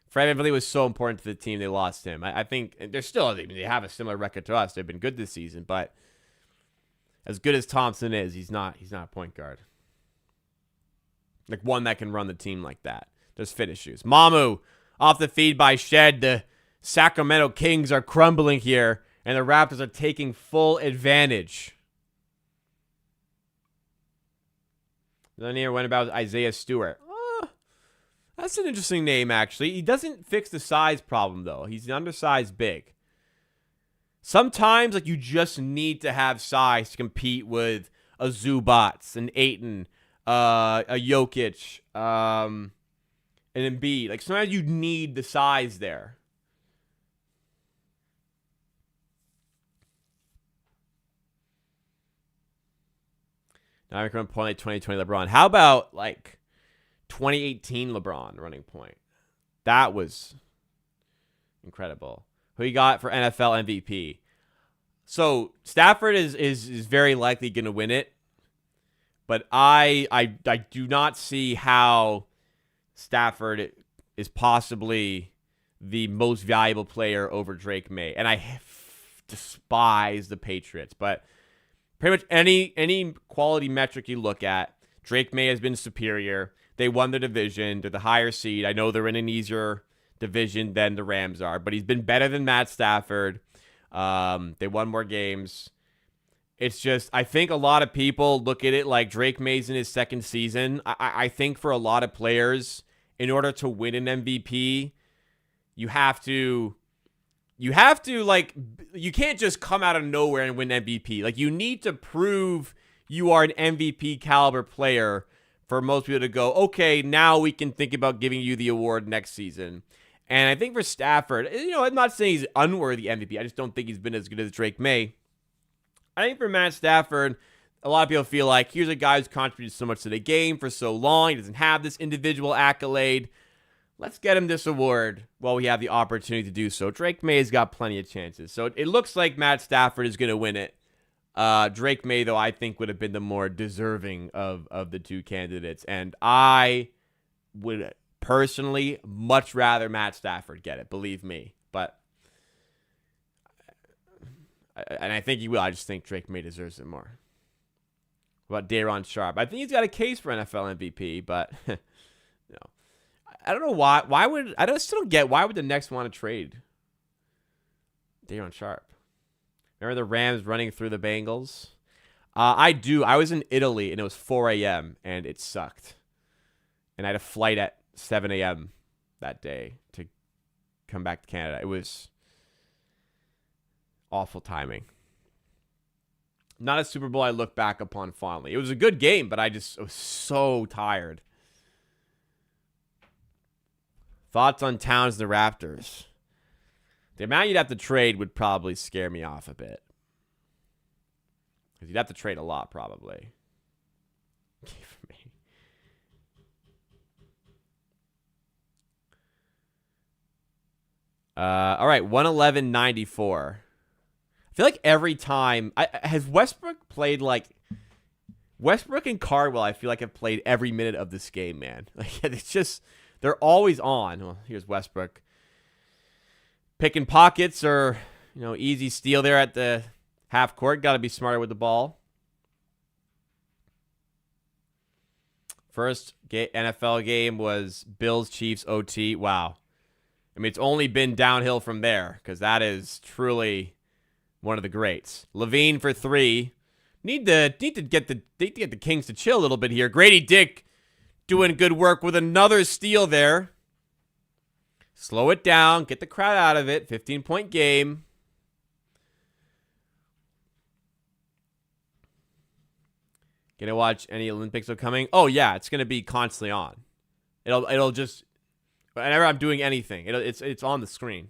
Fred VanVleet was so important to the team, they lost him. I think they have a similar record to us. They've been good this season, but As good as Thompson is, he's not a point guard. Like one that can run the team like that. There's fit issues. Mamu off the feed by Shed. The Sacramento Kings are crumbling here, and the Raptors are taking full advantage. Then here went about Isaiah Stewart. That's an interesting name, actually. He doesn't fix the size problem, though. He's an undersized big. Sometimes, like, you just need to have size to compete with a Zubats, an Ayton, a Jokic, an Embiid. Like, sometimes you need the size there. Now I'm going to point at 2020 LeBron. How about, like, 2018 LeBron running point? That was incredible. Who you got for NFL MVP? So Stafford is very likely going to win it, but I do not see how Stafford is possibly the most valuable player over Drake May, and I despise the Patriots. But pretty much any quality metric you look at, Drake May has been superior. They won the division. They're the higher seed. I know they're in an easier division than the Rams are, but he's been better than Matt Stafford. They won more games. It's just, I think a lot of people look at it like Drake May's in his second season. I think for a lot of players, in order to win an MVP, you have to like, you can't just come out of nowhere and win MVP. Like, you need to prove you are an MVP caliber player for most people to go, okay, now we can think about giving you the award next season. And I think for Stafford, I'm not saying he's unworthy MVP. I just don't think he's been as good as Drake May. I think for Matt Stafford, a lot of people feel like here's a guy who's contributed so much to the game for so long. He doesn't have this individual accolade. Let's get him this award while we have the opportunity to do so. Drake May has got plenty of chances. So it looks like Matt Stafford is going to win it. Drake May, though, I think would have been the more deserving of the two candidates. And I would personally much rather Matt Stafford get it, believe me. And I think he will. I just think Drake May deserves it more. What about Daron Sharp? I think he's got a case for NFL MVP, but I don't know why. Still don't get why would the Knicks want to trade Daron Sharp? Remember the Rams running through the Bengals? I do. I was in Italy, and it was 4 a.m., and it sucked. And I had a flight at 7 a.m. that day to come back to Canada. It was awful timing. Not a Super Bowl I look back upon fondly. It was a good game, but I was so tired. Thoughts on Towns and the Raptors? The amount you'd have to trade would probably scare me off a bit. Because you'd have to trade a lot, probably. For me. All right, 111.94. I feel like every time... has Westbrook played like... Westbrook and Cardwell, I feel like, have played every minute of this game, man. Like, it's just... They're always on. Well, here's Westbrook. Picking pockets or, easy steal there at the half court. Got to be smarter with the ball. First NFL game was Bills-Chiefs OT. Wow. I mean, it's only been downhill from there because that is truly one of the greats. Levine for three. Need to get the Kings to chill a little bit here. Grady Dick doing good work with another steal there. Slow it down. Get the crowd out of it. 15-point game. Gonna watch any Olympics are coming? Oh, yeah. It's going to be constantly on. It'll just... Whenever I'm doing anything, it's on the screen.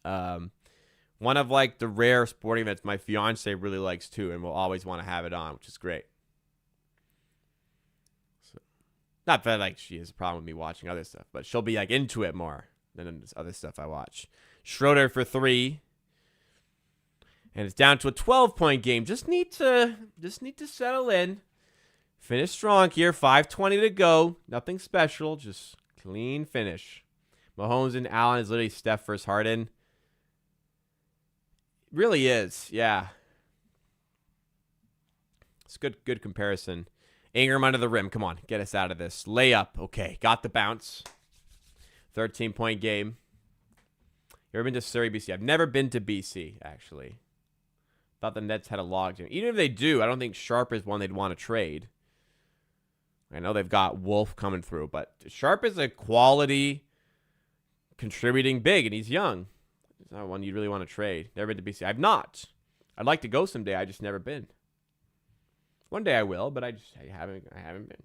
One of, like, the rare sporting events my fiance really likes, too, and will always want to have it on, which is great. So, not that, like, she has a problem with me watching other stuff, but she'll be, like, into it more than this other stuff I watch. Schroeder for three. And it's down to a 12-point game. Just need to settle in. Finish strong here. 5:20 to go. Nothing special. Just clean finish. Mahomes and Allen is literally Steph versus Harden. Really is. Yeah. It's good comparison. Ingram under the rim. Come on, get us out of this. Layup. Okay, got the bounce. 13-point game. You ever been to Surrey, BC? I've never been to BC, actually. Thought the Nets had a log jam. Even if they do, I don't think Sharp is one they'd want to trade. I know they've got Wolf coming through, but Sharp is a quality contributing big, and he's young. He's not one you'd really want to trade. Never been to BC. I've not. I'd like to go someday. I just never been. One day I will, but I haven't been.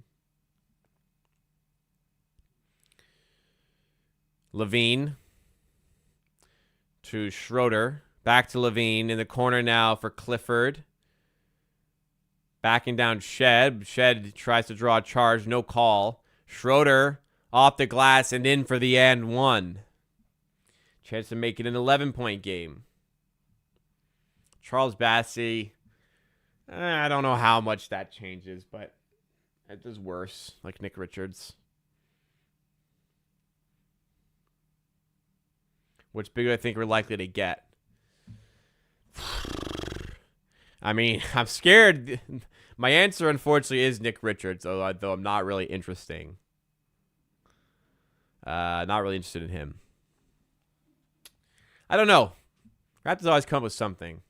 Levine to Schroeder. Back to Levine in the corner now for Clifford. Backing down Shed. Shed tries to draw a charge. No call. Schroeder off the glass and in for the and one. Chance to make it an 11-point game. Charles Bassey. I don't know how much that changes, but it is worse. Like Nick Richards. Which big do I think we're likely to get? I mean, I'm scared. My answer, unfortunately, is Nick Richards, though I'm not really interested. Not really interested in him. I don't know. Raptors always come up with something.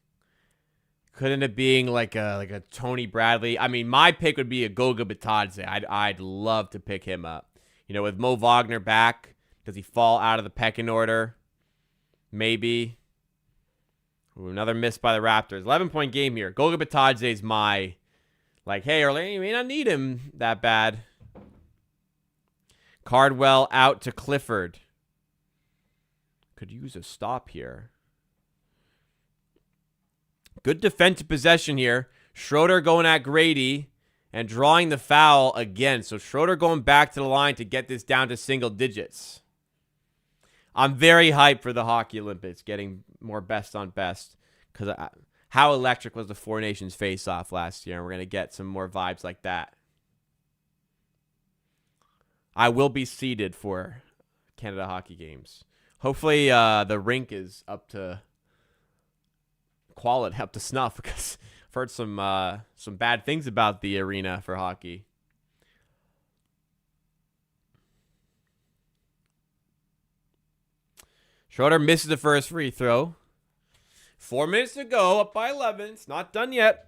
Could end up being like a Tony Bradley. I mean, my pick would be a Goga Bitadze. I'd love to pick him up. You know, with Mo Wagner back, does he fall out of the pecking order? Maybe. Ooh, another miss by the Raptors. 11-point game here. Goga Bitadze is my, like, hey, early, you may not need him that bad. Cardwell out to Clifford. Could use a stop here. Good defensive possession here. Schroeder going at Grady and drawing the foul again. So Schroeder going back to the line to get this down to single digits. I'm very hyped for the Hockey Olympics, getting more best on best. Because how electric was the Four Nations face-off last year? And we're going to get some more vibes like that. I will be seated for Canada Hockey Games. Hopefully the rink is up to quality, up to snuff, because I've heard some bad things about the arena for hockey. Schroeder misses the first free throw. 4 minutes to go, up by 11. It's not done yet.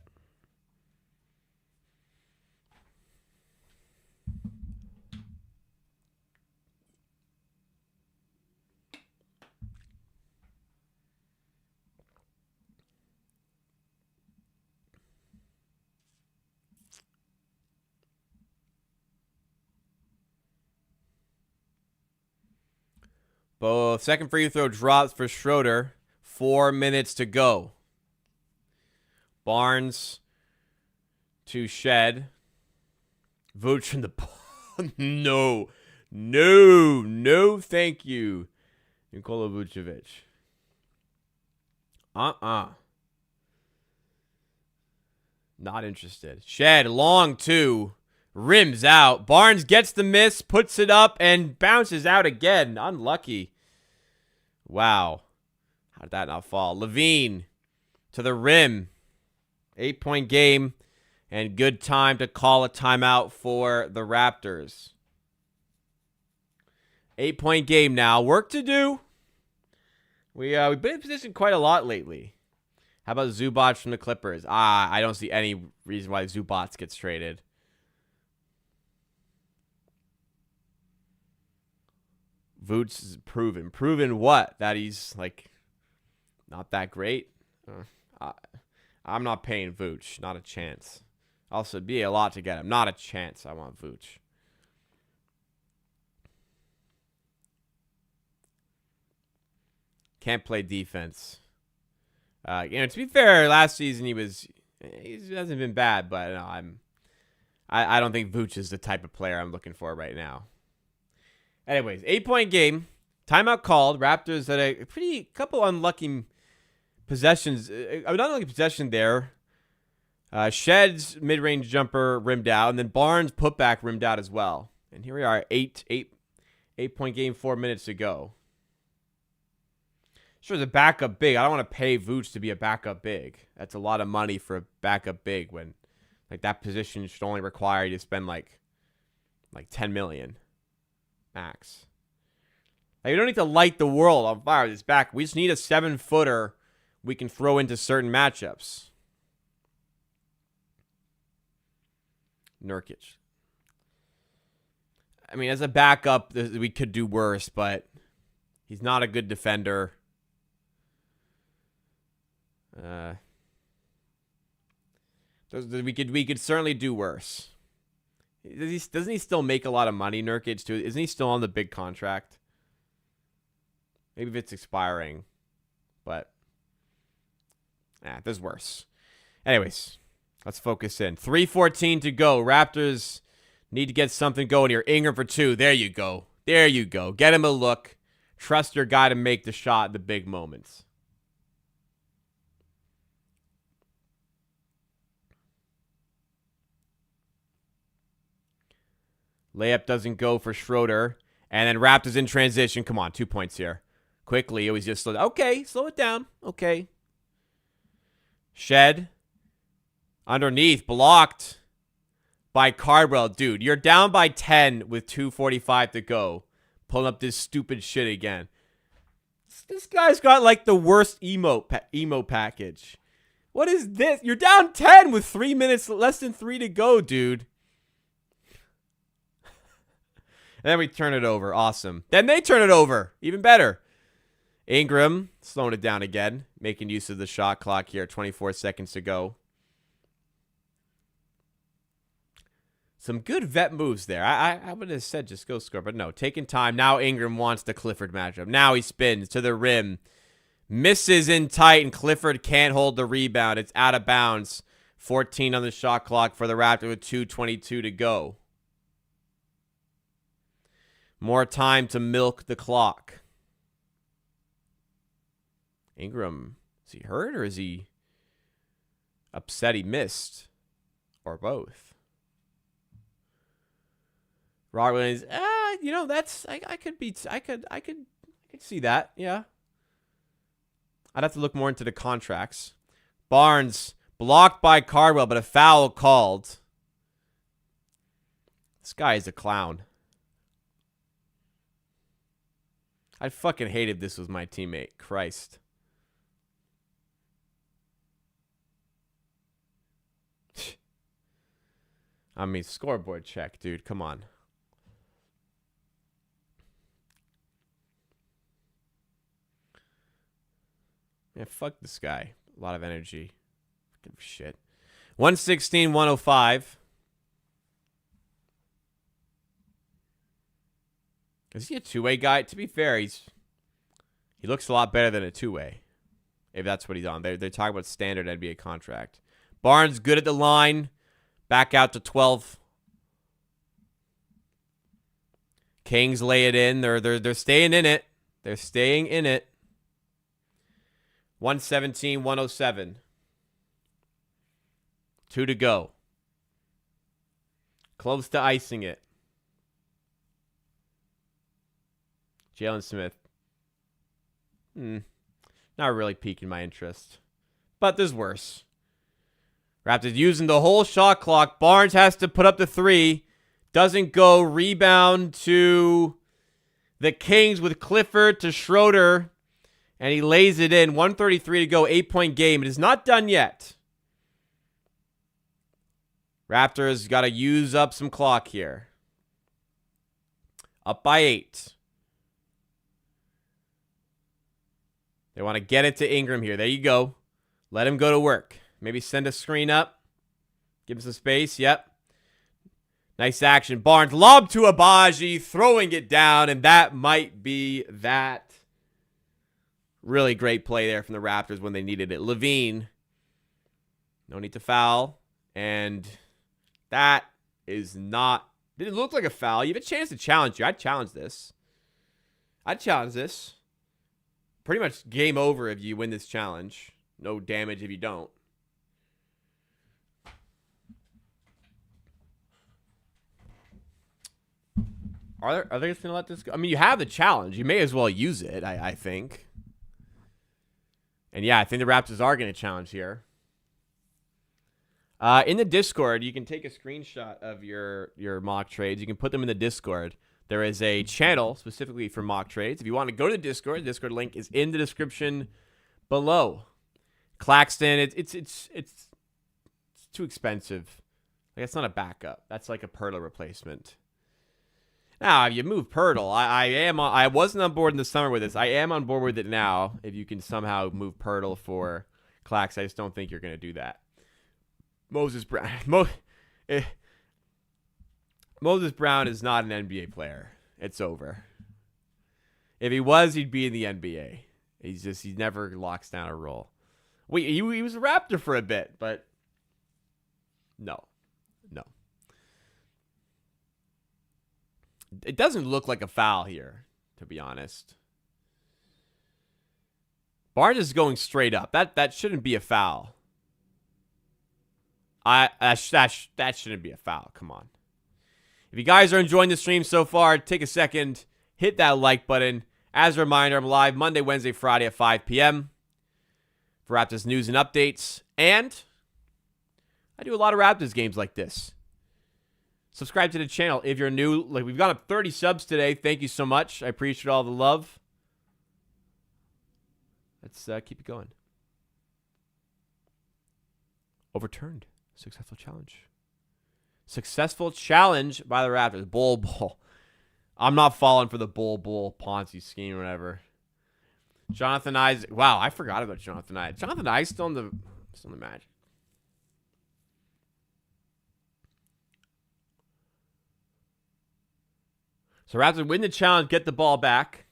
Both second free throw drops for Schroeder. 4 minutes to go. Barnes to Shed. Vooch from the ball. No, thank you, Nikola Vucevic. Not interested. Shed, long two. Rims out. Barnes gets the miss, puts it up, and bounces out again. Unlucky. Wow. How did that not fall? Levine to the rim. 8-point game. And good time to call a timeout for the Raptors. 8-point game now. Work to do. We've been in position quite a lot lately. How about Zubac from the Clippers? I don't see any reason why Zubac gets traded. Vooch is proven. Proven what? That he's, like, not that great? I'm not paying Vooch. Not a chance. Also, it'd be a lot to get him. Not a chance. I want Vooch. Can't play defense. To be fair, last season he hasn't been bad, but no, I don't think Vooch is the type of player I'm looking for right now. Anyways, 8-point game. Timeout called. Raptors had a pretty couple unlucky possessions. Not unlucky possession there. Shed's mid-range jumper rimmed out, and then Barnes putback rimmed out as well. And here we are, 8-point game, 4 minutes to go. Sure, it's a backup big. I don't want to pay Vooch to be a backup big. That's a lot of money for a backup big when Like, that position should only require you to spend, like $10 million max. Like, you don't need to light the world on fire with this back. We just need a 7-footer we can throw into certain matchups. Nurkic. I mean, as a backup, we could do worse, but he's not a good defender. We could certainly do worse. Doesn't he still make a lot of money, Nurkic, too? Isn't he still on the big contract? Maybe if it's expiring. But, there's worse. Anyways, let's focus in. 3:14 to go. Raptors need to get something going here. Ingram for 2. There you go. There you go. Get him a look. Trust your guy to make the shot in the big moments. Layup doesn't go for Schroeder. And then Raptors in transition. Come on, 2 points here. Quickly, it was just, okay, slow it down. Okay. Shed. Underneath, blocked by Cardwell. Dude, you're down by 10 with 2:45 to go. Pulling up this stupid shit again. This guy's got like the worst emo package. What is this? You're down 10 with 3 minutes, less than 3 to go, dude. And then we turn it over. Awesome. Then they turn it over. Even better. Ingram slowing it down again. Making use of the shot clock here. 24 seconds to go. Some good vet moves there. I would have said just go score. But no. Taking time. Now Ingram wants the Clifford matchup. Now he spins to the rim. Misses in tight. And Clifford can't hold the rebound. It's out of bounds. 14 on the shot clock for the Raptors with 2:22 to go. More time to milk the clock. Ingram, is he hurt or is he upset he missed? Or both? Rollins, that's I could see that, yeah. I'd have to look more into the contracts. Barnes blocked by Cardwell, but a foul called. This guy is a clown. I'd fucking hate if this was my teammate. Christ. I mean, scoreboard check, dude. Come on. Man, fuck this guy. A lot of energy. Fucking shit. 116-105. Is he a two-way guy? To be fair, he looks a lot better than a two-way. If that's what he's on. They're talking about standard NBA contract. Barnes good at the line. Back out to 12. Kings lay it in. They're staying in it. They're staying in it. 117-107. 2 to go. Close to icing it. Jalen Smith. Not really piquing my interest. But there's worse. Raptors using the whole shot clock. Barnes has to put up the 3. Doesn't go. Rebound to the Kings with Clifford to Schroeder. And he lays it in. 1:33 to go. 8-point game. It is not done yet. Raptors got to use up some clock here. Up by 8. They want to get it to Ingram here. There you go. Let him go to work. Maybe send a screen up. Give him some space. Yep. Nice action. Barnes lob to Abaji, throwing it down, and that might be that. Really great play there from the Raptors when they needed it. Levine. No need to foul. And that is not. Didn't look like a foul. You have a chance to challenge you. I'd challenge this. Pretty much game over if you win this challenge. No damage if you don't. Are they just going to let this go? I mean, you have the challenge. You may as well use it, I think. And yeah, I think the Raptors are going to challenge here. In the Discord, you can take a screenshot of your mock trades. You can put them in the Discord. There is a channel specifically for mock trades. If you want to go to Discord, the Discord link is in the description below. Claxton, it's too expensive. Like, it's not a backup. That's like a Pirtle replacement. Now, if you move Pirtle, I wasn't on board in the summer with this. I am on board with it now. If you can somehow move Pirtle for Clax, I just don't think you're going to do that. Moses Brown. Moses Brown is not an NBA player. It's over. If he was, he'd be in the NBA. He never locks down a role. He was a Raptor for a bit, but no. It doesn't look like a foul here, to be honest. Barnes is going straight up. That shouldn't be a foul. That shouldn't be a foul. Come on. If you guys are enjoying the stream so far, take a second, hit that like button. As a reminder, I'm live Monday, Wednesday, Friday at 5 p.m. for Raptors news and updates. And I do a lot of Raptors games like this. Subscribe to the channel if you're new. Like, we've got up 30 subs today. Thank you so much. I appreciate all the love. Let's keep it going. Overturned. Successful challenge. Successful challenge by the Raptors. Bull. I'm not falling for the bull Ponzi scheme or whatever. Jonathan Isaac. Wow, I forgot about Jonathan Isaac. Jonathan Isaac still in the Magic. So Raptors win the challenge, get the ball back.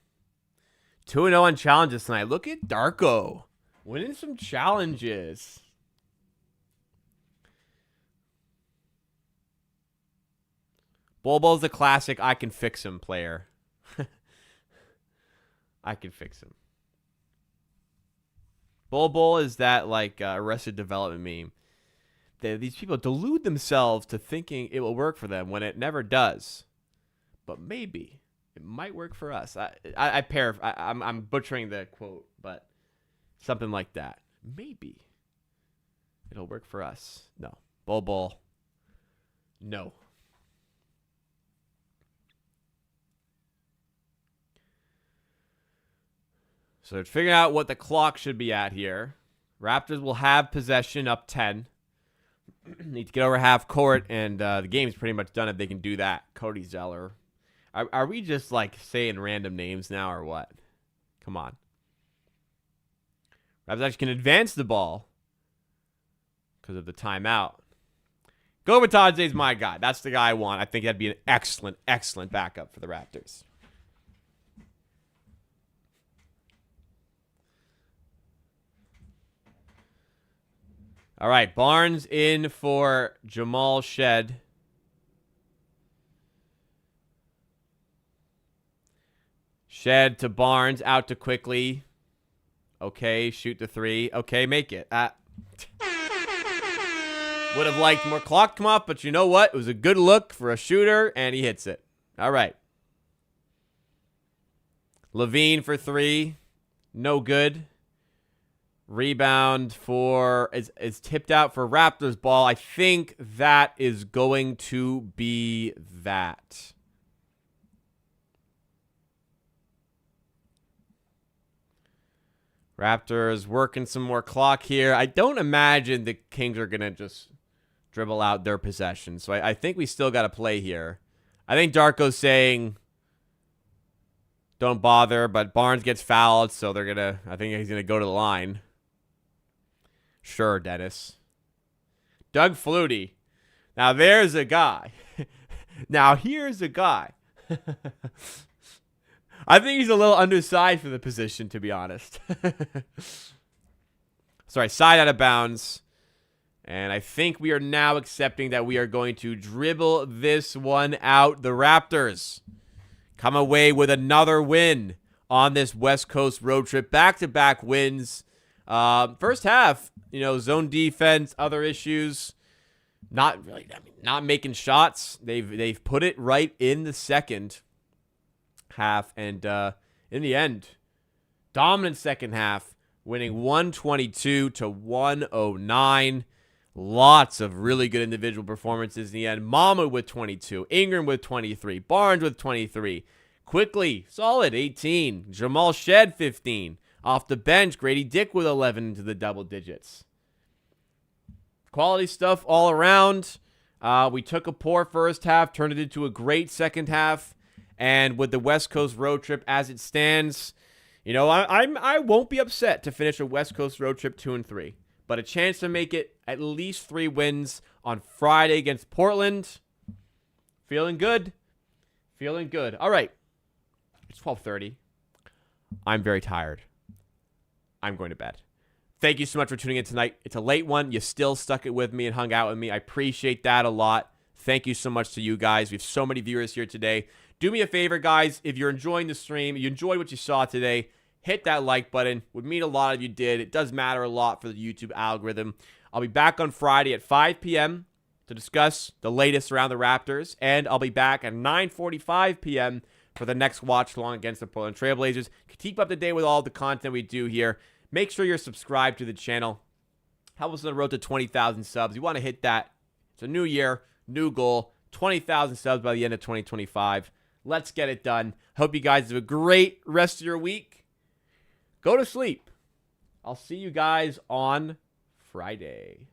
2-0 on challenges tonight. Look at Darko winning some challenges. Bulbul's the classic I can fix him player. I can fix him. Bulbul is that like Arrested Development meme. These people delude themselves to thinking it will work for them when it never does. But maybe it might work for us. I'm butchering the quote, but something like that. Maybe it'll work for us. No. Bulbul. No. So they're figuring out what the clock should be at here. Raptors will have possession up 10. Need to get over half court, and the game's pretty much done if they can do that. Cody Zeller. Are we just like saying random names now or what? Come on. Raptors actually can advance the ball because of the timeout. Gobertadze's my guy. That's the guy I want. I think that'd be an excellent, excellent backup for the Raptors. All right, Barnes in for Jamal Shed. Shed to Barnes, out to Quickly. Okay, shoot the three. Okay, make it. Would have liked more clock come up, but you know what? It was a good look for a shooter, and he hits it. All right. Levine for three. No good. Rebound is tipped out for Raptors ball. I think that is going to be that. Raptors working some more clock here. I don't imagine the Kings are going to just dribble out their possession. So I think we still got to play here. I think Darko's saying don't bother, but Barnes gets fouled, so I think he's going to go to the line. Sure, Dennis. Doug Flutie. Now there's a guy. Now here's a guy. I think he's a little undersized for the position, to be honest. Sorry, side out of bounds. And I think we are now accepting that we are going to dribble this one out. The Raptors come away with another win on this West Coast road trip. Back-to-back wins. First half, zone defense, other issues. Not really, not making shots. They've put it right in the second half, and in the end, dominant second half, winning 122 to 109. Lots of really good individual performances in the end. Mama with 22, Ingram with 23, Barnes with 23. Quickly, solid 18. Jamal Shed 15. Off the bench, Grady Dick with 11 into the double digits. Quality stuff all around. We took a poor first half, turned it into a great second half. And with the West Coast road trip as it stands, you know, I won't be upset to finish a West Coast road trip 2-3. But a chance to make it at least 3 wins on Friday against Portland. Feeling good. Feeling good. All right. It's 12:30. I'm very tired. I'm going to bed. Thank you so much for tuning in tonight. It's a late one. You still stuck it with me and hung out with me. I appreciate that a lot. Thank you so much to you guys. We have so many viewers here today. Do me a favor, guys. If you're enjoying the stream, you enjoyed what you saw today, hit that like button. Would mean a lot if you did. It does matter a lot for the YouTube algorithm. I'll be back on Friday at 5 p.m. to discuss the latest around the Raptors. And I'll be back at 9:45 p.m. for the next watch along against the Portland Trailblazers. Keep up to date with all the content we do here. Make sure you're subscribed to the channel. Help us on the road to 20,000 subs. You want to hit that. It's a new year, new goal. 20,000 subs by the end of 2025. Let's get it done. Hope you guys have a great rest of your week. Go to sleep. I'll see you guys on Friday.